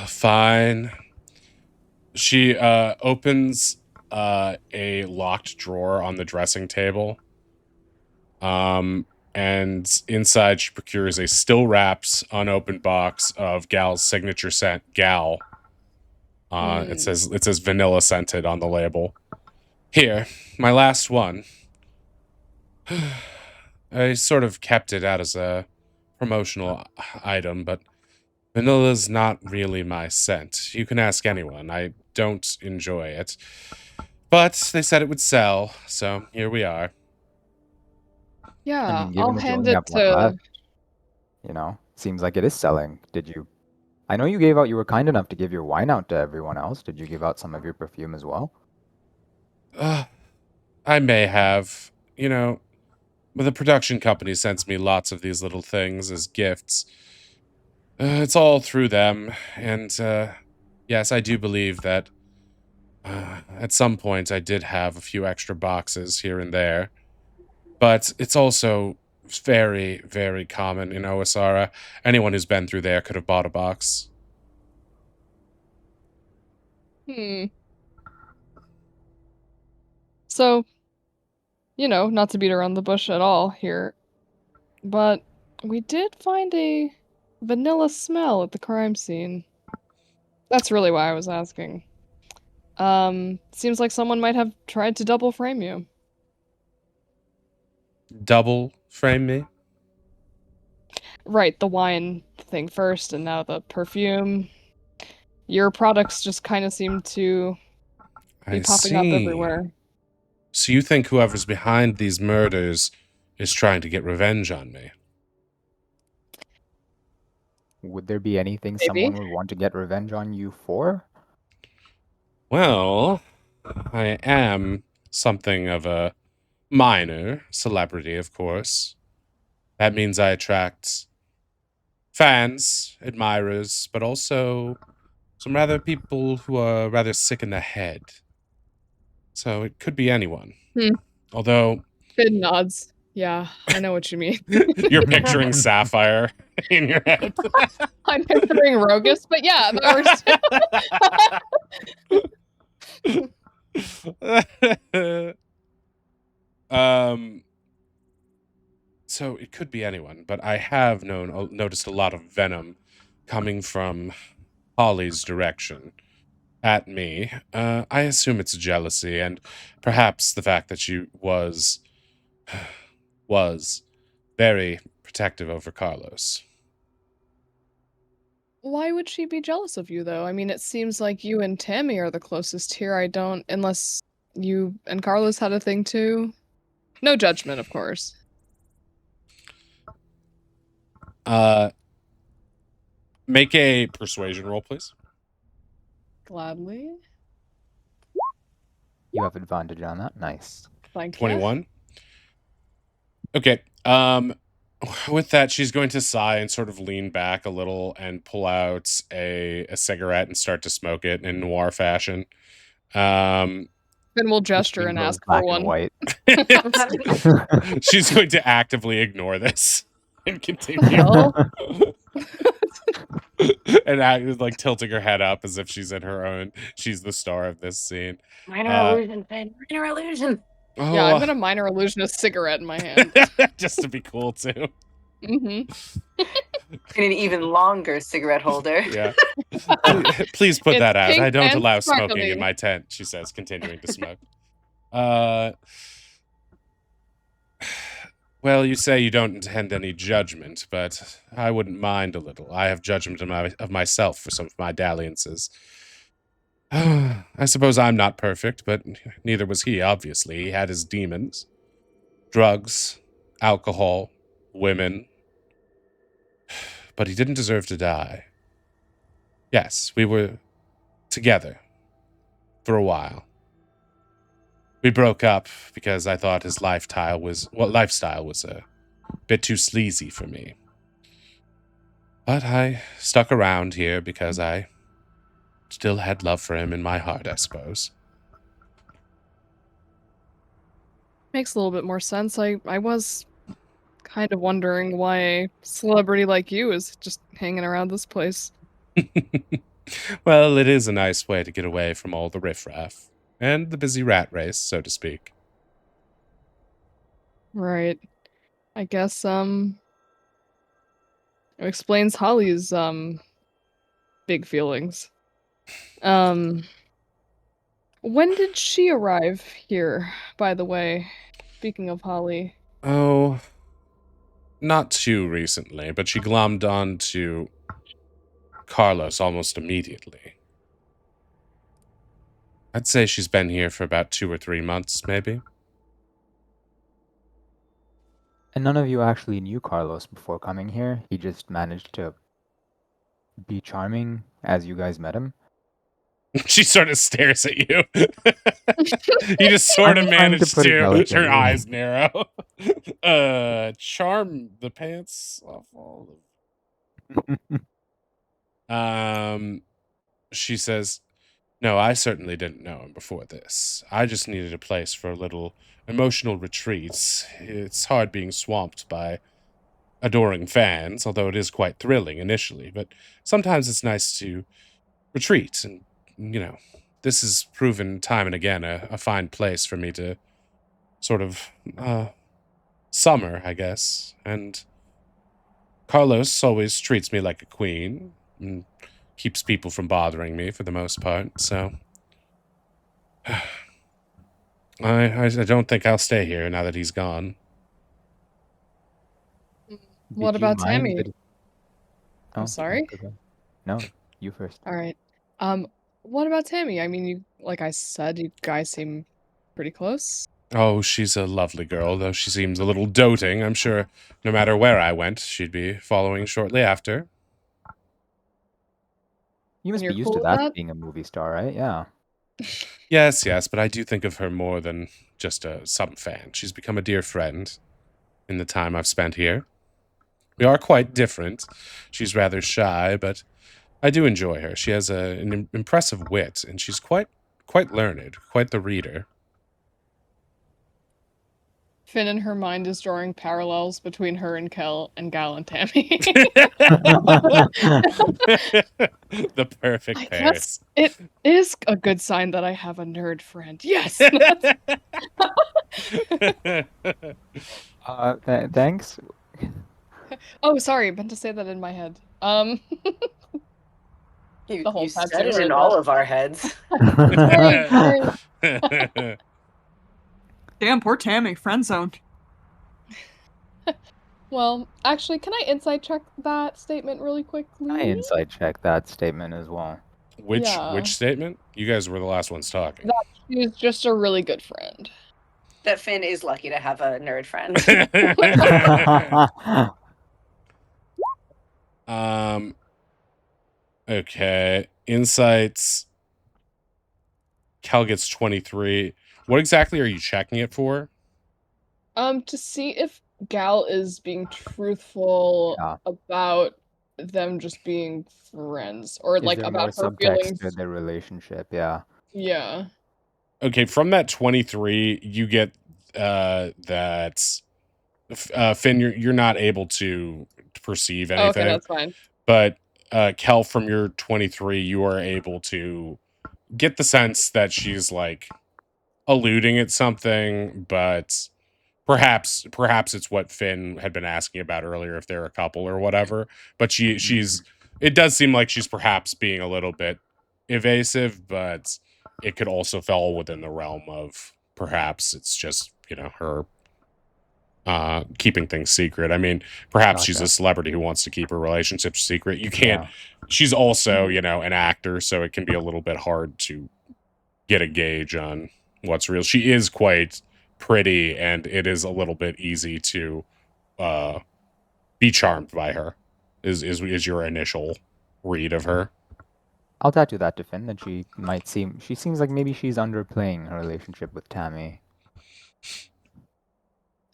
Fine. She opens a locked drawer on the dressing table. And inside she procures a still wrapped, unopened box of Gal's signature scent, Gal. It says vanilla scented on the label. Here, my last one. I sort of kept it out as a promotional item, but vanilla's not really my scent. You can ask anyone. I don't enjoy it. But they said it would sell, so here we are. I Yeah, mean, I'll given that you hand only it have one to. left, you know, seems like it is selling. Did you? I know you were kind enough to give your wine out to everyone else. Did you give out some of your perfume as well? I may have. You know, but the production company sends me lots of these little things as gifts. It's all through them, and yes, I do believe that at some point I did have a few extra boxes here and there. But it's also very, very common in Owasara. Anyone who's been through there could have bought a box. So, you know, not to beat around the bush at all here, but we did find a vanilla smell at the crime scene. That's really why I was asking. Seems like someone might have tried to double frame you. Double frame me? Right, the wine thing first, and now the perfume. Your products just kind of seem to be I popping up see. everywhere. So you think whoever's behind these murders is trying to get revenge on me? Would there be anything Maybe. someone would want to get revenge on you for? Well, I am something of a minor celebrity, of course. That means I attract fans, admirers, but also some rather people who are rather sick in the head. So it could be anyone. Hmm. Although Finn nods. Yeah, I know what you mean. you're picturing Sapphire in your head. I'm picturing Rogus, but yeah, So it could be anyone, but I have noticed a lot of venom coming from Holly's direction at me. I assume it's jealousy and perhaps the fact that she was very protective over Carlos. Why would she be jealous of you, though? I mean, it seems like you and Tammy are the closest here. I don't, unless you and Carlos had a thing too. No judgment, of course. Make a persuasion roll, please. Gladly. You have advantage on that. Nice. Thank you. 21. Okay. With that, she's going to sigh and sort of lean back a little and pull out a cigarette and start to smoke it in noir fashion. Then we'll gesture and Between ask black for and one. white. She's going to actively ignore this and continue. Well, And act like tilting her head up as if she's in her own. She's the star of this scene. Minor illusion, Finn. Minor illusion. Oh, yeah, I've got a minor illusionist cigarette in my hand. just to be cool too. Mm-hmm. And an even longer cigarette holder. Yeah. Please put It's that out. pink I don't and allow smoking sparkly. in my tent, she says, continuing to smoke. Well, you say you don't intend any judgment, but I wouldn't mind a little. I have judgment of myself for some of my dalliances. I suppose I'm not perfect, but neither was he, obviously. He had his demons. Drugs, alcohol, women. But he didn't deserve to die. Yes, we were together for a while. We broke up because I thought his lifestyle was a bit too sleazy for me. But I stuck around here because I still had love for him in my heart, I suppose. Makes a little bit more sense. I was kind of wondering why a celebrity like you is just hanging around this place. Well, it is a nice way to get away from all the riffraff and the busy rat race, so to speak. Right. I guess, it explains Holly's, big feelings. When did she arrive here, by the way? Speaking of Holly. Oh, not too recently, but she glommed on to Carlos almost immediately. I'd say she's been here for about 2 or 3 months, maybe. And none of you actually knew Carlos before coming here. He just managed to be charming as you guys met him. She sort of stares at you. You just sort of I'm trying to managed put it to. Her delicately. eyes narrow. Charm the pants off all of. She says, "No, I certainly didn't know him before this. I just needed a place for a little emotional retreat. It's hard being swamped by adoring fans, although it is quite thrilling initially. But sometimes it's nice to retreat and." This has proven time and again a fine place for me to sort of summer, I guess. And Carlos always treats me like a queen and keeps people from bothering me for the most part. So I don't think I'll stay here now that he's gone. What Did you about mind Tammy? that- I'm Oh, sorry? okay. No, you first. All right. What about Tammy? I mean, you, like I said, you guys seem pretty close. Oh, she's a lovely girl, though she seems a little doting. I'm sure no matter where I went, she'd be following shortly after. You must you're be used cool to with that that? being a movie star, right? Yeah. Yes, but I do think of her more than just some fan. She's become a dear friend in the time I've spent here. We are quite different. She's rather shy, but I do enjoy her. She has an impressive wit, and she's quite learned, quite the reader. Finn in her mind is drawing parallels between her and Gal and Tammy. The perfect I pairs. guess it is a good sign that I have a nerd friend. Yes. Thanks. Oh, sorry, I meant to say that in my head. You, The whole you Patsy said it in heard all that. of our heads. Great. Damn, poor Tammy, friend zoned. Well, actually, can I insight check that statement really quickly? I inside check that statement as well. Which Yeah. statement? You guys were the last ones talking. That she's just a really good friend. That Finn is lucky to have a nerd friend. Okay. Insights. Cal gets 23. What exactly are you checking it for? To see if Gal is being truthful Yeah. about them just being friends, or Is like there about more her subtext feelings. to their relationship? Yeah. Yeah. Okay, from that 23, you get that Finn, you're not able to perceive Oh, okay, anything. that's fine. But Kel, from your 23, you are able to get the sense that she's like alluding at something, but perhaps it's what Finn had been asking about earlier, if they're a couple or whatever. But she's it does seem like she's perhaps being a little bit evasive, but it could also fall within the realm of perhaps it's just, her keeping things secret. I mean, perhaps she's a Gotcha. celebrity who wants to keep her relationship secret. You can't she's also, an actor, so it can be a little bit hard to get a gauge on what's real. She is quite pretty, and it is a little bit easy to be charmed by her. Is your initial read of her? I'll tattoo that to Finn that she seems like maybe she's underplaying her relationship with Tammy.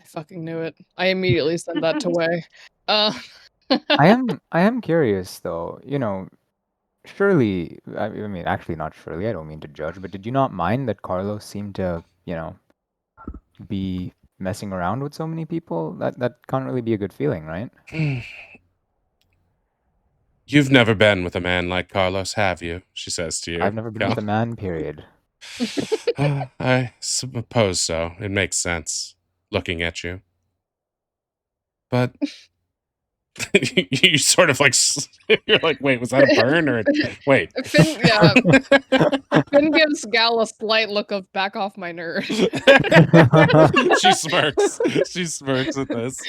I fucking knew it. I immediately sent that to Way. I am curious though, surely, I mean, actually not surely, I don't mean to judge, but did you not mind that Carlos seemed to, be messing around with so many people? That can't really be a good feeling, right? You've never been with a man like Carlos, have you? She says to you. I've never been with a man, period. I suppose so. It makes sense, looking at you. But you sort of like, you're like, wait, was that a burn or wait? Finn gives Gal a slight look of back off my nerd. She smirks. She smirks at this.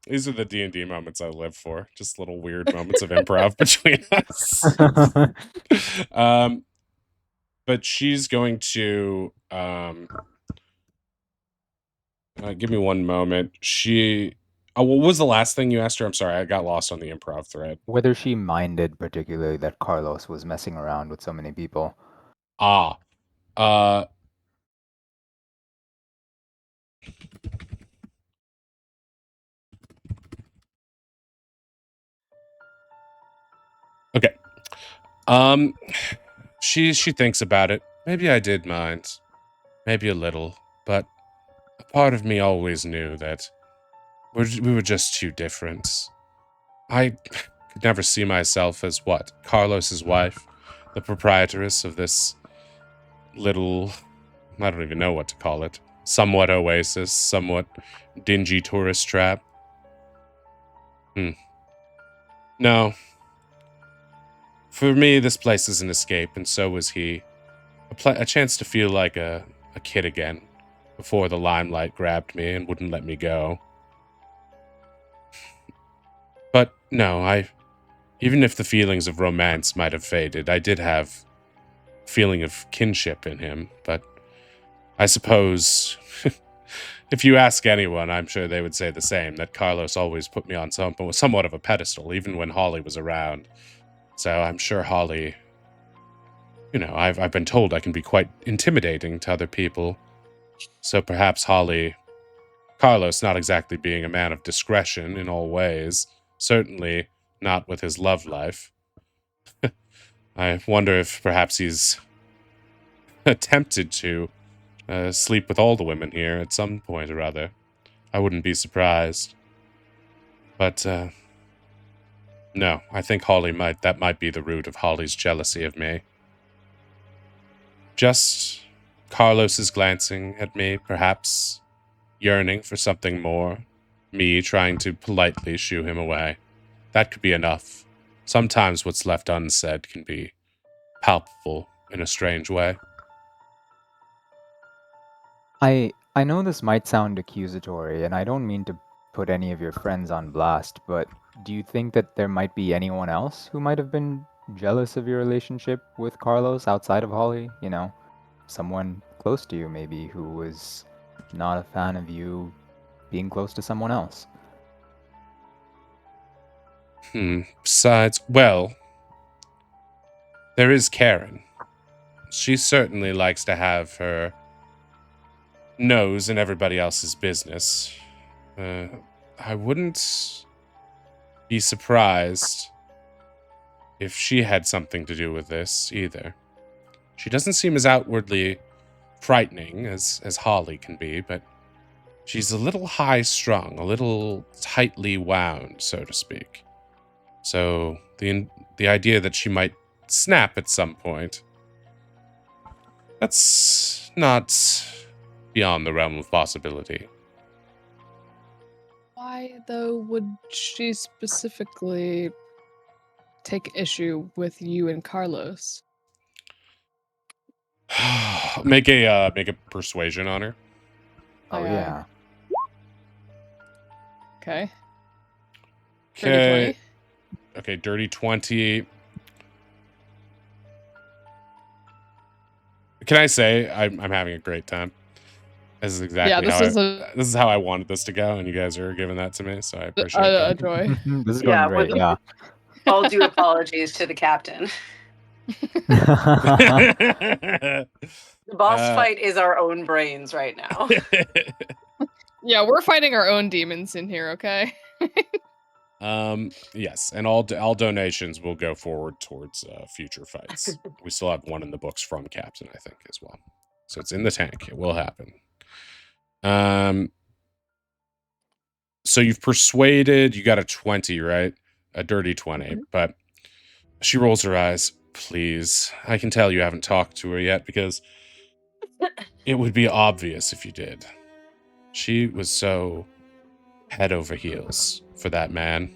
These are the D&D moments I live for. Just little weird moments of improv between us. But she's going to give me one moment. What was the last thing you asked her? I'm sorry, I got lost on the improv thread. Whether she minded particularly that Carlos was messing around with so many people. Okay. She thinks about it. Maybe I did mind. Maybe a little, but a part of me always knew that we were just too different. I could never see myself as what? Carlos's wife, the proprietress of this little, I don't even know what to call it, somewhat oasis, somewhat dingy tourist trap. No. For me, this place is an escape, and so was he. A chance to feel like a kid again, before the limelight grabbed me and wouldn't let me go. But no, even if the feelings of romance might have faded, I did have a feeling of kinship in him, but I suppose If you ask anyone, I'm sure they would say the same, that Carlos always put me on somewhat of a pedestal, even when Holly was around. So I'm sure Holly... You know, I've been told I can be quite intimidating to other people. So perhaps Carlos not exactly being a man of discretion in all ways, certainly not with his love life. I wonder if perhaps he's attempted to sleep with all the women here at some point or other. I wouldn't be surprised. But, no, I think that might be the root of Holly's jealousy of me. Just Carlos is glancing at me, perhaps yearning for something more. Me trying to politely shoo him away. That could be enough. Sometimes what's left unsaid can be palpable in a strange way. I know this might sound accusatory, and I don't mean to put any of your friends on blast, but do you think that there might be anyone else who might have been jealous of your relationship with Carlos outside of Holly? You know, someone close to you maybe who was not a fan of you being close to someone else. Besides, well, there is Karen. She certainly likes to have her nose in everybody else's business. I wouldn't be surprised if she had something to do with this either. She doesn't seem as outwardly frightening as Holly can be, but she's a little high-strung, a little tightly wound, so to speak. So the idea that she might snap at some point, that's not beyond the realm of possibility. Why, though, would she specifically take issue with you and Carlos? Make a persuasion on her. Oh, yeah. Okay. Okay. Okay, dirty 20. Can I say I'm having a great time? This is exactly this is how I wanted this to go, and you guys are giving that to me, so I appreciate that. A joy. This is going great, yeah. All due apologies to the captain. The boss fight is our own brains right now. Yeah, we're fighting our own demons in here, okay? Yes, and all donations will go forward towards future fights. We still have one in the books from Captain, I think, as well. So it's in the tank. It will happen. So you've persuaded, you got a 20, right? A dirty 20, but she rolls her eyes. Please, I can tell you haven't talked to her yet because it would be obvious if you did. She was so head over heels for that man.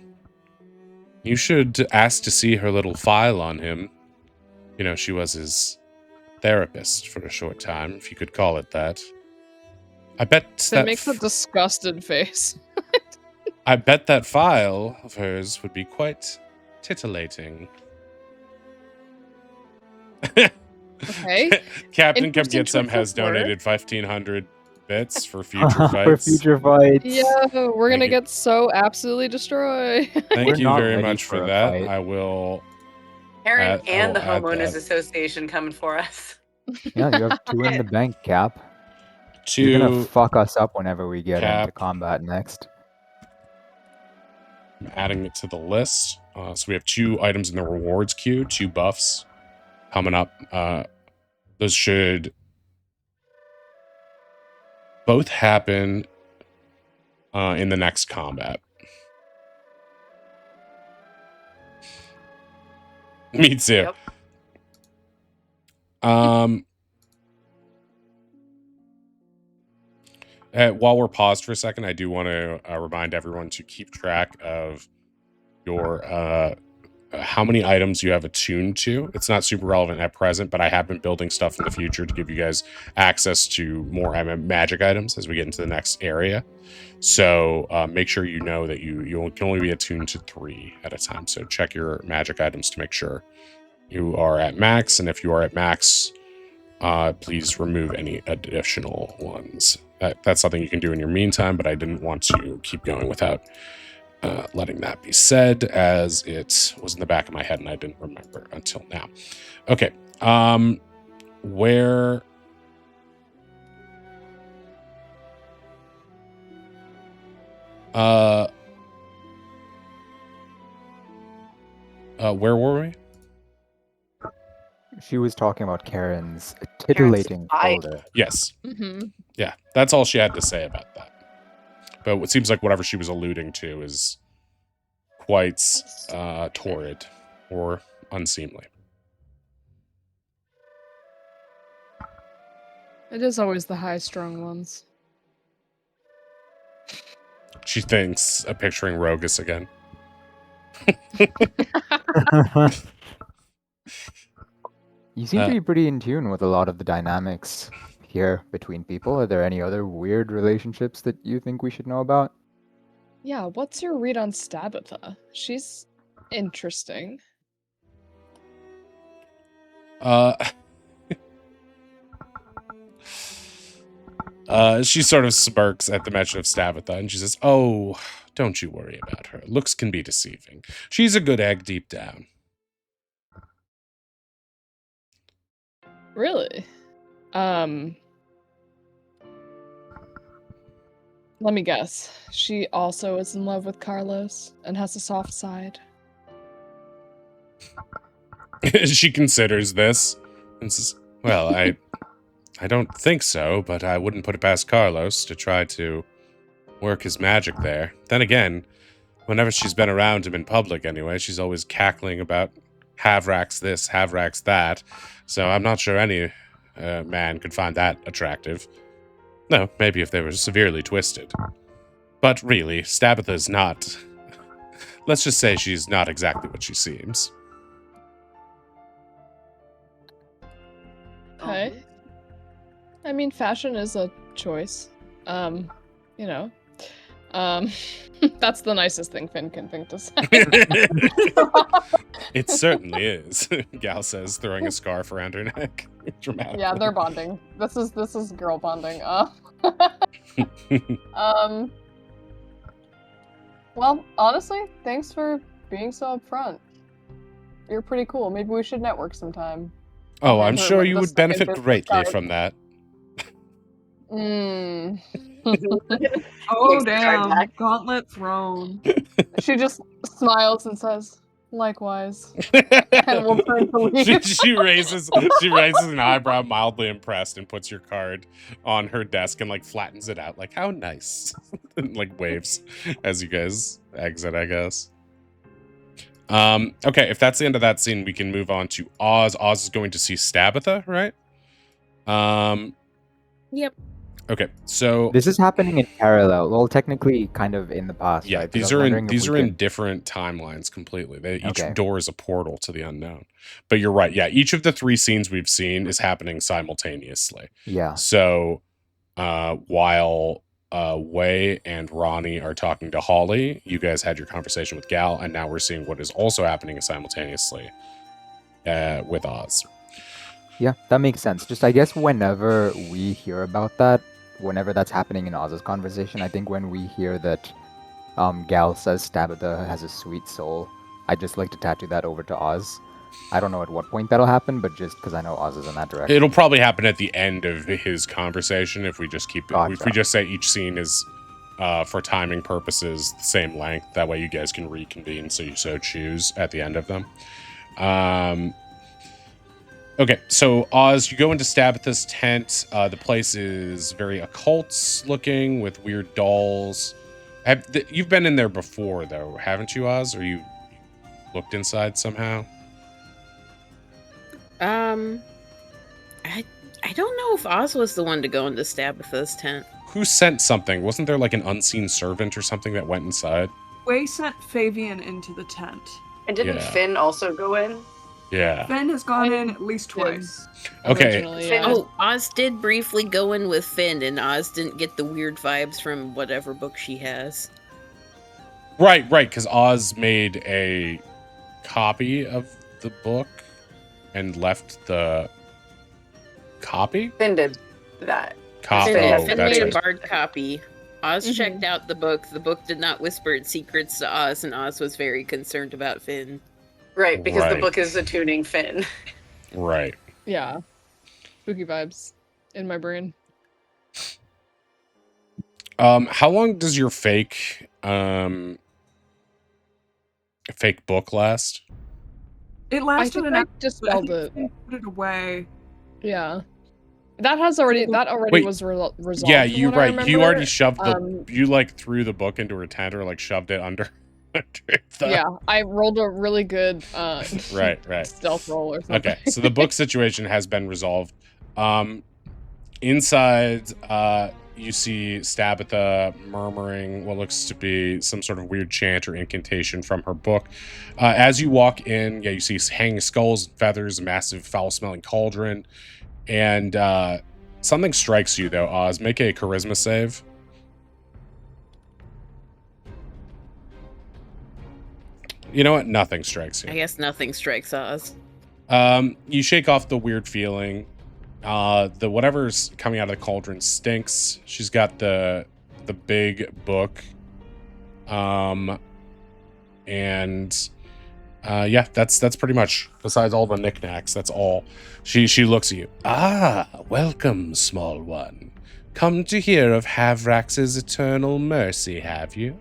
You should ask to see her little file on him. You know, she was his therapist for a short time, if you could call it that. I bet that makes a disgusted face. I bet that file of hers would be quite titillating. Okay. Captain Come Get Some has donated 1,500 bits for future fights. For future fights. Yeah, we're gonna get so absolutely destroyed. Thank you very much for that. Fight. I will. Karen and the Homeowners Association coming for us. Yeah, you have 2 in the bank, Cap. You're gonna fuck us up whenever we get into combat next. I'm adding it to the list. So we have 2 items in the rewards queue, 2 buffs coming up. Those should both happen in the next combat. Me too. Yep. While we're paused for a second, I do want to remind everyone to keep track of your how many items you have attuned to. It's not super relevant at present, but I have been building stuff in the future to give you guys access to more magic items as we get into the next area. So make sure you know that you can only be attuned to 3 at a time. So check your magic items to make sure you are at max, and if you are at max, please remove any additional ones. that's something you can do in your meantime, but I didn't want to keep going without letting that be said, as it was in the back of my head and I didn't remember until now. Okay. Where... where were we? She was talking about Karen's titillating eye. folder. Yes. Mm-hmm. Yeah, that's all she had to say about that. But it seems like whatever she was alluding to is quite torrid or unseemly. It is always the high-strung ones. She thinks, picturing Rogus again. You seem to be pretty in tune with a lot of the dynamics here between people. Are there any other weird relationships that you think we should know about? Yeah, what's your read on Stabitha? She's interesting. She sort of smirks at the mention of Stabitha, and she says, "Oh, don't you worry about her. Looks can be deceiving. She's a good egg deep down." Really? Let me guess. She also is in love with Carlos and has a soft side. She considers this and says, "Well, I don't think so, but I wouldn't put it past Carlos to try to work his magic there. Then again, whenever she's been around him in public anyway, she's always cackling about Havracks this, Havracks that. So I'm not sure any man could find that attractive. No, maybe if they were severely twisted. But really, Stabitha's not... Let's just say she's not exactly what she seems." Okay. I mean, fashion is a choice. You know. That's the nicest thing Finn can think to say. It certainly is, Gal says, throwing a scarf around her neck. Dramatically. Yeah, they're bonding. This is girl bonding. Well, honestly, thanks for being so upfront. You're pretty cool. Maybe we should network sometime. Oh, I'm Her sure with you the would second benefit business greatly card. from that. Mm. Oh, Takes the card damn. back. Gauntlet thrown. She just smiles and says, "Likewise," and we'll turn to leave. she raises an eyebrow, mildly impressed, and puts your card on her desk and like flattens it out, like, "How nice," and like waves as you guys exit, I guess. Okay, if that's the end of that scene, we can move on to Oz. Oz is going to see Stabitha, right? Yep. Okay, so This is happening in parallel. Well, technically, kind of in the past, yeah, right? 'Cause I these was are wondering if we in could- different timelines completely. Each Okay. door is a portal to the unknown. But you're right. Yeah, each of the 3 scenes we've seen is happening simultaneously. Yeah. So, while Wei and Ronnie are talking to Holly, you guys had your conversation with Gal, and now we're seeing what is also happening simultaneously with Oz. Yeah, that makes sense. Just, I guess, whenever we hear about that, whenever that's happening in Oz's conversation, I think when we hear that Gal says Stabitha has a sweet soul, I'd just like to tattoo that over to Oz. I don't know at what point that'll happen, but just because I know Oz is in that direction. It'll probably happen at the end of his conversation if we just keep it. Gotcha. If we just say each scene is, for timing purposes, the same length. That way you guys can reconvene, so you so choose at the end of them. Okay, so Oz, you go into Stabitha's tent. The place is very occult looking with weird dolls. You've been in there before, though, haven't you, Oz? Or you looked inside somehow? I don't know if Oz was the one to go into Stabitha's tent. Who sent something? Wasn't there like an unseen servant or something that went inside? Wei sent Fabian into the tent. And didn't Yeah. Finn also go in? Yeah. Finn has gone in at least twice. Okay. Originally, yeah. Oh, Oz did briefly go in with Finn, and Oz didn't get the weird vibes from whatever book she has. Right, because Oz made a copy of the book and left the copy? Finn did that. Cop. Finn Oh, has Finn been that's made a right. bard copy. Oz Mhm. checked out the book. The book did not whisper its secrets to Oz, and Oz was very concerned about Finn. Right, because the Right. book is attuning Finn. Right. Yeah. Spooky vibes in my brain. How long does your fake book last? It I lasted think an I hour, but I dispelled think it. Finn put it away. Yeah. That already Wait, was resolved Yeah, from you what I right. remember. You already shoved Um, you like threw the book into her tent or like shoved it under the yeah, I rolled a really good Right. stealth roll or something. Okay, so the book situation has been resolved. Inside, you see Stabitha murmuring what looks to be some sort of weird chant or incantation from her book. As you walk in, yeah, you see hanging skulls and feathers, a massive foul-smelling cauldron, and something strikes you, though, Oz. Make a charisma save. You know what? Nothing strikes you. I guess nothing strikes Oz. You shake off the weird feeling. The whatever's coming out of the cauldron stinks. She's got the big book. And yeah, that's pretty much, besides all the knickknacks, that's all. She looks at you. Ah, welcome, small one. Come to hear of Havrax's eternal mercy, have you?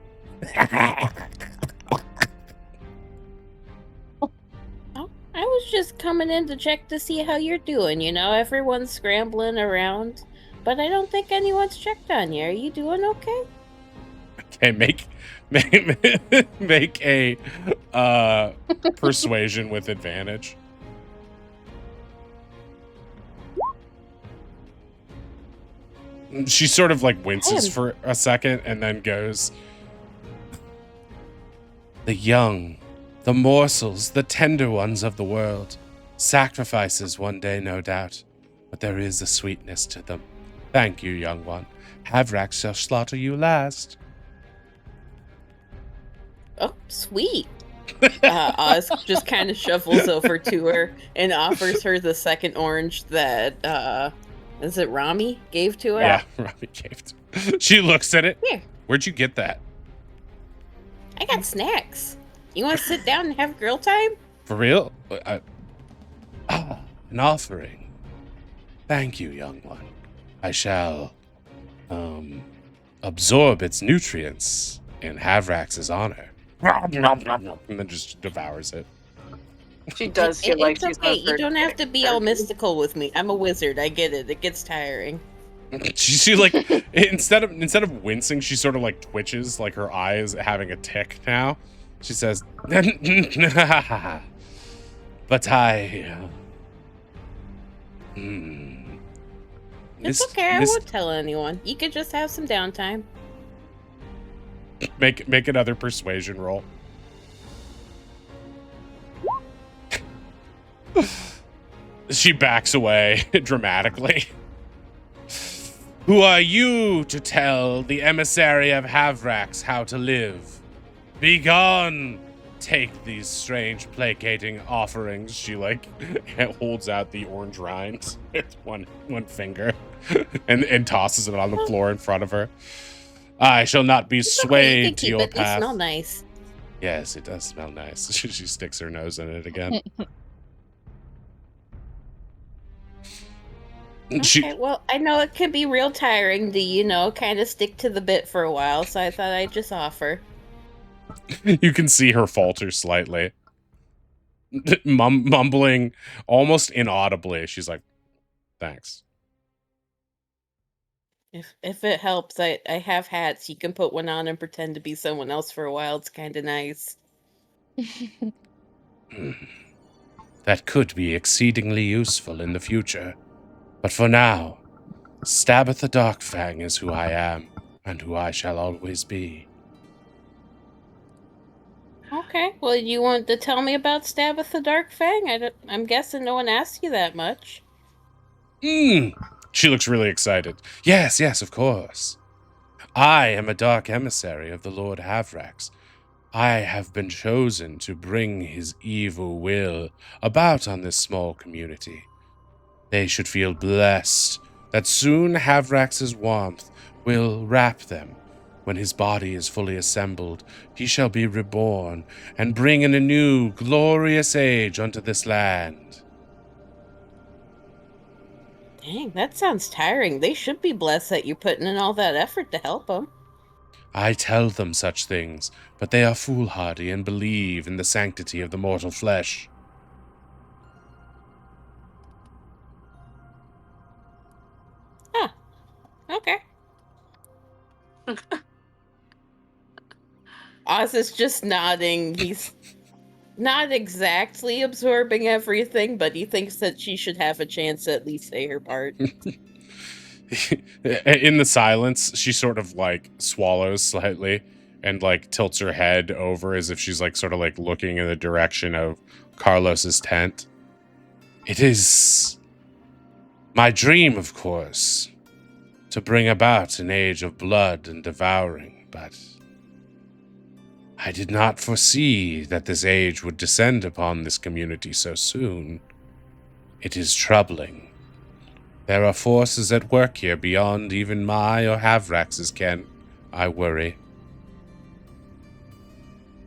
I was just coming in to check to see how you're doing. You know, everyone's scrambling around, but I don't think anyone's checked on you. Are you doing okay? Okay, make a persuasion with advantage. She sort of like winces for a second and then goes, the young, the morsels, the tender ones of the world. Sacrifices one day, no doubt, but there is a sweetness to them. Thank you, young one. Havrax shall slaughter you last. Oh, sweet. Oz just kind of shuffles over to her and offers her the second orange that, is it Rami gave to her? Yeah, Rami gave to. She looks at it. Here, Where'd you get that? I got snacks. You want to sit down and have girl time? For real? An offering. Thank you, young one. I shall, absorb its nutrients in Havrax's honor. And then just devours it. She does feel like It's she's okay. not You very don't have to quick. be all mystical with me. I'm a wizard. I get it. It gets tiring. She like instead of wincing, she sort of like twitches, like her eye is having a tick now. She says, "But I, It's okay. I won't tell anyone. You could just have some downtime. Make another persuasion roll." She backs away dramatically. Who are you to tell the emissary of Havrax how to live? Begone! Take these strange placating offerings. She like holds out the orange rind with one finger and tosses it on the floor in front of her. I shall not be It's okay, swayed you can to keep your it. They path. smell nice. Yes, it does smell nice. She sticks her nose in it again. Okay, well, I know it can be real tiring to, kind of stick to the bit for a while, so I thought I'd just offer. You can see her falter slightly. Mumbling almost inaudibly. She's like, thanks. If it helps, I have hats. You can put one on and pretend to be someone else for a while. It's kind of nice. That could be exceedingly useful in the future. But for now, Stabitha Darkfang is who I am, and who I shall always be. Okay, well, you want to tell me about Stabitha Darkfang? I'm guessing no one asked you that much. She looks really excited. Yes, of course. I am a dark emissary of the Lord Havrax. I have been chosen to bring his evil will about on this small community. They should feel blessed that soon Havrax's warmth will wrap them. When his body is fully assembled, he shall be reborn and bring in a new, glorious age unto this land. Dang, that sounds tiring. They should be blessed that you're putting in all that effort to help them. I tell them such things, but they are foolhardy and believe in the sanctity of the mortal flesh. Huh. Okay. Oz is just nodding. He's not exactly absorbing everything, but he thinks that she should have a chance to at least say her part. In the silence, she sort of like swallows slightly and like tilts her head over as if she's like sort of like looking in the direction of Carlos's tent. It is my dream, of course, to bring about an age of blood and devouring, but I did not foresee that this age would descend upon this community so soon. It is troubling. There are forces at work here beyond even my or Havrax's ken. I worry.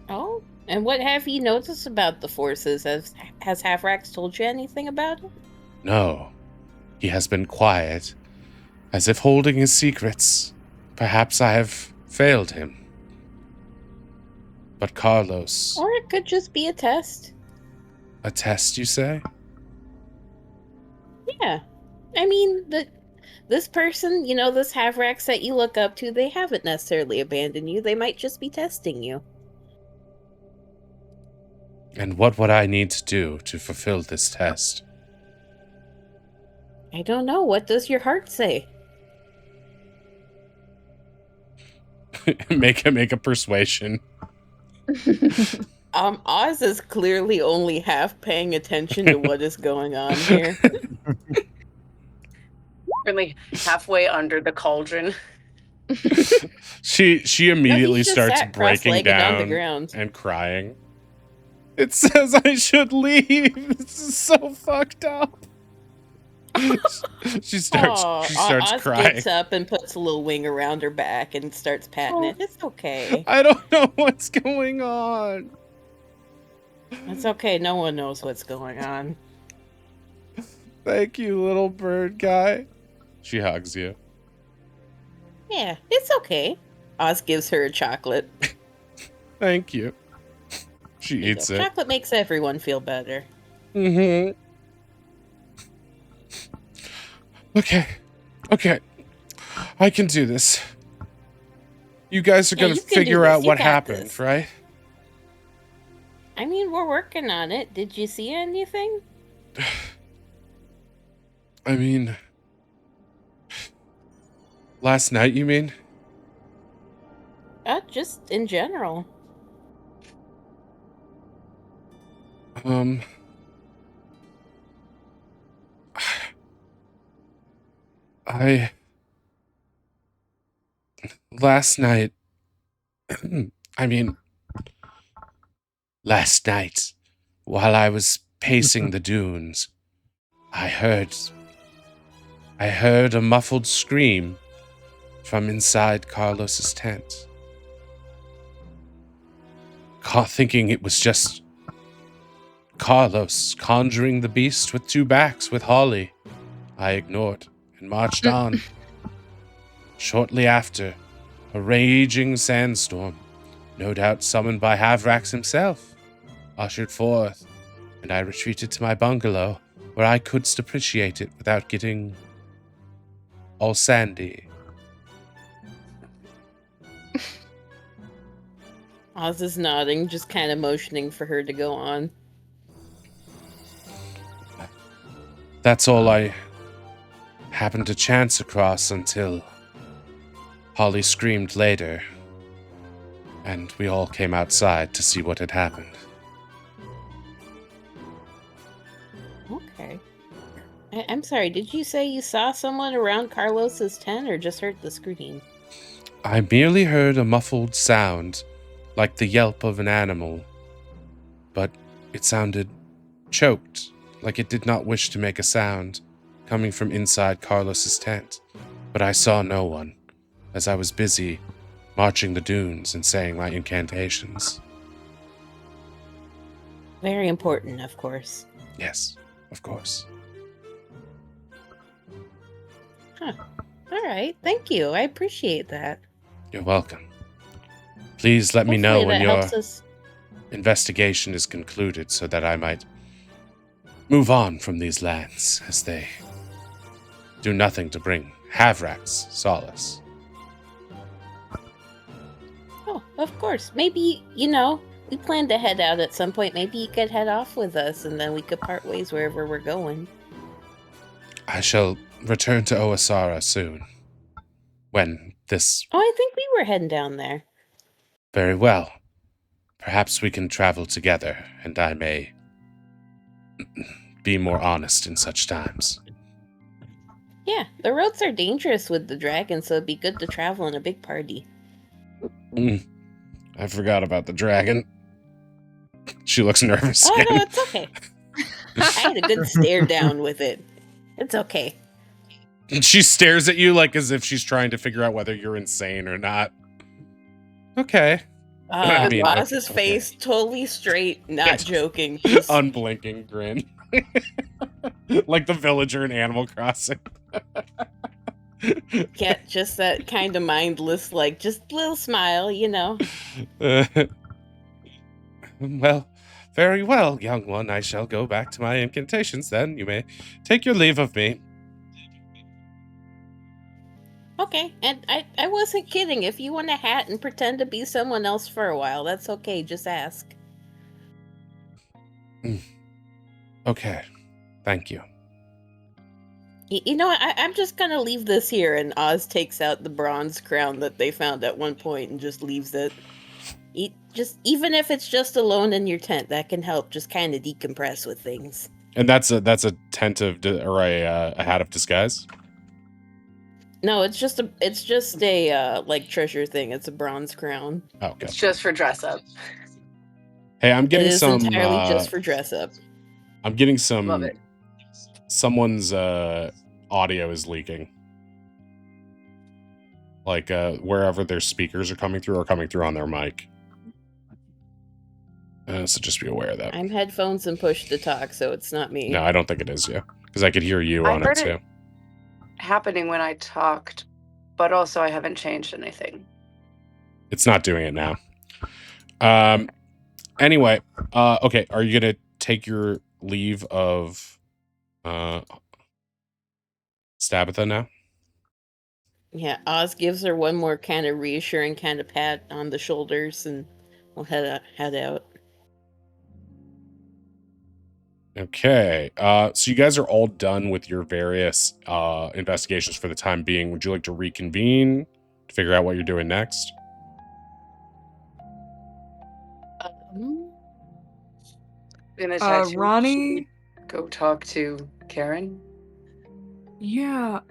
Oh, and what have you noticed about the forces? Has Havrax told you anything about it? No, he has been quiet, as if holding his secrets. Perhaps I have failed him. But Carlos... Or it could just be a test. A test, you say? Yeah. I mean, this person, you know, this Havrax that you look up to, they haven't necessarily abandoned you. They might just be testing you. And what would I need to do to fulfill this test? I don't know. What does your heart say? make a persuasion. Oz is clearly only half paying attention to what is going on here. Really halfway under the cauldron. She immediately starts breaking on the down ground. and crying. It says I should leave. This is so fucked up. she starts Oz crying. gets up and puts a little wing around her back and starts patting it. It's okay. I don't know what's going on. It's okay. No one knows what's going on. Thank you, little bird guy. She hugs you. Yeah, it's okay. Oz gives her a chocolate. Thank you. She eats it. Chocolate makes everyone feel better. Mm-hmm. Okay. I can do this. You guys are gonna figure out what happened, right? I mean, we're working on it. Did you see anything? I mean... Last night, you mean? Just in general. Last night... Last night, while I was pacing the dunes, I heard a muffled scream from inside Carlos's tent. Thinking it was just Carlos conjuring the beast with two backs with Holly, I ignored and marched on. Shortly after, a raging sandstorm, no doubt summoned by Havrax himself, ushered forth, and I retreated to my bungalow, where I couldst appreciate it without getting all sandy. Oz is nodding, just kind of motioning for her to go on. That's all I happened to chance across until Holly screamed later, and we all came outside to see what had happened. Okay. I'm sorry, did you say you saw someone around Carlos's tent or just heard the scream? I merely heard a muffled sound, like the yelp of an animal, but it sounded choked, like it did not wish to make a sound, coming from inside Carlos's tent, but I saw no one, as I was busy marching the dunes and saying my incantations. Very important, of course. Yes, of course. Huh. All right. Thank you. I appreciate that. You're welcome. Please let me know Hopefully when that your helps us. investigation is concluded so that I might move on from these lands, as they do nothing to bring Havrax solace. Oh, of course. Maybe, we plan to head out at some point. Maybe you could head off with us and then we could part ways wherever we're going. I shall return to Oasara soon. When this... Oh, I think we were heading down there. Very well. Perhaps we can travel together, and I may be more honest in such times. Yeah, the roads are dangerous with the dragon, so it'd be good to travel in a big party. I forgot about the dragon. She looks nervous Oh, again. no, it's okay. I had a good stare down with it. It's okay. She stares at you like as if she's trying to figure out whether you're insane or not. Okay. I mean, Ross's okay. face, totally straight, not Yes. joking. Just... Unblinking grin. Like the villager in Animal Crossing. Yeah, just that kind of mindless, like, just little smile, Well, very well, young one. I shall go back to my incantations then. You may take your leave of me. Okay, and I wasn't kidding. If you want a hat and pretend to be someone else for a while, that's okay. Just ask. Okay. Thank you. You know what? I'm just gonna leave this here, and Oz takes out the bronze crown that they found at one point and just leaves it. Even if it's just alone in your tent, that can help just kind of decompress with things. And that's a tent of or a hat of disguise. No, it's just a like treasure thing. It's a bronze crown. Oh, okay. It's just for dress up. Hey, I'm getting It is some. entirely just for dress up. I'm getting Love some. it. Someone's audio is leaking. Like wherever their speakers are coming through on their mic. So just be aware of that. I'm headphones and push to talk, so it's not me. No, I don't think it is you, because I could hear you I on it heard too. it happening when I talked, but also I haven't changed anything. It's not doing it now. Anyway, okay, are you gonna take your leave of Stabitha now? Yeah, Oz gives her one more kind of reassuring kind of pat on the shoulders, and we'll head out. Okay, so you guys are all done with your various investigations for the time being. Would you like to reconvene to figure out what you're doing next? In the tattoo, Ronnie? go talk to Karen. Yeah,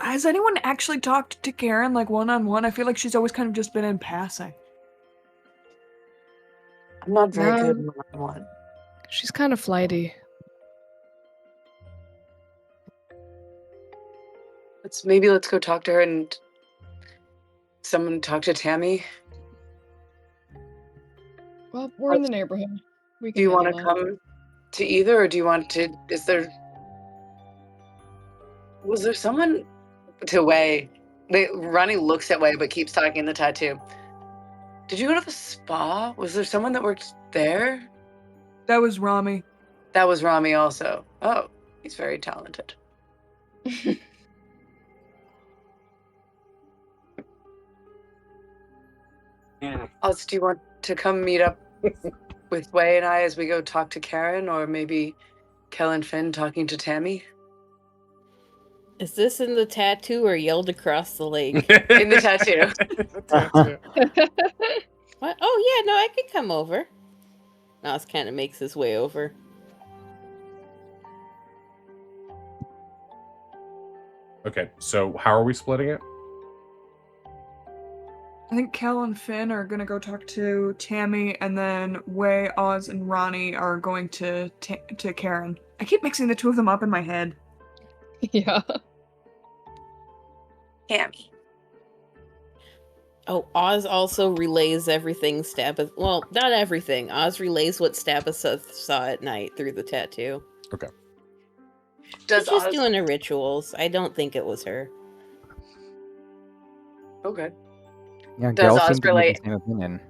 has anyone actually talked to Karen, like, one-on-one? I feel like she's always kind of just been in passing. I'm not very good No. one-on-one. She's kind of flighty. Let's go talk to her and someone talk to Tammy. Well, we're in the neighborhood. We can Do you want to handle that. come to either, or do you want to? Was there someone to Wei? Ronnie looks at Wei, but keeps talking the tattoo. Did you go to the spa? Was there someone that worked there? That was Rami. That was Rami also. Oh, he's very talented. Oz, do you want to come meet up with Wei and I as we go talk to Karen, or maybe Kel and Finn talking to Tammy? Is this in the tattoo or yelled across the lake? In the tattoo. What? Oh yeah, no, I could come over. Oz kind of makes his way over. Okay, so how are we splitting it? I think Kel and Finn are gonna go talk to Tammy, and then Wei, Oz, and Ronnie are going to Karen. I keep mixing the two of them up in my head. Yeah. Hammy. Oh, Oz also relays everything Stabba. Well, not everything. Oz relays what Stabba saw at night through the tattoo. Okay. Does She's just Oz... doing her rituals. I don't think it was her. Okay. Yeah, Does Gel Oz seemed to be of relate the same opinion.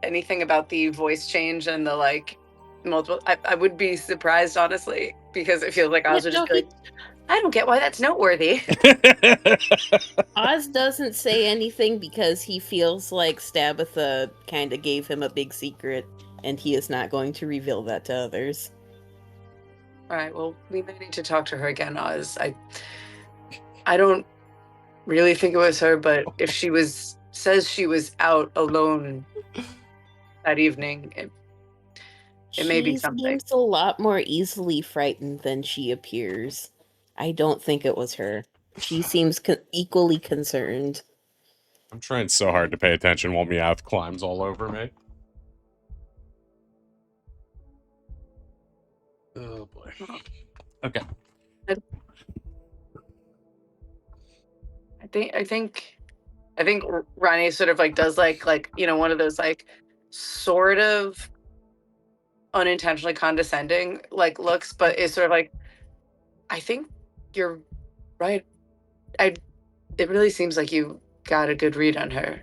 anything about the voice change and the like multiple? I would be surprised, honestly, because it feels like Oz would just be like, I don't get why that's noteworthy. Oz doesn't say anything because he feels like Stabbatha kind of gave him a big secret, and he is not going to reveal that to others. All right, well, we may need to talk to her again, Oz. I don't really think it was her, but if she says she was out alone that evening, it may be She something. seems a lot more easily frightened than she appears. I don't think it was her. She seems equally concerned. I'm trying so hard to pay attention while Meowth climbs all over me. Oh boy. Okay. I think Ronnie sort of like does like one of those like sort of unintentionally condescending like looks, but is sort of like, I think you're right. It really seems like you got a good read on her.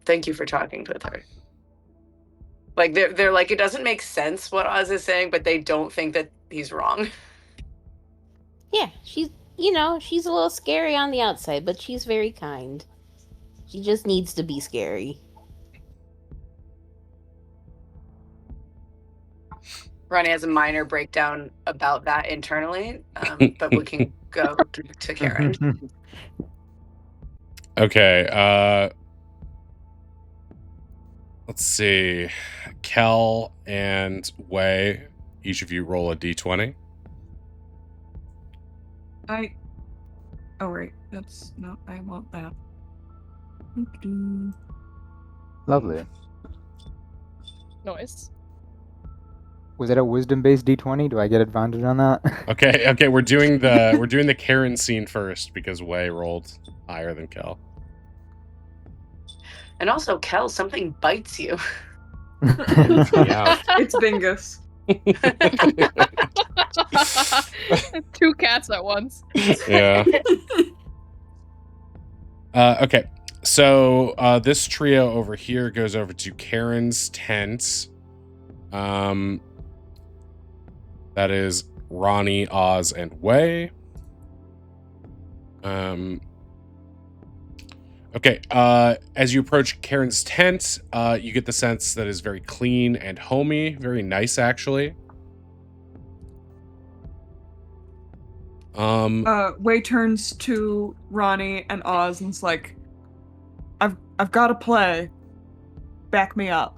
Thank you for talking with her. Like they're like, it doesn't make sense what Oz is saying, but they don't think that he's wrong. Yeah, she's a little scary on the outside, but she's very kind. She just needs to be scary. Ronnie has a minor breakdown about that internally, but we can go to Karen. Okay, let's see. Kel and Wei, each of you roll a d20. Oh, right. That's no, I want that. Lovely. Nice. Was it a wisdom-based d20? Do I get advantage on that? Okay, we're doing the Karen scene first because Wei rolled higher than Kel. And also, Kel, something bites you. Yeah. It's Bingus. Two cats at once. Yeah. Okay, so this trio over here goes over to Karen's tent. That is Ronnie, Oz, and Wei. Okay, as you approach Karen's tent, you get the sense that it's very clean and homey, very nice, actually. Wei turns to Ronnie and Oz and's like, I've got to play. Back me up.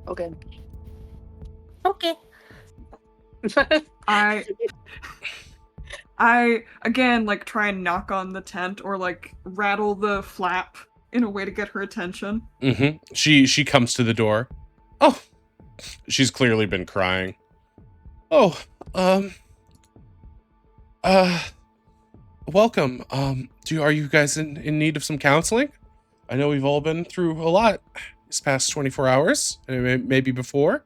Okay. Okay. I again like try and knock on the tent or like rattle the flap in a way to get her attention. Mm-hmm. She comes to the door. Oh, she's clearly been crying. Oh, welcome. Are you guys in need of some counseling? I know we've all been through a lot this past 24 hours, maybe before.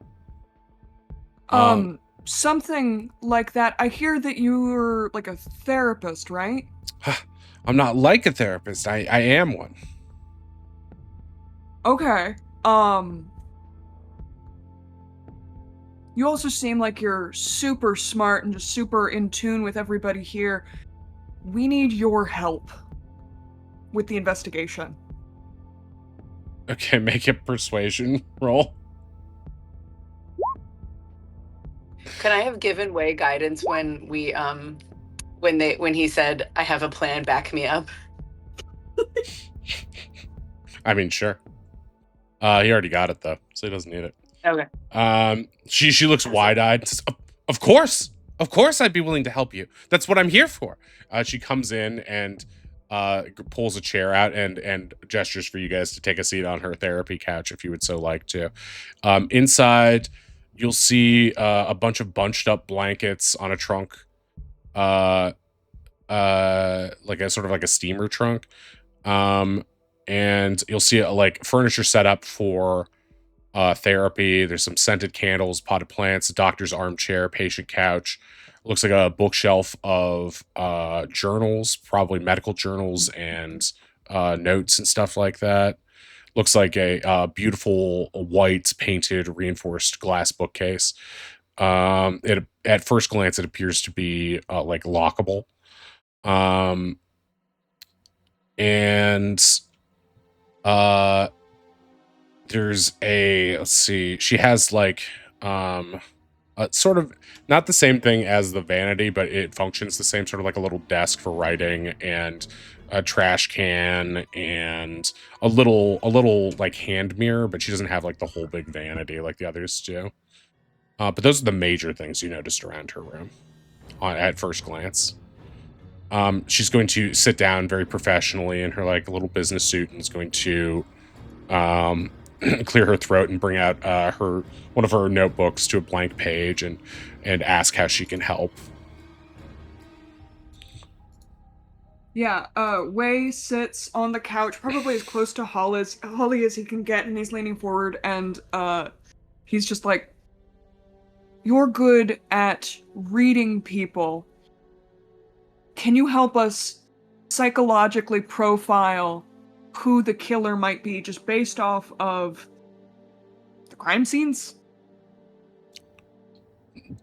Something like that. I hear that you're like a therapist, right? I'm not like a therapist. I am one. Okay. You also seem like you're super smart and just super in tune with everybody here. We need your help with the investigation. Okay, make a persuasion roll. Can I have given Wei guidance when we when he said, I have a plan, back me up? I mean, sure. He already got it though, so he doesn't need it. Okay. She looks wide-eyed. Says, of course, I'd be willing to help you. That's what I'm here for. She comes in and pulls a chair out and gestures for you guys to take a seat on her therapy couch if you would so like to. Inside, you'll see a bunch of bunched up blankets on a trunk, like a sort of like a steamer trunk. And you'll see like furniture set up for therapy. There's some scented candles, potted plants, a doctor's armchair, patient couch. Looks like a bookshelf of journals, probably medical journals and notes and stuff like that. Looks like a beautiful white painted reinforced glass bookcase. It at first glance it appears to be like lockable. And there's a, let's see, she has like sort of not the same thing as the vanity, but it functions the same, sort of like a little desk for writing and a trash can and a little like hand mirror, but she doesn't have like the whole big vanity like the others do. But those are the major things you noticed around her room at first glance. She's going to sit down very professionally in her like little business suit and is going to clear her throat and bring out one of her notebooks to a blank page and ask how she can help. Yeah, Wei sits on the couch, probably as close to Holly as he can get, and he's leaning forward, and he's just like, "You're good at reading people. Can you help us psychologically profile who the killer might be, just based off of the crime scenes?"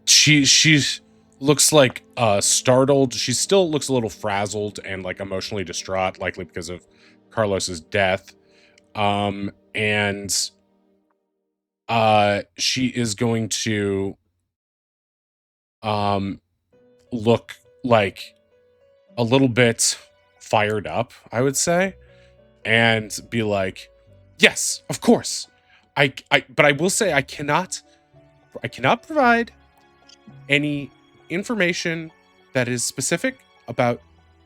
She's looks like startled. She still looks a little frazzled and like emotionally distraught, likely because of Carlos's death. And she is going to look like a little bit fired up, I would say, and be like, "Yes, of course. But I will say I cannot provide any information that is specific about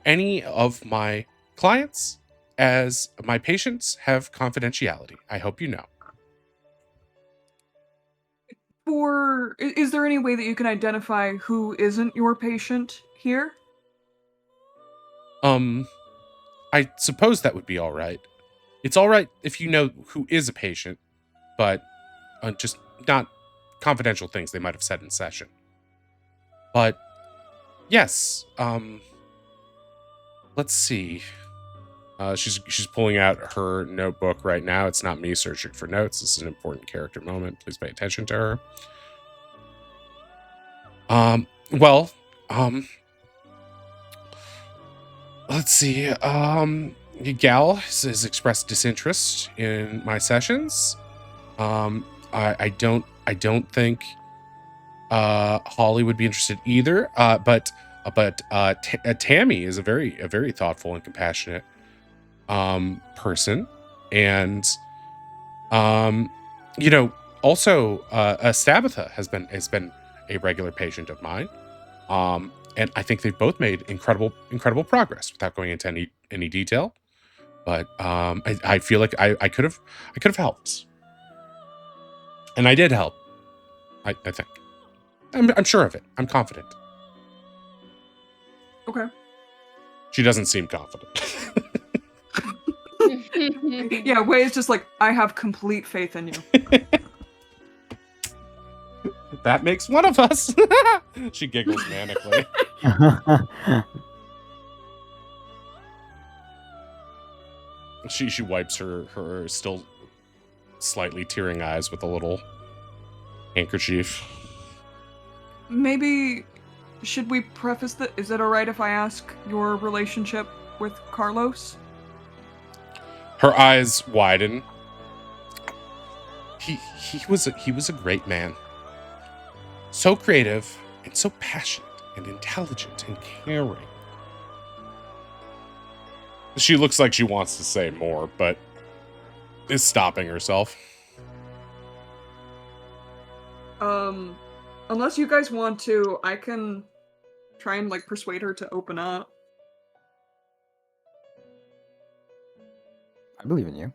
any of my clients, as my patients have confidentiality. I hope you know." Is there any way that you can identify who isn't your patient here? I suppose that would be all right. It's all right if you know who is a patient, but just not confidential things they might have said in session. But yes, let's see. She's pulling out her notebook right now. It's not me searching for notes. This is an important character moment. Please pay attention to her. Well, let's see. Gal has expressed disinterest in my sessions. I don't think Holly would be interested either. But Tammy is a very thoughtful and compassionate person, and also Stabitha has been a regular patient of mine. And I think they've both made incredible progress without going into any detail. But I feel like I could have helped, and I did help. I think I'm sure of it. I'm confident. Okay. She doesn't seem confident. Yeah, Wei is just like, "I have complete faith in you." That makes one of us. She giggles manically. She wipes her still slightly tearing eyes with a little handkerchief. Maybe, should we preface that? Is it alright if I ask your relationship with Carlos? Her eyes widen. He was a great man. So creative and so passionate and intelligent and caring. She looks like she wants to say more, but is stopping herself. Unless you guys want to, I can try and like persuade her to open up. I believe in you.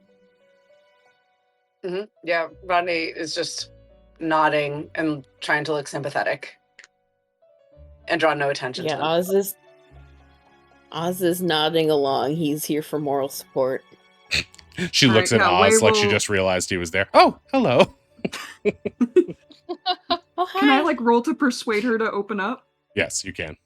Yeah, Rodney is just nodding and trying to look sympathetic and draw no attention Yeah, to them. Oz is nodding along. He's here for moral support. She All looks right, at yeah, Oz Wei like she will- just realized he was there. Oh, hello. Oh, hi. Can I like roll to persuade her to open up? Yes, you can.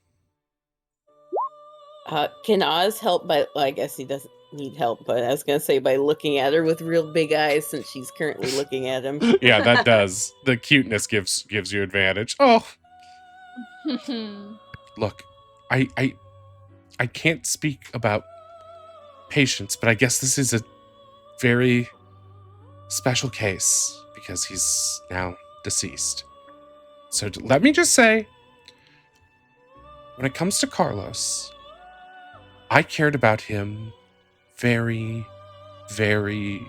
Can Oz help by? Well, I guess he doesn't need help, but I was gonna say by looking at her with real big eyes, since she's currently looking at him. Yeah, that does. The cuteness gives you advantage. Oh, look, I can't speak about patience, but I guess this is a very special case because he's now deceased. So let me just say, when it comes to Carlos, I cared about him very, very,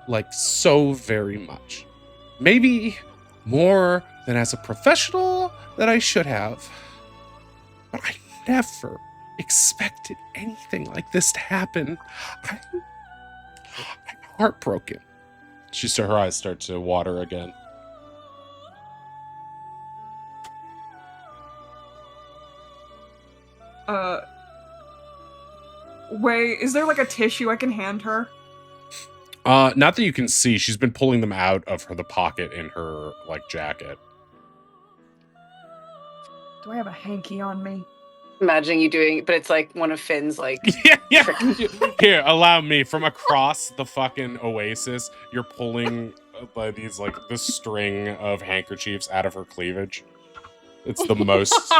like so very much. Maybe more than as a professional that I should have. But I never expected anything like this to happen. I'm heartbroken. Her eyes start to water again. Wei, is there like a tissue I can hand her? Not that you can see. She's been pulling them out of the pocket in her like jacket. Do I have a hanky on me? Imagining you doing, but it's like one of Finn's like. Yeah. Here, allow me. From across the fucking oasis, you're pulling by these like this string of handkerchiefs out of her cleavage. It's the most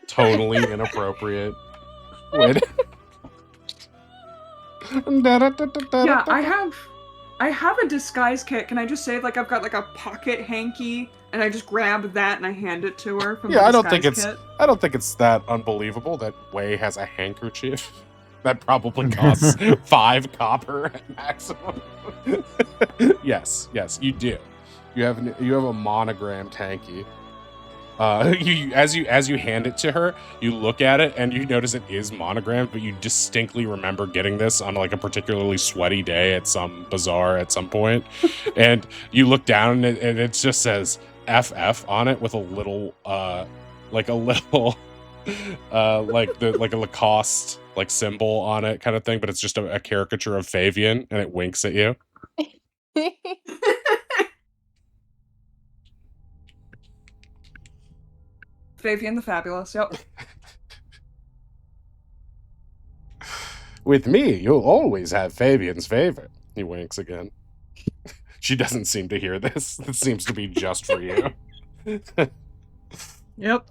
totally inappropriate. Wait. Yeah, I have a disguise kit. Can I just say like I've got like a pocket hanky and I just grab that and I hand it to her from the Yeah, disguise kit? I don't think it's that unbelievable that Wei has a handkerchief that probably costs 5 copper at maximum. yes, you do. You have a monogrammed hanky. As you hand it to her, you look at it and you notice it is monogrammed, but you distinctly remember getting this on like a particularly sweaty day at some bazaar at some point, and you look down and it just says FF on it with a little like a Lacoste like symbol on it kind of thing, but it's just a caricature of Fabian and it winks at you. Fabian the Fabulous, yep. With me, you'll always have Fabian's favor. He winks again. She doesn't seem to hear this. It seems to be just for you. Yep.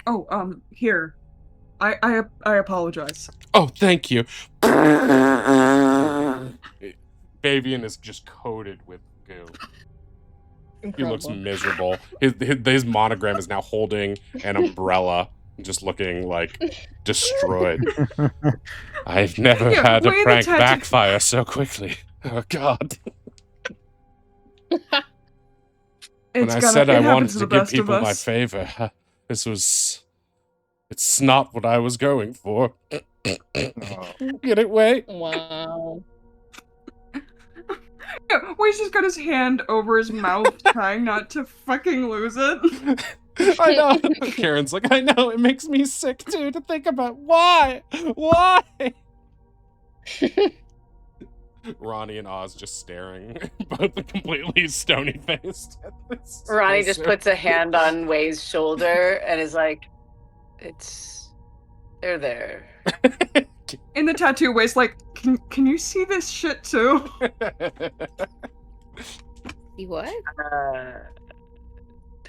Oh, here. I apologize. Oh, thank you. Fabian is just coated with goo. He looks miserable. His monogram is now holding an umbrella, just looking like destroyed. I've never had a prank backfire so quickly. Oh God! When I said I wanted to give people my favor, it's not what I was going for. Get it, Wei? Wow. Yeah, Wei's just got his hand over his mouth, trying not to fucking lose it. I know. Karen's like, I know. It makes me sick too to think about why. Ronnie and Oz just staring, both completely stony faced. Ronnie just puts a hand on Wei's shoulder and is like, they're there. In the tattoo, Wei's like, can you see this shit too? See what?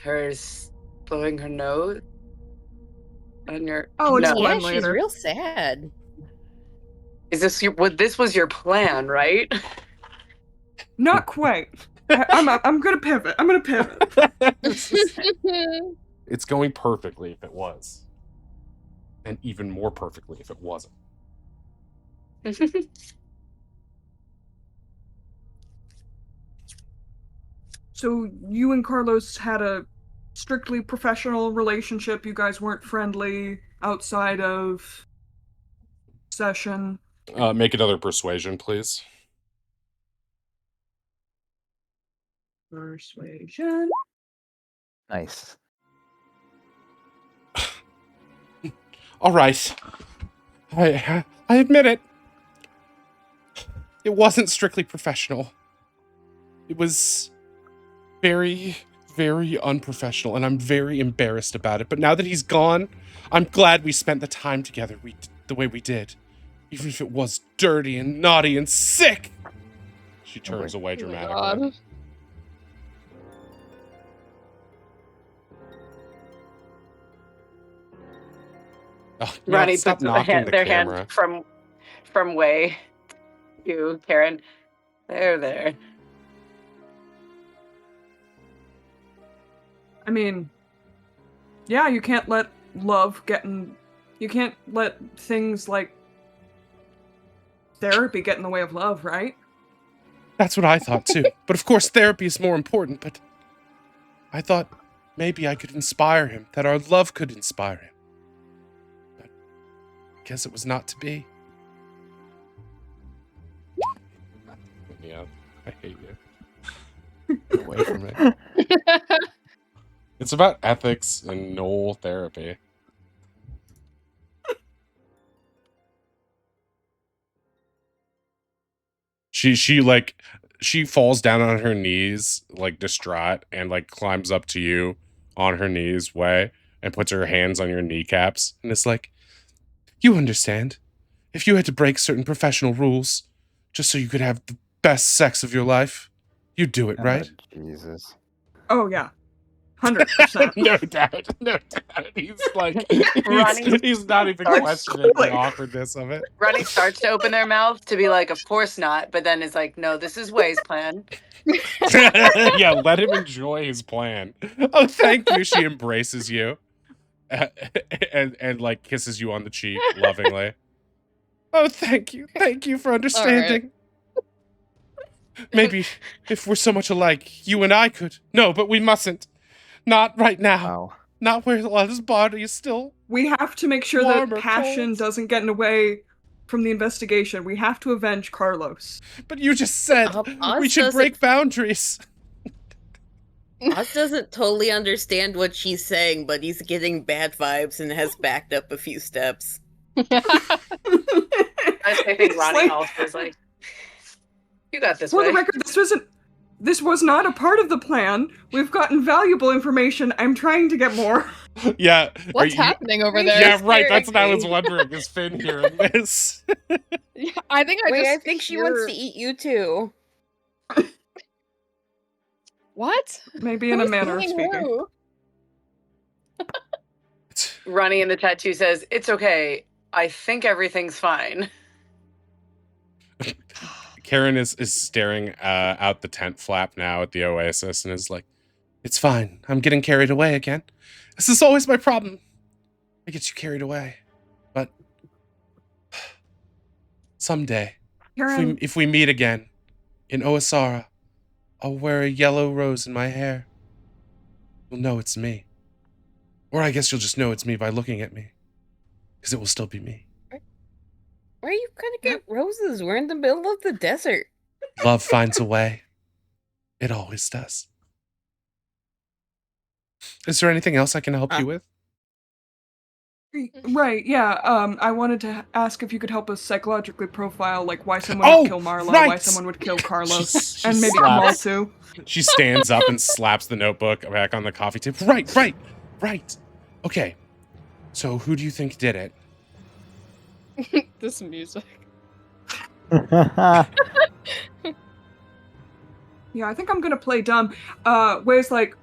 Hers blowing her nose on your. Oh, no. explain Yeah, later. she's real sad. Is this this was your plan, right? Not quite. I'm gonna pivot. I'm gonna pivot. It's going perfectly if it was, and even more perfectly if it wasn't. So you and Carlos had a strictly professional relationship. You guys weren't friendly outside of session. Make another persuasion, please. Persuasion. Nice. All right. I admit it. It wasn't strictly professional. It was very, very unprofessional, and I'm very embarrassed about it. But now that he's gone, I'm glad we spent the time together the way we did. Even if it was dirty and naughty and sick. She turns away Oh my dramatically. God. Oh, yeah, Ronnie stop puts knocking the their camera. hand from way to Karen. There. I mean, yeah, you can't let love get in. You can't let things like therapy get in the way of love, right? That's what I thought too. But of course, therapy is more important. But I thought maybe I could inspire him, that our love could inspire him. But I guess it was not to be. Yeah, I hate you. Get away from me. It's about ethics and gnoll therapy. She falls down on her knees, like distraught, and like climbs up to you on her knees way and puts her hands on your kneecaps. And it's like, you understand. If you had to break certain professional rules just so you could have the best sex of your life, you'd do it, right? Jesus. Oh yeah, 100%. No doubt. He's like, Ronnie he's not even starts questioning the squealing. awkwardness of it. Ronnie starts to open their mouth to be like, of course not, but then is like, no, this is Way's plan. Yeah, let him enjoy his plan. Oh, thank you. She embraces you and like kisses you on the cheek lovingly. Oh, thank you. Thank you for understanding. Maybe if we're so much alike, you and I could. No, but we mustn't. Not right now. Wow. Not where his body is still. We have to make sure Warm that or passion cold? doesn't get in the way from the investigation. We have to avenge Carlos. But you just said we Oz should doesn't- break boundaries. Oz doesn't totally understand what she's saying, but he's getting bad vibes and has backed up a few steps. I think It's Ronnie like- also is like, you got this, For the Way. record, this was not a part of the plan. We've gotten valuable information. I'm trying to get more. Yeah. What's happening over there? Yeah, It's right. That's what I was scary. wondering. Is Finn hearing this? Yeah, I think I Wait, just I think she wants to eat you too. What? Maybe in a Who's manner of eating speaking. who? Ronnie in the tattoo says, it's okay. I think everything's fine. Karen is staring out the tent flap now at the oasis and is like, it's fine. I'm getting carried away again. This is always my problem. I get you carried away. But someday, Karen, if we meet again in Oasara, I'll wear a yellow rose in my hair. You'll know it's me. Or I guess you'll just know it's me by looking at me. Because it will still be me. Where are you gonna get roses? We're in the middle of the desert. Love finds a way. It always does. Is there anything else I can help you with? right, yeah. I wanted to ask if you could help us psychologically profile, like, why someone Oh, would kill Marla, right! why someone would kill Carlos, She and maybe slaps- Amal too. She stands up and slaps the notebook back on the coffee table. Right. Okay. So who do you think did it? This music. Yeah, I think I'm gonna play dumb. Where's like,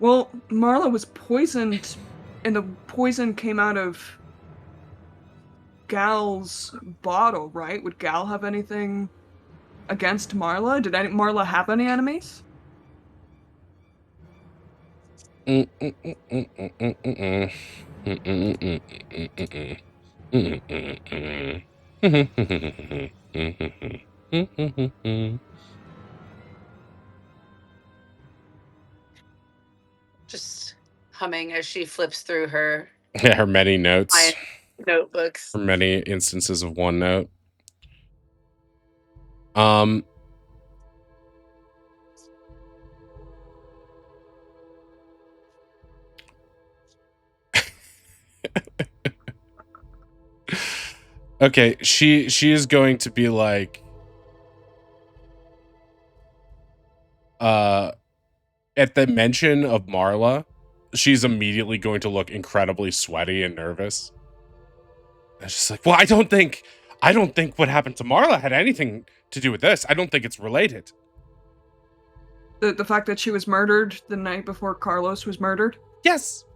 well, Marla was poisoned, and the poison came out of Gal's bottle, right? Would Gal have anything against Marla? Did Marla have any enemies? Just humming as she flips through her Yeah, her many notes. notebooks. Her many instances of OneNote. Okay, she is going to be like, at the mention of Marla, she's immediately going to look incredibly sweaty and nervous. And she's like, well, I don't think what happened to Marla had anything to do with this. I don't think it's related. The fact that she was murdered the night before Carlos was murdered? Yes.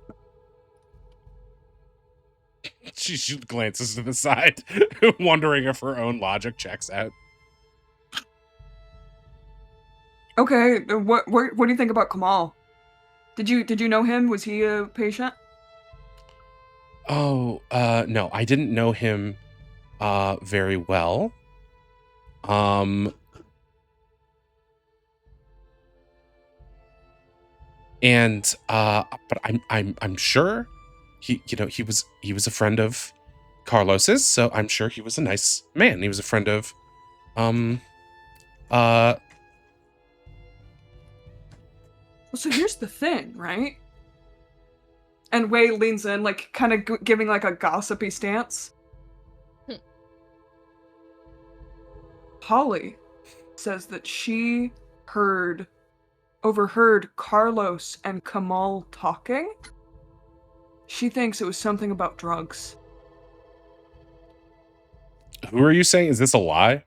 She glances to the side, wondering if her own logic checks out. Okay, what do you think about Kamal? Did you know him? Was he a patient? Oh, no, I didn't know him very well. And but I'm sure he was a friend of Carlos's, so I'm sure he was a nice man. He was a friend of Well, so here's the thing, right? And Wei leans in, like, kind of giving, like, a gossipy stance. Holly says that she overheard Carlos and Kamal talking. She thinks it was something about drugs. Who are you saying? Is this a lie?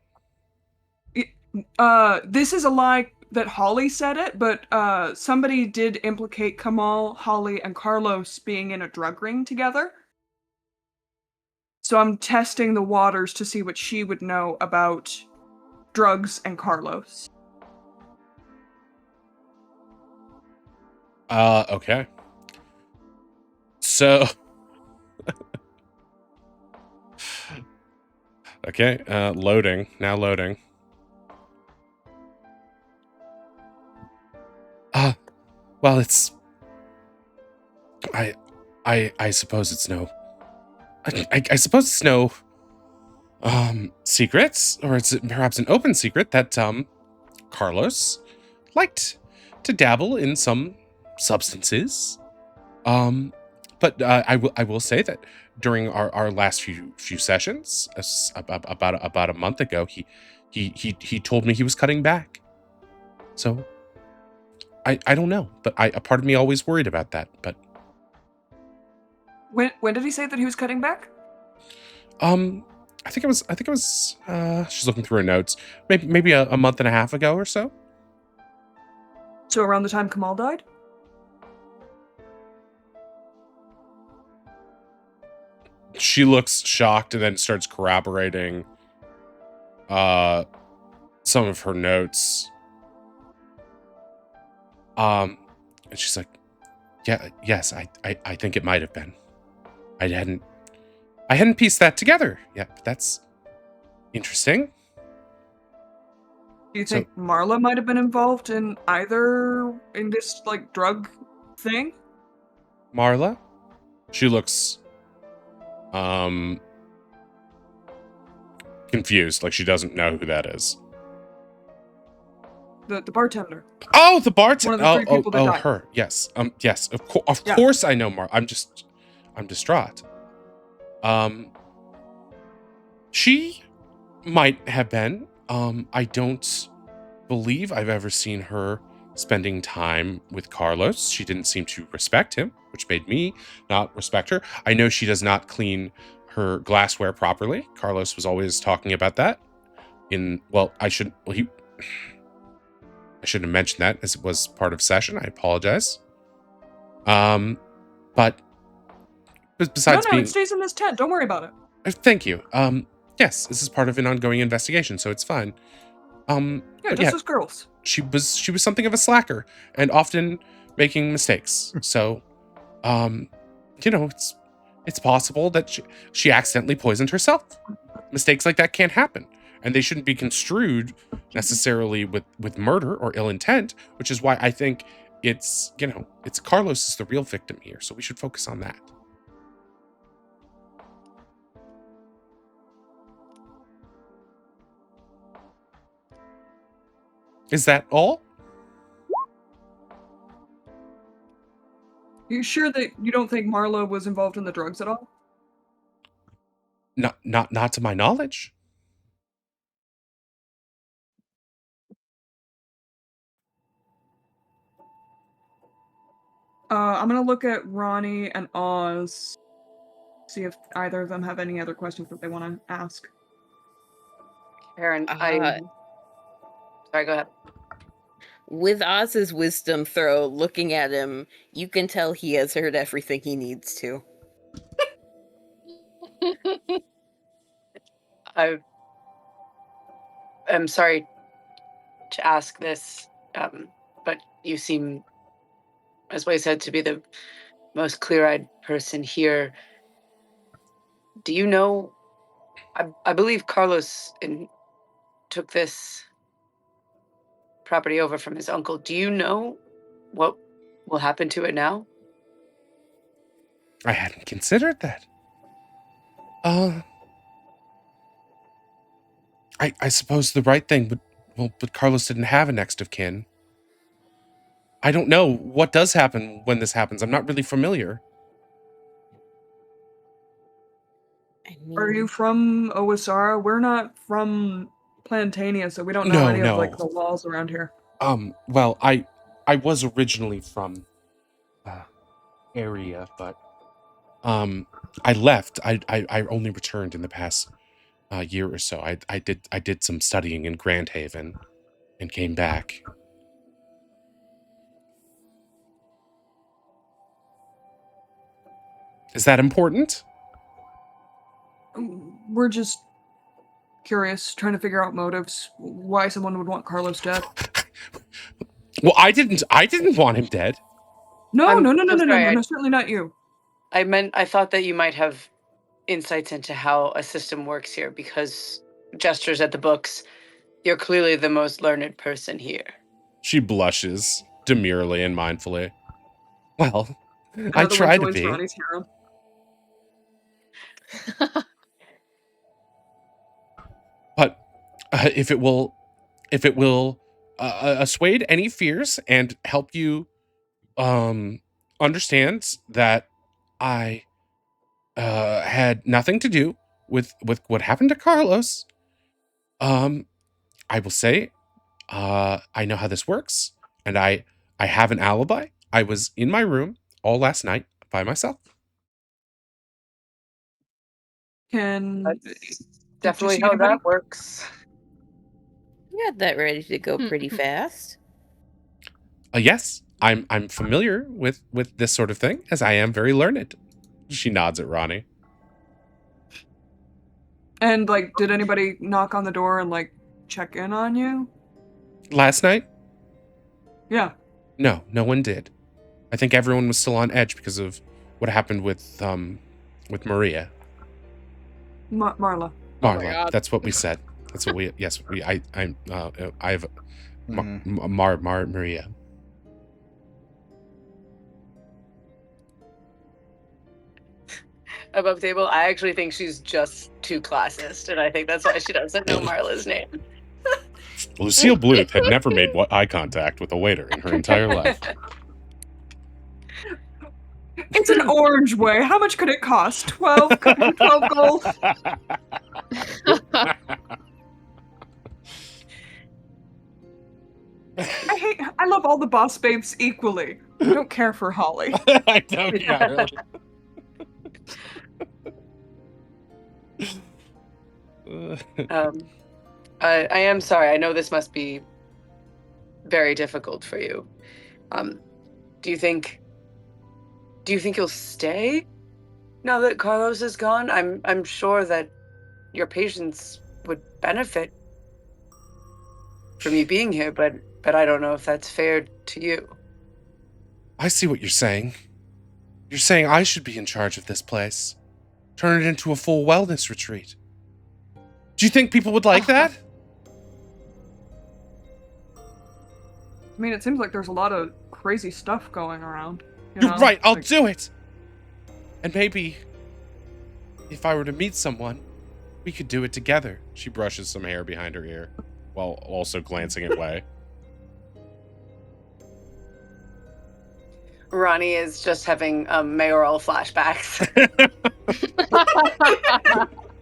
This is a lie that Holly said it, but somebody did implicate Kamal, Holly, and Carlos being in a drug ring together. So I'm testing the waters to see what she would know about drugs and Carlos. Okay. So okay, loading. Now loading. Well, it's I suppose it's no I suppose it's no secrets, or it's perhaps an open secret that Carlos liked to dabble in some substances. But I will say that during our last few sessions, about a month ago, he told me he was cutting back. So I don't know, but a part of me always worried about that. But When did he say that he was cutting back? I think it was she's looking through her notes. Maybe a month and a half ago or so. So around the time Kamal died? She looks shocked and then starts corroborating some of her notes. And she's like, yes, I think it might have been. I hadn't pieced that together yet, but that's interesting. Do you think Marla might have been involved in this, like, drug thing? Marla? She looks confused, like she doesn't know who that is. The bartender. Oh, the bartender. One of the three people that died. Her. Yes. Yes. Of course I know Mar. I'm distraught. She might have been. I don't believe I've ever seen her spending time with Carlos. She didn't seem to respect him, which made me not respect her. I know she does not clean her glassware properly. Carlos was always talking about that. I shouldn't have mentioned that, as it was part of session. I apologize. But besides it stays in this tent. Don't worry about it. Thank you. Yes, this is part of an ongoing investigation, so it's fine. Just as girls. She was something of a slacker and often making mistakes. So, it's possible that she accidentally poisoned herself. Mistakes like that can't happen, and they shouldn't be construed necessarily with murder or ill intent, which is why I think it's Carlos is the real victim here, so we should focus on that. Is that all? You sure that you don't think Marla was involved in the drugs at all? Not to my knowledge. I'm gonna look at Ronnie and Oz, see if either of them have any other questions that they want to ask. Karen, Uh, sorry, go ahead. with Oz's wisdom throw, looking at him, you can tell he has heard everything he needs to. I am sorry to ask this, but you seem, as Wei said, to be the most clear-eyed person here. Do you know? I believe Carlos took this property over from his uncle. Do you know what will happen to it now? I hadn't considered that. I suppose the right thing but Carlos didn't have a next of kin. I don't know what does happen when this happens. I'm not really familiar. I Are you mean, from Owasara? We're not from Plantania, so we don't know any of like No. the laws around here. Well, I was originally from area, but I left. I only returned in the past year or so. I did some studying in Grand Haven and came back. Is that important? We're just curious, trying to figure out motives, why someone would want Carlos dead. Well, I didn't want him dead. No, I'm no, no, no, so no, no, sorry, no, no, certainly not you. I thought that you might have insights into how a system works here because gestures at the books. You're clearly the most learned person here. She blushes demurely and mindfully. Well, I Another one try to joins be. Ronnie's harem. But if it will assuade any fears and help you understand that I had nothing to do with what happened to Carlos, I will say I know how this works, and I have an alibi. I was in my room all last night by myself. That's Did you definitely see how anybody? that works. you had that ready to go pretty fast. Yes, I'm familiar with this sort of thing, as I am very learned. She nods at Ronnie. And like, did anybody knock on the door and like check in on you? Last night? Yeah. No, no one did. I think everyone was still on edge because of what happened with Maria. Marla. Oh my Marla. God. That's what we said. That's what we. Yes, we. I have Maria. Above table, I actually think she's just too classist, and I think that's why she doesn't know Marla's name. Lucille Bluth had never made eye contact with a waiter in her entire life. It's an orange way. How much could it cost? 12 gold? I love all the boss babes equally. I don't care for Holly. I don't. Yeah, really. I am sorry. I know this must be very difficult for you. Do you think you'll stay now that Carlos is gone? I'm sure that your patients would benefit from you being here, but I don't know if that's fair to you. I see what you're saying. You're saying I should be in charge of this place. Turn it into a full wellness retreat. Do you think people would like that? I mean, it seems like there's a lot of crazy stuff going around. You're right, I'll do it! And maybe, if I were to meet someone, we could do it together. She brushes some hair behind her ear, while also glancing at Wei. Ronnie is just having mayoral flashbacks.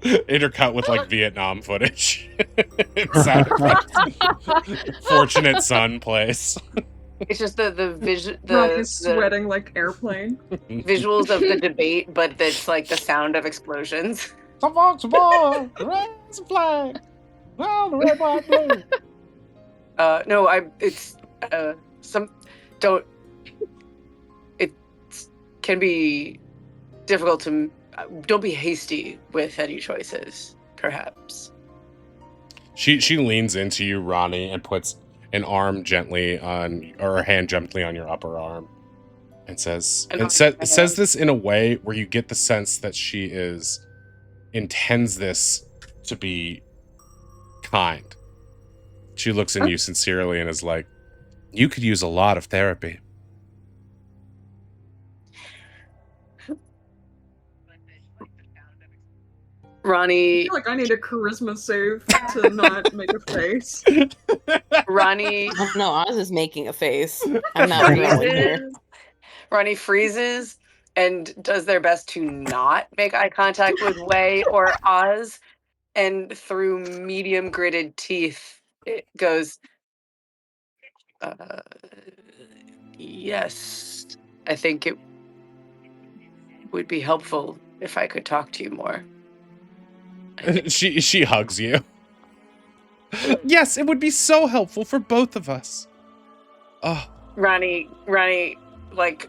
Intercut with like Vietnam footage. Sound effects. Fortunate Son place. It's just the Ronnie's sweating like airplane. visuals of the debate, but it's like the sound of explosions. Some folks are born, raise a flag. Well, the red, white, blue. No, it's some don't. It can be difficult to. Don't be hasty with any choices. Perhaps. She leans into you, Ronnie, and puts an arm gently on, or her hand gently on your upper arm, and says this in a way where you get the sense that she intends this to be kind. She looks in you sincerely and is like, "You could use a lot of therapy." Ronnie. I feel like I need a charisma save to not make a face. Ronnie. Oh, no, Oz is making a face. I'm not rolling here. Ronnie freezes and does their best to not make eye contact with Wei or Oz, and through medium gritted teeth, it goes, yes, I think it would be helpful if I could talk to you more. She hugs you. Yes, it would be so helpful for both of us. Oh. Ronnie, like,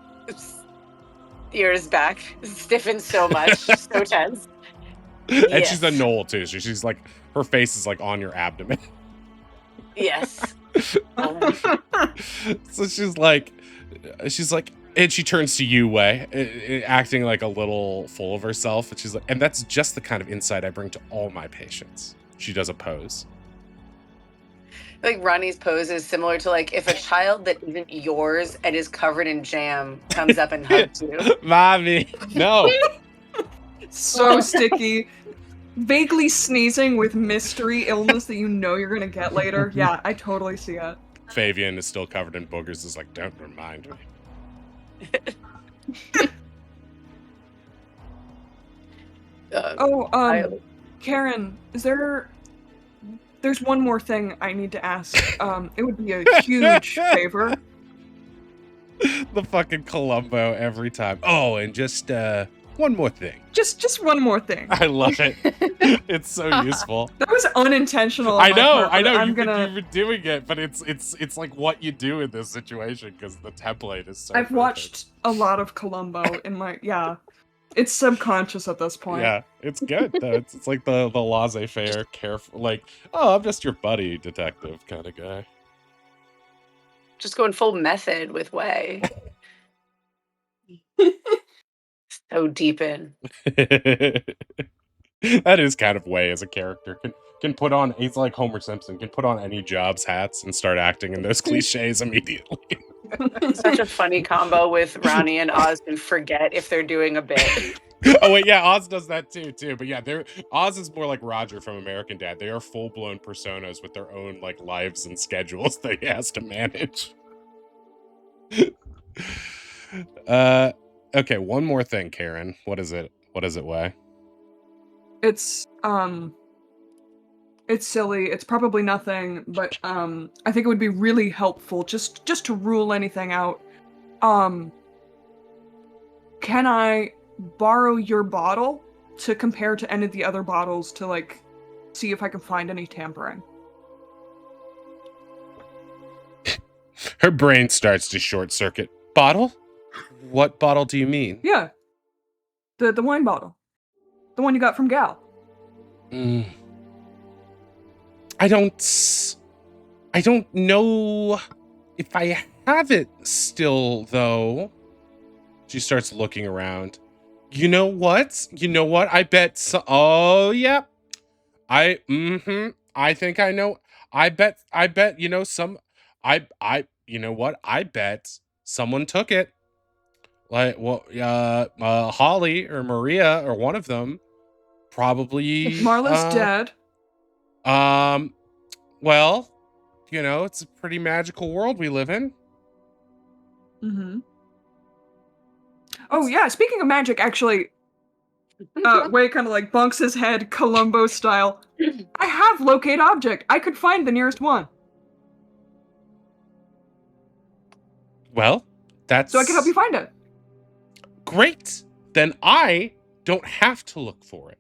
ears back, stiffens so much, so tense. And Yes. she's a gnoll too. She's like, her face is like on your abdomen. Yes. So she's like, and she turns to you, Wei, acting like a little full of herself. And she's like, and that's just the kind of insight I bring to all my patients. She does a pose. Like Ronnie's pose is similar to like if a child that isn't yours and is covered in jam comes up and hugs you. Mommy, no. So sticky. Vaguely sneezing with mystery illness that you know you're gonna get later. Yeah, I totally see it. Fabian is still covered in boogers. Is like, don't remind me. Karen, there's one more thing I need to ask. It would be a huge favor. The fucking Columbo every time. Oh, and just one more thing. Just one more thing. I love it. It's so useful. That was unintentional. I know. You've been doing it, but it's like what you do in this situation because the template is so. I've watched a lot of Columbo in my It's subconscious at this point. Yeah, it's good though. It's like the laissez-faire, careful, like, oh, I'm just your buddy detective kind of guy. Just going full method with Wei. So deep in. That is kind of Wei as a character. Can put on, he's like Homer Simpson, can put on any Jobs hats and start acting in those cliches immediately. Such a funny combo with Ronnie and Oz and forget if they're doing a bit. Oh wait, yeah, Oz does that too. But yeah, Oz is more like Roger from American Dad. They are full-blown personas with their own like lives and schedules that he has to manage. Okay, one more thing, Karen. What is it, Wei? It's silly. It's probably nothing, but I think it would be really helpful just to rule anything out. Can I borrow your bottle to compare to any of the other bottles to like see if I can find any tampering? Her brain starts to short circuit. Bottle? What bottle do you mean? Yeah. The wine bottle. The one you got from Gal. I don't know if I have it still, though. She starts looking around. You know what? I bet oh, yeah. I think I know. I bet, you know, you know what? I bet someone took it. Like, well, Holly or Maria or one of them probably. Marla's dead. Well, you know, it's a pretty magical world we live in. Mm-hmm. Oh yeah, speaking of magic, actually, Way kind of like bunks his head, Columbo style. I have locate object. I could find the nearest one. Well, that's... So I can help you find it. Great. Then I don't have to look for it.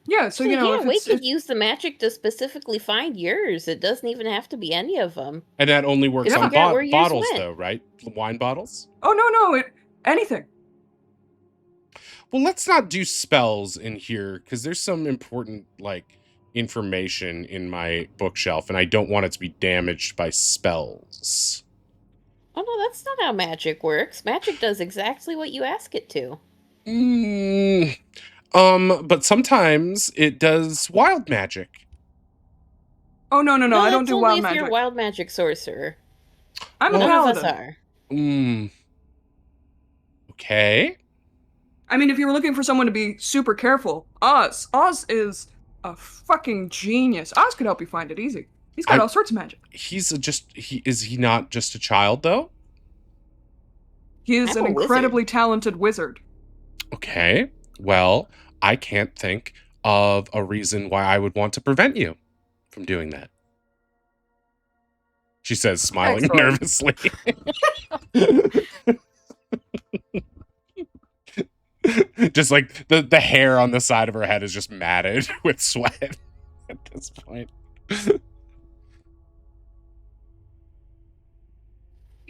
Yeah, so, you know, yeah, if we it's... could use the magic to specifically find yours. It doesn't even have to be any of them. And that only works Could on figure out where yours bottles, went. though, right? Wine bottles? Oh, no, anything. Well, let's not do spells in here, because there's some important, like, information in my bookshelf, and I don't want it to be damaged by spells. Oh no, that's not how magic works. Magic does exactly what you ask it to. But sometimes it does wild magic. Oh, no, I don't that's do only wild if magic. you're a wild magic sorcerer. I'm a None of us paladin. are. Okay. I mean, if you were looking for someone to be super careful, Oz is a fucking genius. Oz could help you find it easy. He's got all sorts of magic. Is he not just a child, though? He is I'm an a wizard. incredibly talented wizard. Okay. Well, I can't think of a reason why I would want to prevent you from doing that. She says, smiling Excellent. nervously. Just like the hair on the side of her head is just matted with sweat at this point.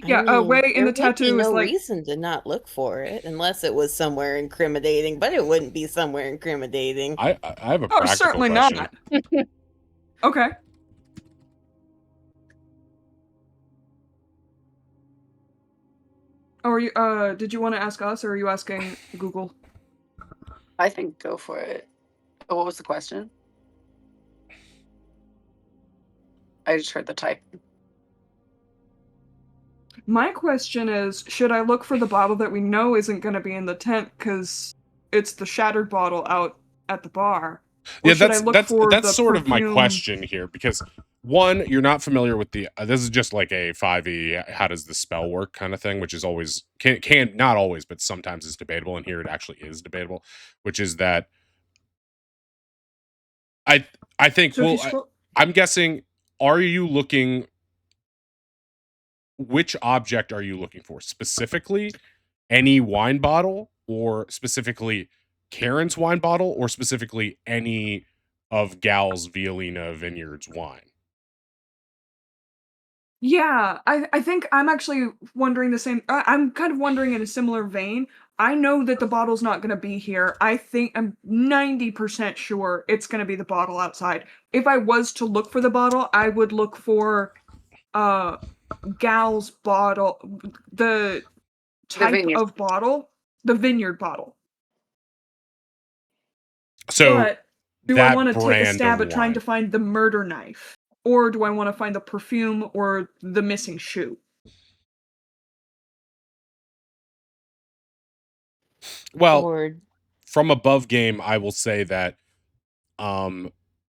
Yeah, way in the tattoo would be is no like... reason to not look for it, unless it was somewhere incriminating, but it wouldn't be somewhere incriminating. I have a Oh, practical certainly question. not. Okay. Oh, are you, did you want to ask us, or are you asking Google? I think go for it. Oh, what was the question? I just heard the type. My question is, should I look for the bottle that we know isn't going to be in the tent because it's the shattered bottle out at the bar? Or Yeah, should I look for that's the sort of my perfume? question here, because one, you're not familiar with the this is just like a 5e how does the spell work kind of thing, which is always can not always, but sometimes is debatable, and here it actually is debatable, which is that I think, So if well, you scroll... I'm guessing, are you looking, which object are you looking for? Specifically, any wine bottle, or specifically Karen's wine bottle, or specifically any of Gal's Violina Vineyards wine? Yeah, I think I'm actually wondering the same. I'm kind of wondering in a similar vein. I know that the bottle's not going to be here. I think I'm 90% sure it's going to be the bottle outside. If I was to look for the bottle, I would look for Gal's bottle, the type vineyard. of bottle, the vineyard bottle. So But do I that want to take a brand stab of at trying wine. to find the murder knife? Or do I want to find the perfume or the missing shoe? Well, Or from above game, I will say that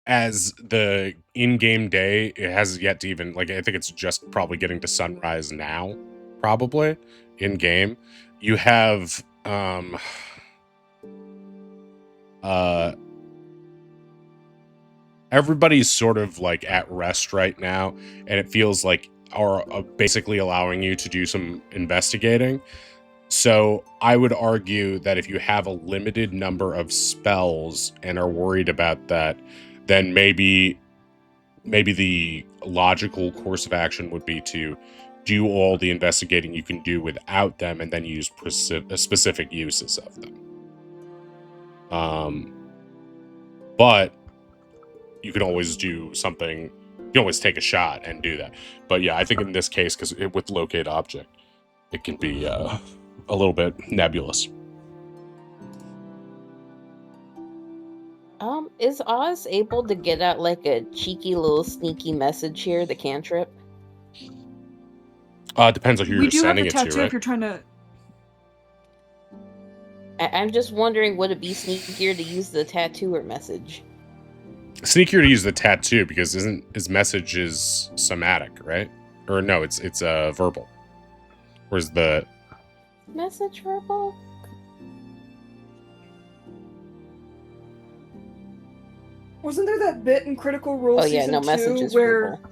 as the in-game day, it has yet to even, like, I think it's just probably getting to sunrise now, probably, in-game. You have everybody's sort of like at rest right now, and it feels like are basically allowing you to do some investigating. So I would argue that if you have a limited number of spells and are worried about that, then maybe the logical course of action would be to do all the investigating you can do without them, and then use specific uses of them. But you can always do something. You can always take a shot and do that. But yeah, I think in this case, because with locate object, it can be a little bit nebulous. Is Oz able to get out like a cheeky little sneaky message here, the cantrip? Depends on who We you're do have sending the it tattoo to, right? if you're trying to... I'm just wondering, would it be sneakier to use the tattoo or message? Sneakier to use the tattoo, because isn't his message is somatic, right? Or no, it's verbal. Whereas the Message verbal? Wasn't there that bit in Critical Role Oh yeah, season no 2 messages where verbal.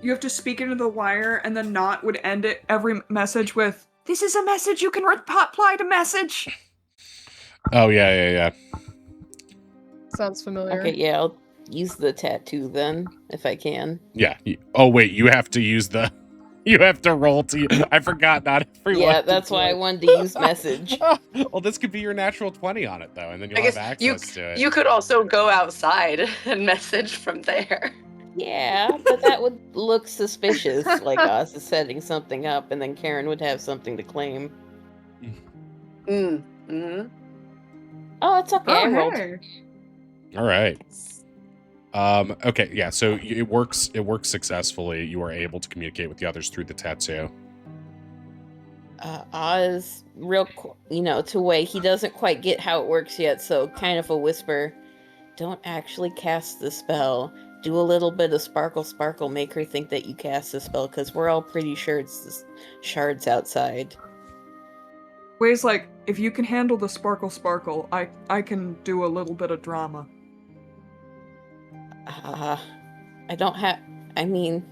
you have to speak into the wire and then Not would end it every message with, "This is a message you can reply to message." Oh yeah. Sounds familiar. Okay, yeah, I'll use the tattoo then, if I can. Yeah. Oh wait, you have to use the. You have to roll to. I forgot not everyone. Yeah, can that's do why I it. wanted to use message. Well, this could be your natural 20 on it though, and then you'll I have guess you access to it. you could also go outside and message from there. Yeah, but that would look suspicious, like Oz is setting something up, and then Karen would have something to claim. Mm-hmm. Oh, it's okay, I rolled. Hey. All right. Okay, yeah, so it works successfully. You are able to communicate with the others through the tattoo. Oz, to Wei, he doesn't quite get how it works yet, so kind of a whisper. Don't actually cast the spell. Do a little bit of sparkle sparkle, make her think that you cast the spell, because we're all pretty sure it's the shards outside. Wei's like, if you can handle the sparkle sparkle, I can do a little bit of drama. I don't have... I mean...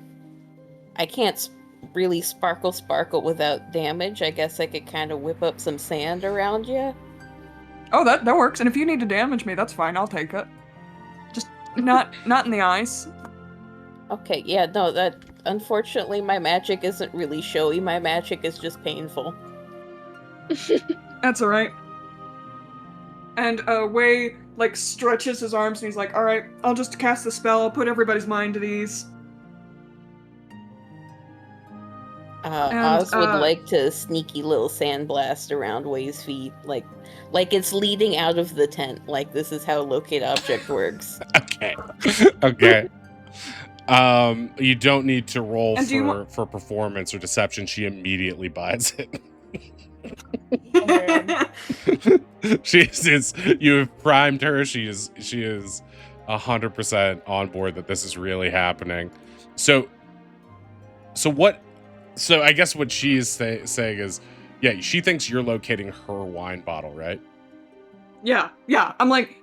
I can't really sparkle sparkle without damage. I guess I could kind of whip up some sand around you. Oh, that works. And if you need to damage me, that's fine. I'll take it. Just not in the eyes. Okay, yeah, no, that... Unfortunately, my magic isn't really showy. My magic is just painful. That's alright. And Wei, like, stretches his arms and he's like, alright, I'll just cast the spell. I'll put everybody's mind at ease. Oz would like to sneaky little sandblast around Wei's feet, like it's leading out of the tent. Like this is how locate object works. Okay. Okay. You don't need to roll for performance or deception. She immediately buys it. You have primed her. She is 100% on board that this is really happening. So I guess what she is saying is, yeah, she thinks you're locating her wine bottle, right? Yeah. I'm like,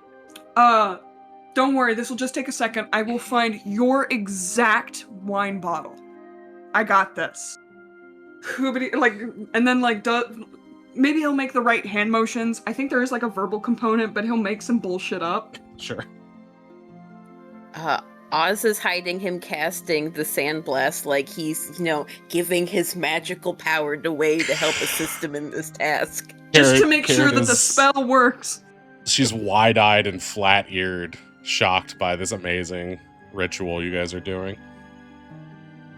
don't worry, this will just take a second. I will find your exact wine bottle. I got this. And then maybe he'll make the right hand motions. I think there is like a verbal component, but he'll make some bullshit up. Sure. Oz is hiding him casting the sandblast like he's, giving his magical power to Wei to help assist him in this task. Just to make sure that the spell works. She's wide-eyed and flat-eared, shocked by this amazing ritual you guys are doing.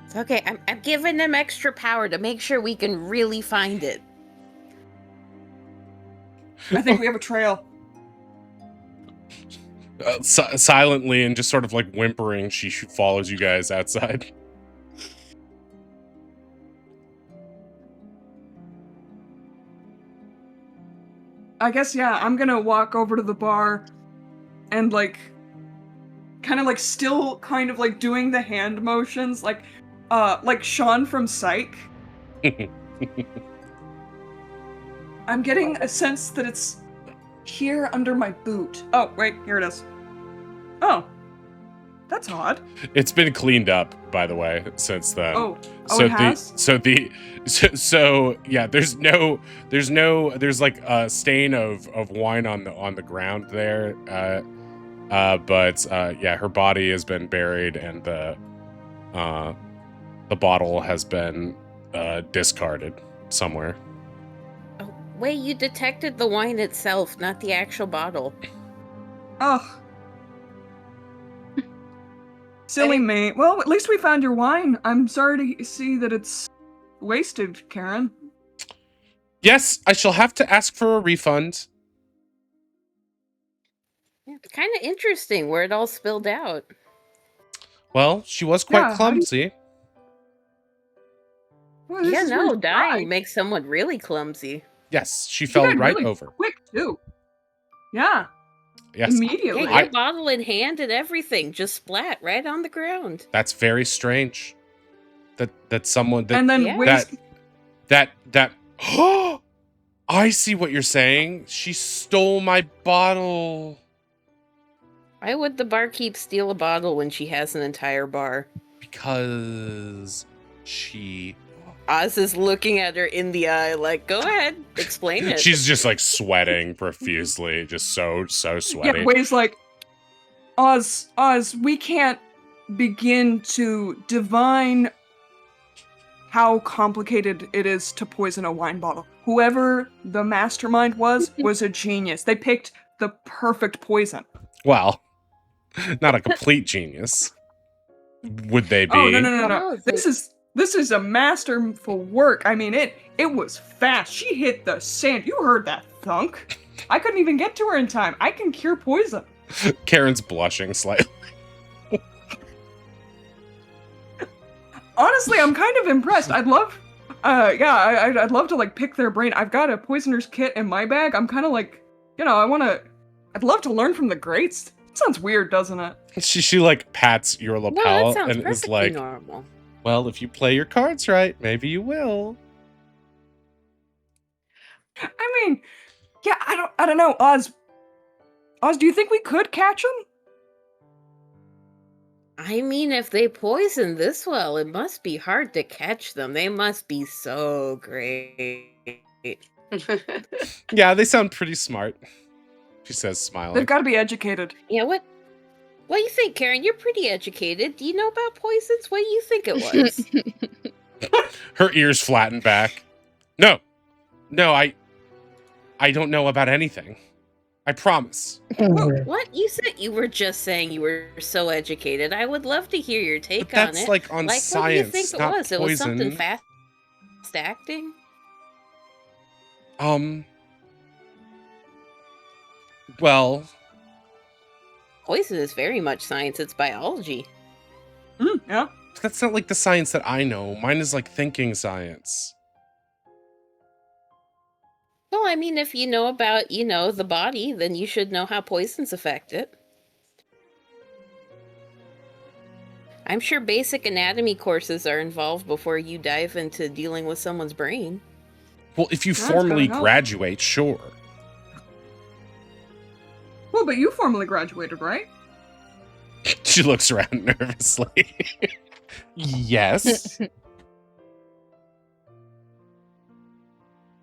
It's okay, I'm giving him extra power to make sure we can really find it. I think we have a trail. Silently and just sort of like whimpering, she follows you guys outside. I guess, yeah, I'm gonna walk over to the bar and still kind of doing the hand motions, like Sean from Psych. I'm getting a sense that it's here under my boot. Oh, wait, here it is. Oh. That's odd. It's been cleaned up, by the way, since then. It has? So yeah, there's like a stain of wine on the ground there. But yeah, her body has been buried and the bottle has been discarded somewhere. Oh, wait, you detected the wine itself, not the actual bottle. Oh. Silly me. Well, at least we found your wine. I'm sorry to see that it's wasted, Karen. Yes, I shall have to ask for a refund. It's kind of interesting where it all spilled out. Well, she was quite clumsy. Well, yeah, no, dying makes someone really clumsy. Yes, she fell right really over. Quick, too. Yeah. Yes. Immediately. Yeah, your bottle in hand and everything just splat right on the ground. That's very strange. That someone that and then that oh, I see what you're saying. She stole my bottle. Why would the barkeep steal a bottle when she has an entire bar? Because she... Oz is looking at her in the eye like, go ahead, explain it. She's just like sweating profusely, just so sweaty. Yeah, Way's like, Oz, we can't begin to divine how complicated it is to poison a wine bottle. Whoever the mastermind was a genius. They picked the perfect poison. Well, not a complete genius. Would they be? Oh, no. No, This is a masterful work. I mean, it was fast. She hit the sand. You heard that thunk. I couldn't even get to her in time. I can cure poison. Karen's blushing slightly. Honestly, I'm kind of impressed. I'd love, I'd love to like pick their brain. I've got a poisoner's kit in my bag. I'm kind of like, I'd love to learn from the greats. It sounds weird, doesn't it? She like pats your no, lapel that sounds and is perfectly like, normal. well, if you play your cards right, maybe you will. I mean, yeah, I don't know, Oz, do you think we could catch them? I mean, if they poison this well, it must be hard to catch them. They must be so great. Yeah, they sound pretty smart, she says, smiling. They've got to be educated. Yeah, what do you think, Karen? You're pretty educated. Do you know about poisons? What do you think it was? Her ears flatten back. No, I don't know about anything. I promise. What? You said you were just saying you were so educated. I would love to hear your take But on that's it. like on What do you science, think it not was? It was something poison. fast acting? Well, Poison is very much science. It's biology. Yeah. that's not like the science that I know. Mine is like thinking science. Well, I mean, if you know about, the body, then you should know how poisons affect it. I'm sure basic anatomy courses are involved before you dive into dealing with someone's brain. Well, if you That's formally fair enough. graduate, sure. Well, but you formally graduated, right? She looks around nervously. Yes.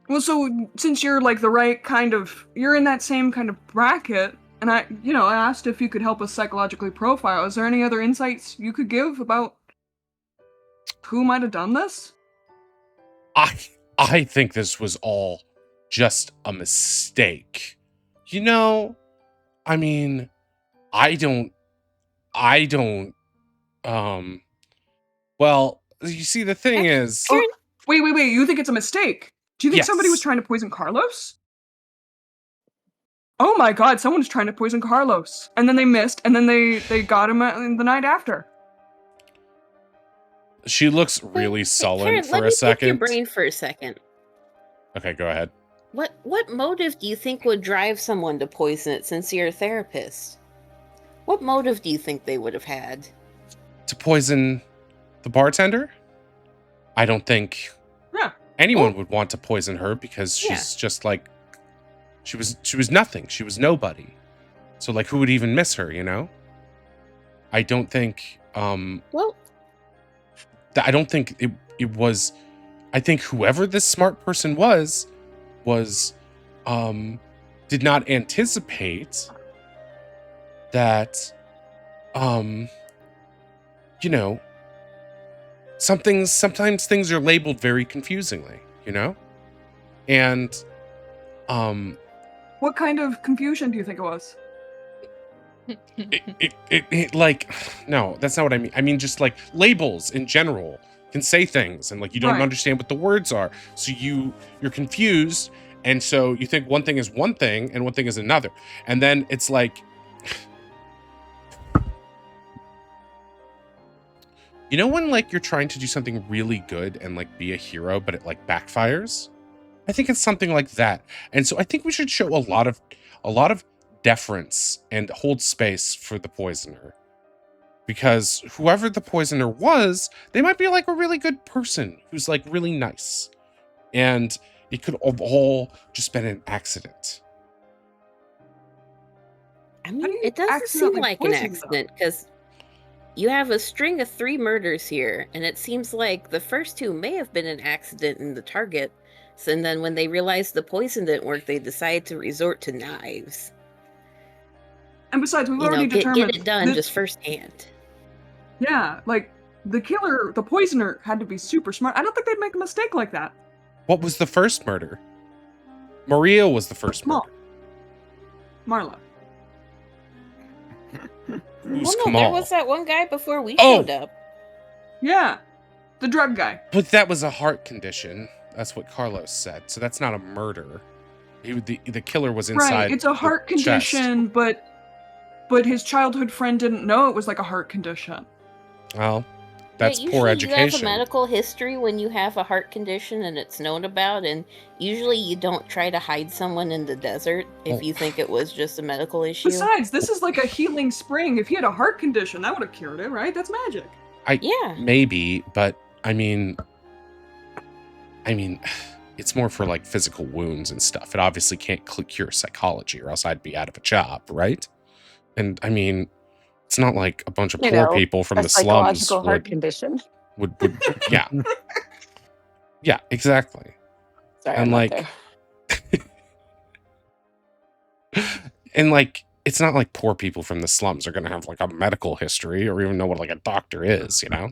Well, so since you're like the right kind of, you're in that same kind of bracket, and I asked if you could help us psychologically profile. Is there any other insights you could give about who might have done this? I think this was all just a mistake. I mean, I don't, well, you see, the thing is, Oh, wait, you think it's a mistake? Do you think somebody was Yes. trying to poison Carlos? Oh my god, someone was trying to poison Carlos. And then they missed, and then they got him the night after. she looks really sullen Karen, for let a me pick second. your brain for a second. Okay, go ahead. What motive do you think would drive someone to poison it since you're a therapist? What motive do you think they would have had? To poison the bartender? I don't think Yeah. anyone would want to poison her because Yeah. she's just like, she was nothing. She was nobody. So like, who would even miss her, I don't think, Well, I don't think it was, I think whoever this smart person was, did not anticipate that, sometimes things are labeled very confusingly, and, What kind of confusion do you think it was? it like, no, that's not what I mean. I mean, just like labels in general can say things and like you don't Right. understand what the words are. So you're confused. And so you think one thing is one thing and one thing is another. And then it's like, when like you're trying to do something really good and like be a hero, but it like backfires? I think it's something like that. And so I think we should show a lot of deference and hold space for the poisoner. Because whoever the poisoner was, they might be like a really good person who's like really nice. And it could have all just been an accident. I How do mean, you it doesn't seem accidentally like an poison them? accident because you have a string of 3 murders here, and it seems like the first 2 may have been an accident in the target. So, and then when they realized the poison didn't work, they decided to resort to knives. And besides, we've You know, already get determined it done that, just firsthand. yeah, like the killer, the poisoner had to be super smart. I don't think they'd make a mistake like that. What was the first murder? Maria was the first Kamal. murder. Marla. Who's Well, no, Kamal? there was that one guy before we Oh! showed up. Yeah. The drug guy. But that was a heart condition. That's what Carlos said. So that's not a murder. The killer was inside. Right. It's a heart the chest. condition, but his childhood friend didn't know it was like a heart condition. Well, that's Yeah, poor usually you have a education. medical history when you have a heart condition and it's known about, and usually you don't try to hide someone in the desert if you think it was just a medical issue. Besides, this is like a healing spring. If he had a heart condition, that would have cured it, right? That's magic. Yeah. Maybe, but I mean, it's more for like physical wounds and stuff. It obviously can't cure psychology, or else I'd be out of a job, right? And I mean, it's not like a bunch of poor people from a the slums psychological heart condition. would yeah. Yeah, exactly. Sorry, And I'm not like there. and like it's not like poor people from the slums are going to have like a medical history or even know what like a doctor is, you know?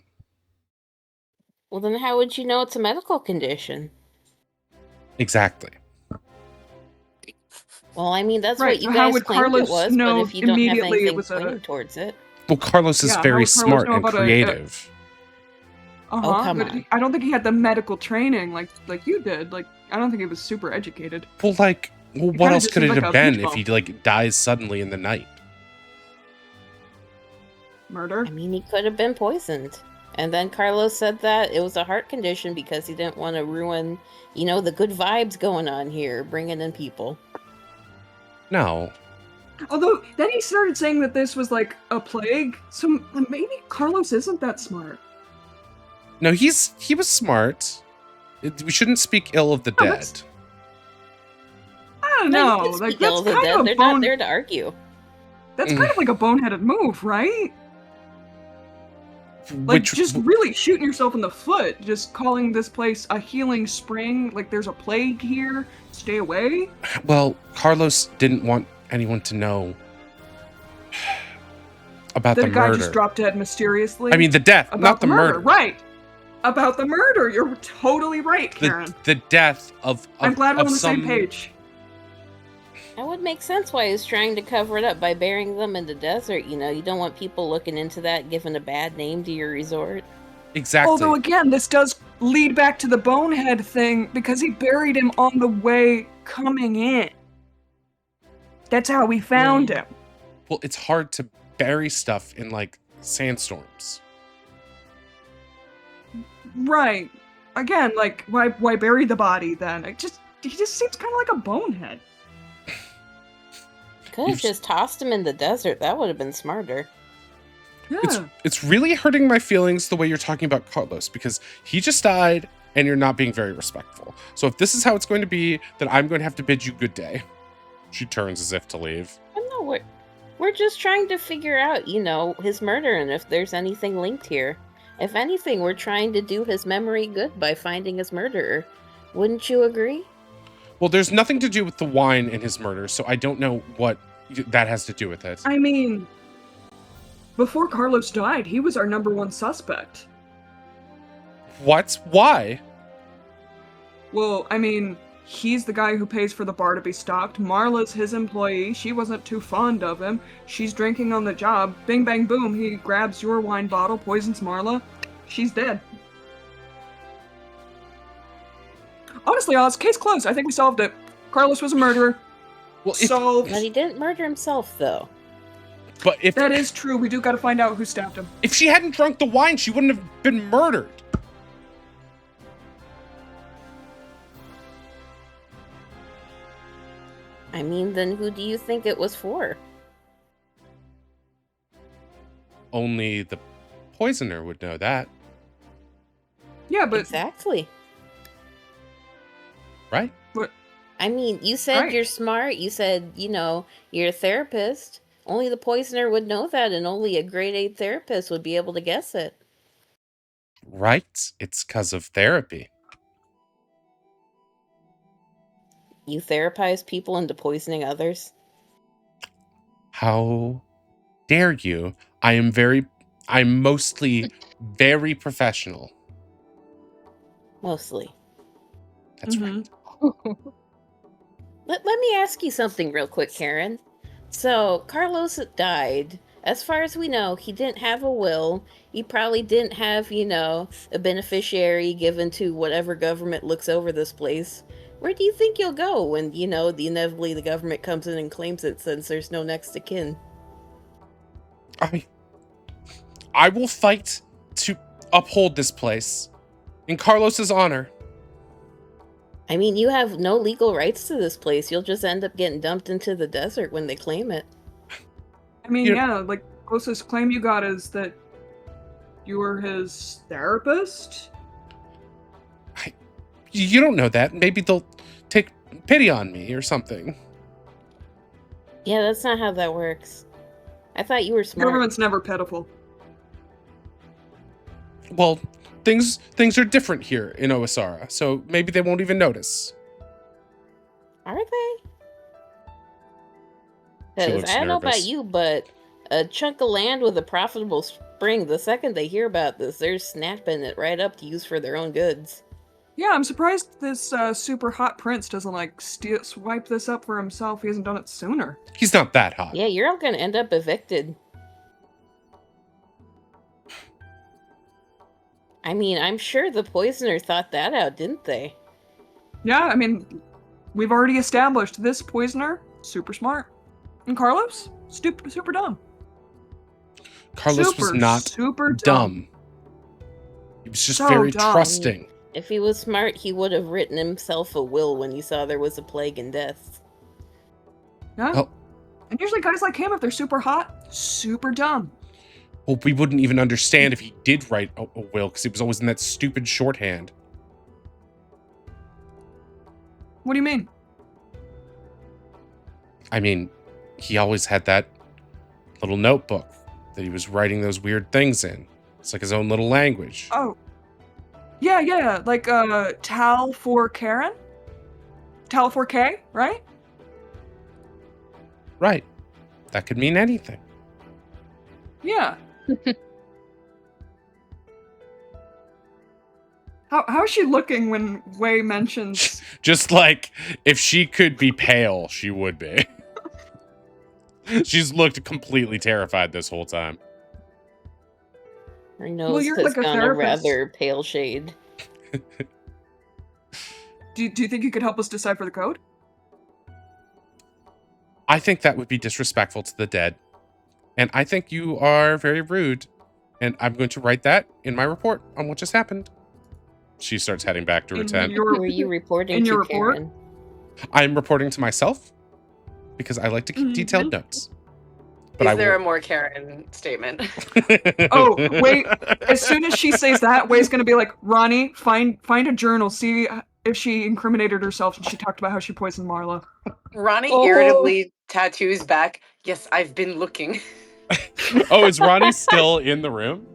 Well, then how would you know it's a medical condition? Exactly. Well, I mean, that's Right, what you so how guys would claimed Carlos it was, but know if you don't have immediately it anything was a- pointing towards it. Well, Carlos is Yeah, how very would Carlos smart know and about creative. Uh-huh. come but on. I don't think he had the medical training like you did. Like, I don't think he was super educated. Well, what kinda else just could it seems like have a been beach if ball. he like dies suddenly in the night? Murder? I mean, he could have been poisoned. And then Carlos said that it was a heart condition because he didn't want to ruin, the good vibes going on here, bringing in people. No. Although, then he started saying that this was like a plague, so maybe Carlos isn't that smart. No, he was smart. We shouldn't speak ill of the No, dead. that's- I don't No, you know. can Like, speak ill that's of the kind dead. of a They're not bone. there to argue. That's kind of like a boneheaded move, right? Like, just really shooting yourself in the foot, just calling this place a healing spring, like there's a plague here, stay away. Well, Carlos didn't want anyone to know about That the a guy murder. just dropped dead mysteriously. I mean, the death, about not the murder. Right. About the murder. You're totally right, Karen. The death of I'm glad we're of on the some, same page. That would make sense why he's trying to cover it up by burying them in the desert. You don't want people looking into that, giving a bad name to your resort. Exactly. Although, again, this does lead back to the bonehead thing, because he buried him on the way coming in. That's how we found him. Well, it's hard to bury stuff in like sandstorms. Right. Again, like, why bury the body then? He just seems kind of like a bonehead. Could have just tossed him in the desert. That would have been smarter. Yeah. It's really hurting my feelings the way you're talking about Carlos, because he just died and you're not being very respectful. So if this is how it's going to be, then I'm going to have to bid you good day. She turns as if to leave. No, we're just trying to figure out, his murder and if there's anything linked here. If anything, we're trying to do his memory good by finding his murderer. Wouldn't you agree? Well, there's nothing to do with the wine in his murder, so I don't know what that has to do with it. I mean, before Carlos died, he was our #1 suspect. What? Why? Well, I mean, he's the guy who pays for the bar to be stocked. Marla's his employee. She wasn't too fond of him. She's drinking on the job. Bing, bang, boom. He grabs your wine bottle, poisons Marla. She's dead. Honestly, Oz, case closed. I think we solved it. Carlos was a murderer. Well, solved. But he didn't murder himself, though. But if that is true, we do got to find out who stabbed him. If she hadn't drunk the wine, she wouldn't have been murdered. I mean, then who do you think it was for? Only the poisoner would know that. Yeah, but exactly. Right? What? I mean, you said Right. you're smart. You said, you're a therapist. Only the poisoner would know that, and only a grade 8 therapist would be able to guess it. Right? It's because of therapy. You therapize people into poisoning others? How dare you? I'm mostly very professional. Mostly. That's right. Let me ask you something real quick, Karen. So, Carlos died. As far as we know, he didn't have a will. He probably didn't have, a beneficiary given to whatever government looks over this place. Where do you think you'll go when, inevitably the government comes in and claims it since there's no next of kin? I will fight to uphold this place in Carlos's honor. I mean, you have no legal rights to this place. You'll just end up getting dumped into the desert when they claim it. I mean, yeah, like, closest claim you got is that you were his therapist? You don't know that. Maybe they'll take pity on me or something. Yeah, that's not how that works. I thought you were smart. Government's never pitiful. Well, things are different here in Oasara, so maybe they won't even notice. Are they? She Because looks I don't know about nervous. you, but a chunk of land with a profitable spring, the second they hear about this, they're snapping it right up to use for their own goods. Yeah, I'm surprised this super hot prince doesn't, like, swipe this up for himself. He hasn't done it sooner. He's not that hot. Yeah, you're all gonna end up evicted. I mean, I'm sure the poisoner thought that out, didn't they? Yeah, I mean, we've already established this poisoner, super smart. And Carlos, super dumb. Carlos was not super dumb. He was just So very dumb. trusting. If he was smart, he would have written himself a will when he saw there was a plague and death. Yeah. Well, And usually guys like him, if they're super hot, super dumb. well, we wouldn't even understand if he did write a will, because he was always in that stupid shorthand. What do you mean? I mean, he always had that little notebook that he was writing those weird things in. It's like his own little language. Oh. Yeah, like, Tal for Karen? Tal for K, right? Right. That could mean anything. Yeah. How is she looking when Wei mentions... Just like, if she could be pale, she would be. She's looked completely terrified this whole time. Her nose you're has like a gone therapist. a rather pale shade. Do you think you could help us decipher the code? I think that would be disrespectful to the dead. And I think you are very rude. And I'm going to write that in my report on what just happened. She starts heading back to her tent. Who are you reporting to, report? Karen? I'm reporting to myself because I like to keep detailed notes. But Is there a more Karen statement? Oh, wait. As soon as she says that, Way's gonna be like, Ronnie, find a journal, see if she incriminated herself and she talked about how she poisoned Marla. Ronnie irritably tattoos back, yes, I've been looking. Oh, is Ronnie still in the room?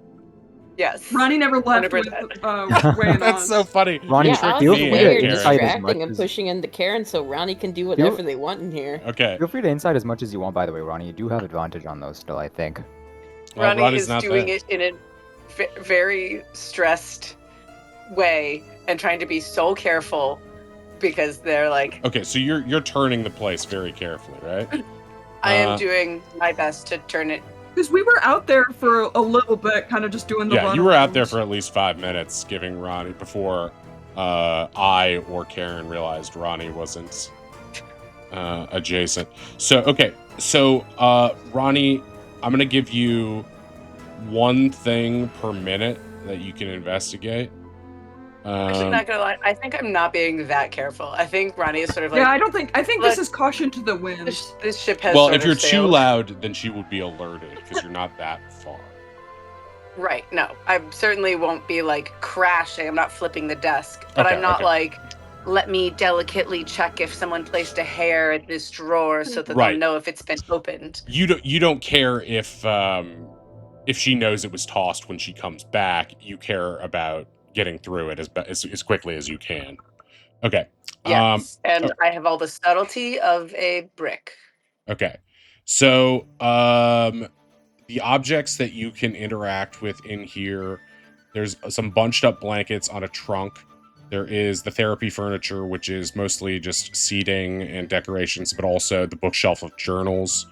Yes. Ronnie never left with 100%. Wei and That's Oz. so funny. Ronnie, Yeah, feel Ozzy free and to Wade are insight as distracting much and as pushing into Karen so Ronnie can do whatever they want in here. Okay. feel free to insight as much as you want. By the way, Ronnie, you do have advantage on those still, I think. Well, Ronnie Ronnie's is not doing there. it in a very stressed way and trying to be so careful because they're like, Okay, so you're turning the place very carefully, right? I am doing my best to turn it. Because we were out there for a little bit, kind of just doing the Yeah, you were out there runarounds. for at least 5 minutes giving Ronnie before I or Karen realized Ronnie wasn't adjacent. So, okay. So, Ronnie, I'm going to give you one thing per minute that you can investigate. Actually, not gonna lie, I think I'm not being that careful. I think Ronnie is sort of like, Yeah, I think this is caution to the wind. this ship has. Well, sort if of you're too sailed. loud, then she would be alerted because you're not that far. Right. No, I certainly won't be like crashing. I'm not flipping the desk, but Okay, I'm not okay. like let me delicately check if someone placed a hair in this drawer so that Right. they'll know if it's been opened. You don't care if she knows it was tossed when she comes back. You care about getting through it as quickly as you can. Okay. Yes, and oh, I have all the subtlety of a brick. okay. So the objects that you can interact with in here, there's some bunched up blankets on a trunk. There is the therapy furniture, which is mostly just seating and decorations, but also the bookshelf of journals.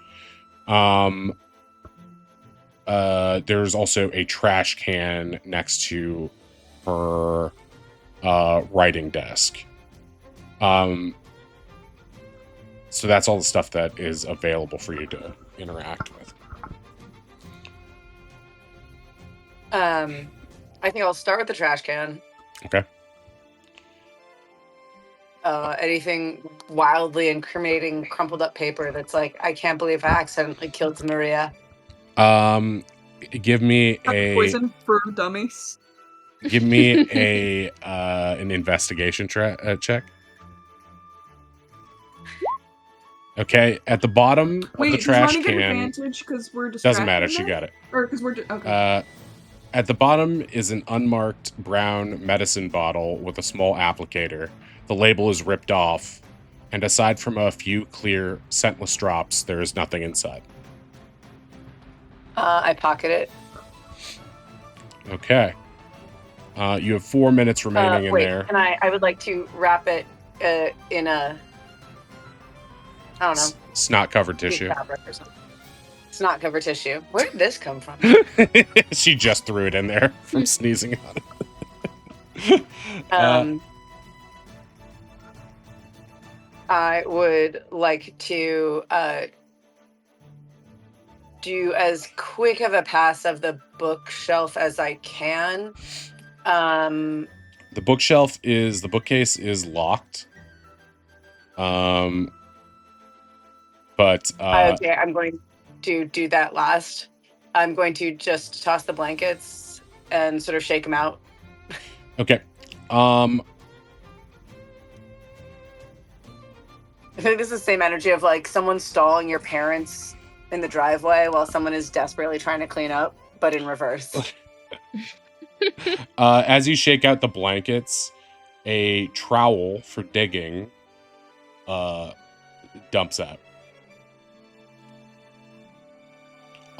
There's also a trash can next to her writing desk. So that's all the stuff that is available for you to interact with. I think I'll start with the trash can. Okay. Anything wildly incriminating, crumpled up paper that's like, I can't believe I accidentally killed Maria. Give me Poison for dummies. Give me an investigation check. Okay, at the bottom of the Wait, trash does Ronnie get can. advantage because we're distracting Doesn't matter. She them? got it. Or because we're okay. At the bottom is an unmarked brown medicine bottle with a small applicator. The label is ripped off, and aside from a few clear, scentless drops, there is nothing inside. I pocket it. Okay. You have 4 minutes remaining in there. And I would like to wrap it in a, I don't know, snot-covered tissue. Fabric or something. Snot covered tissue. Where did this come from? She just threw it in there from sneezing on it. I would like to do as quick of a pass of the bookshelf as I can. The bookcase is locked. But okay, I'm going to do that last. I'm going to just toss the blankets and sort of shake them out. Okay. I think this is the same energy of like someone stalling your parents in the driveway while someone is desperately trying to clean up, but in reverse. As you shake out the blankets, a trowel for digging dumps out.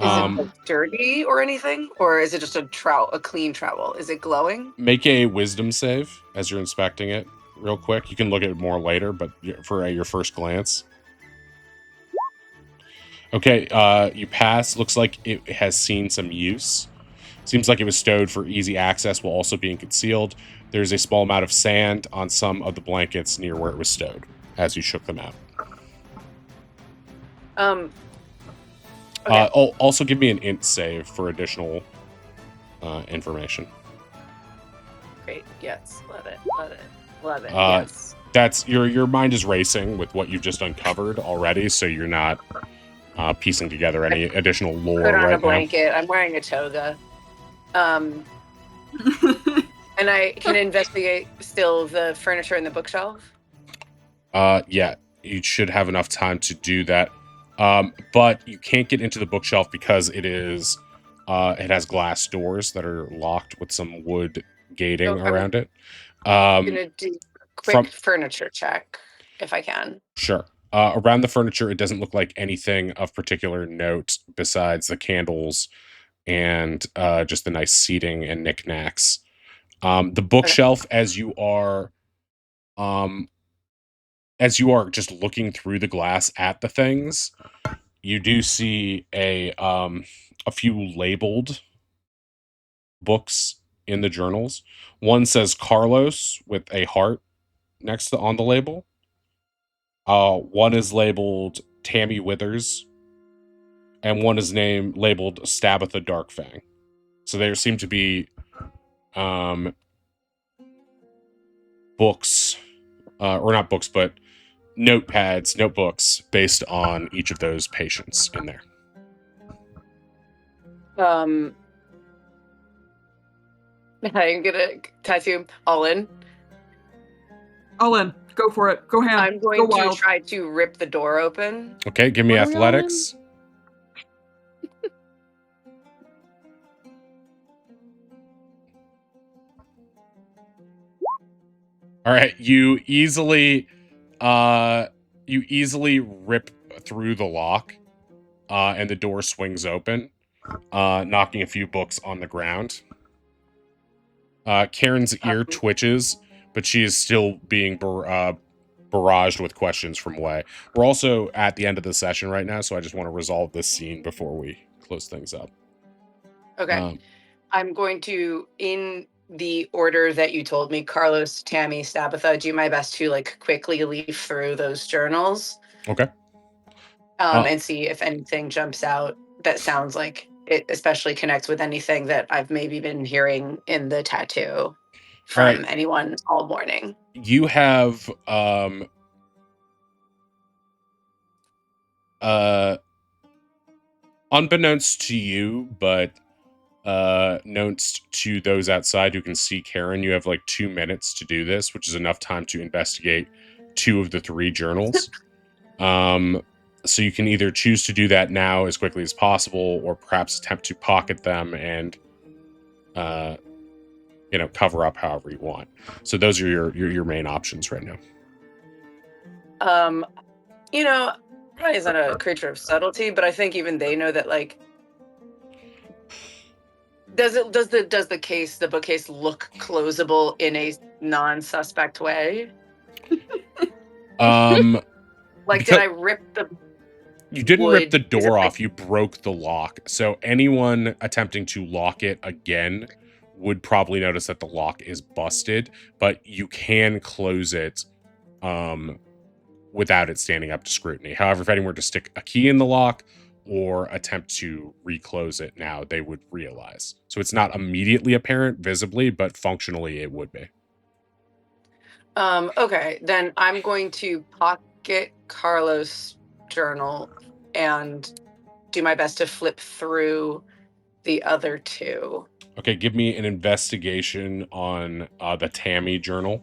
Is it like dirty or anything? Or is it just a clean trowel? Is it glowing? Make a wisdom save as you're inspecting it real quick. You can look at it more later, but for your first glance. Okay, you pass. Looks like it has seen some use. Seems like it was stowed for easy access while also being concealed. There's a small amount of sand on some of the blankets near where it was stowed as you shook them out. Okay. Also give me an int save for additional information. Great. Yes. Love it. Yes. That's your mind is racing with what you've just uncovered already, so you're not piecing together any additional lore Put on right a blanket. I'm wearing a toga. And I can investigate still the furniture in the bookshelf. Yeah, you should have enough time to do that. But you can't get into the bookshelf because it has glass doors that are locked with some wood gating around it. I'm gonna do a quick furniture check if I can. Sure. Around the furniture, it doesn't look like anything of particular note besides the candles and just the nice seating and knickknacks. The bookshelf, as you are just looking through the glass at the things, you do see a few labeled books in the journals. One says Carlos with a heart on the label. One is labeled Tammy Withers, and one is labeled Stabitha Darkfang. So there seem to be books, or not books, but notebooks based on each of those patients in there. I'm gonna tattoo all in. All in. Go for it. Go ham. I'm going Go to wild. try to rip the door open. Okay, give me What are we all in? athletics. All right, you easily rip through the lock, and the door swings open, knocking a few books on the ground. Karen's ear twitches, but she is still being barraged with questions from Way. We're also at the end of the session right now, so I just want to resolve this scene before we close things up. Okay. I'm going to, in the order that you told me, Carlos, Tammy, Stabitha, do my best to like quickly leaf through those journals. Okay. And see if anything jumps out that sounds like it especially connects with anything that I've maybe been hearing in the tattoo from anyone all morning. You have unbeknownst to you, but knownst to those outside who can see Karen, you have like 2 minutes to do this, which is enough time to investigate 2 of the 3 journals. So you can either choose to do that now as quickly as possible, or perhaps attempt to pocket them and cover up however you want. So those are your main options right now. Probably isn't a creature of subtlety, but I think even they know that, like, does the bookcase look closable in a non-suspect way? Like, did I rip the You didn't wood? rip the door off, you broke the lock. So anyone attempting to lock it again would probably notice that the lock is busted, but you can close it without it standing up to scrutiny. However, if anyone were to stick a key in the lock or attempt to reclose it now, they would realize. So it's not immediately apparent visibly, but functionally it would be. Okay, then I'm going to pocket Carlos' journal and do my best to flip through the other 2. Okay, give me an investigation on the Tammy journal.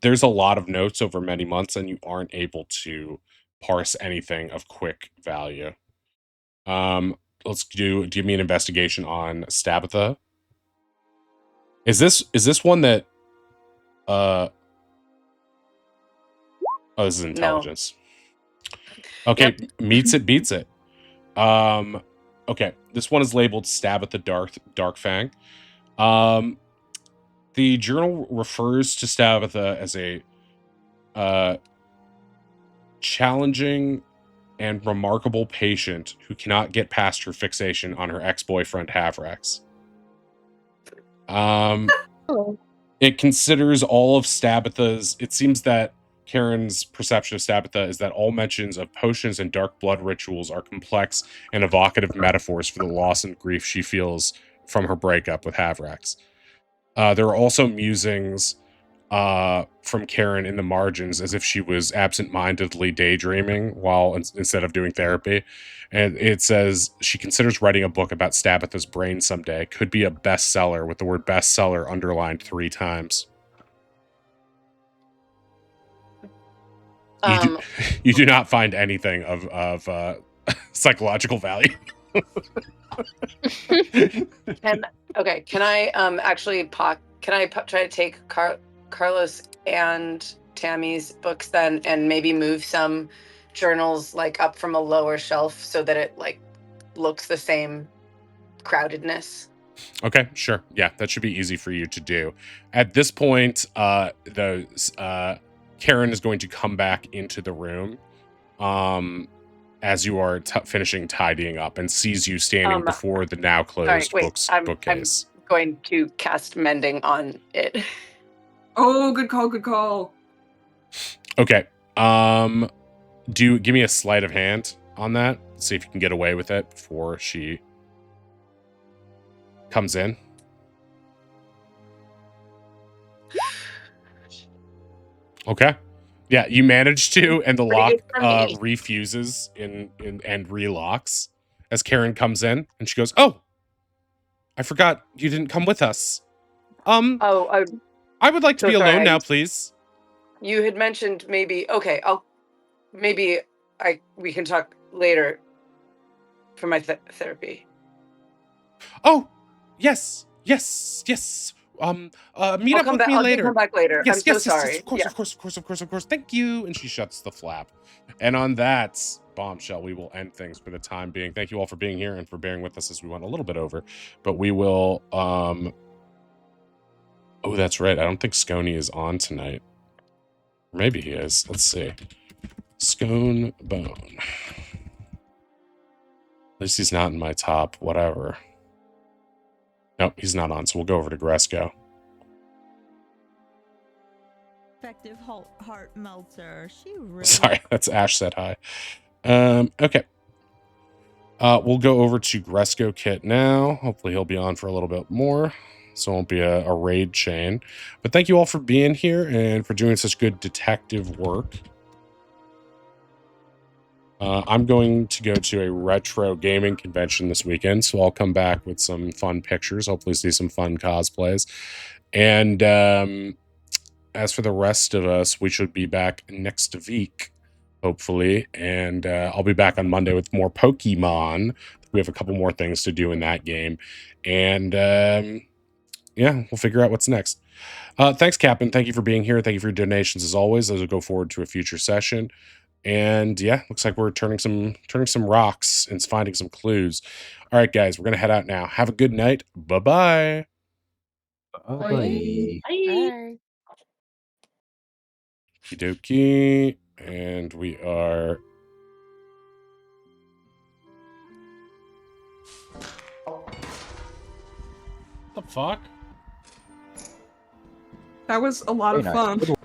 There's a lot of notes over many months, and you aren't able to parse anything of quick value. Give me an investigation on Stabitha. Is this one that oh, this is intelligence. No. Okay, yep. Meets it, beats it. Okay, this one is labeled Stab at the Dark Fang. The journal refers to Stabitha as a challenging and remarkable patient who cannot get past her fixation on her ex-boyfriend Havrax. It considers all of Stabitha's. It seems that Karen's perception of Stabitha is that all mentions of potions and dark blood rituals are complex and evocative metaphors for the loss and grief she feels from her breakup with Havrax. There are also musings from Karen in the margins, as if she was absent-mindedly daydreaming while instead of doing therapy. And it says she considers writing a book about Stabitha's brain someday. Could be a bestseller, with the word bestseller underlined 3 times. You do not find anything of psychological value. Can I actually try to take Carlos and Tammy's books then, and maybe move some journals like up from a lower shelf so that it like looks the same crowdedness? Okay, sure. Yeah, that should be easy for you to do. At this point, Karen is going to come back into the room as you are finishing tidying up, and sees you standing before the now closed bookcase. I'm going to cast mending on it. Oh, good call, good call. Okay. Give me a sleight of hand on that. See if you can get away with it before she comes in. Okay. Yeah, you manage to, and the lock refuses and relocks as Karen comes in, and she goes, "Oh, I forgot you didn't come with us. Oh, I would like to so be sorry, alone now, please. you had mentioned maybe. Okay, we can talk later for my therapy. Oh, yes. Meet I'll up come with back. me I'll later. come back later. I'm so Yes, sorry. of course, of course. Thank you. And she shuts the flap. And on that bombshell, we will end things for the time being. Thank you all for being here and for bearing with us as we went a little bit over. But we will, oh, that's right. I don't think Scony is on tonight. Maybe he is. Let's see. Scone Bone. At least he's not in my top, whatever. Nope, he's not on, so we'll go over to Gresco. Effective heart melter. She really. Sorry, that's Ash said hi. Okay. We'll go over to Gresco Kit now. Hopefully he'll be on for a little bit more, so it won't be a raid chain. But thank you all for being here and for doing such good detective work. I'm going to go to a retro gaming convention this weekend, so I'll come back with some fun pictures, hopefully see some fun cosplays. And as for the rest of us, we should be back next week, hopefully. And I'll be back on Monday with more Pokemon. We have a couple more things to do in that game. And yeah, we'll figure out what's next. Thanks, Captain. Thank you for being here. Thank you for your donations as always. Those will go forward to a future session. And yeah, looks like we're turning some rocks and finding some clues. All right, guys, we're gonna head out now. Have a good night. Bye-bye. Bye. Bye. Okie dokie. And we are. The fuck? That was a lot Very of nice. fun. Good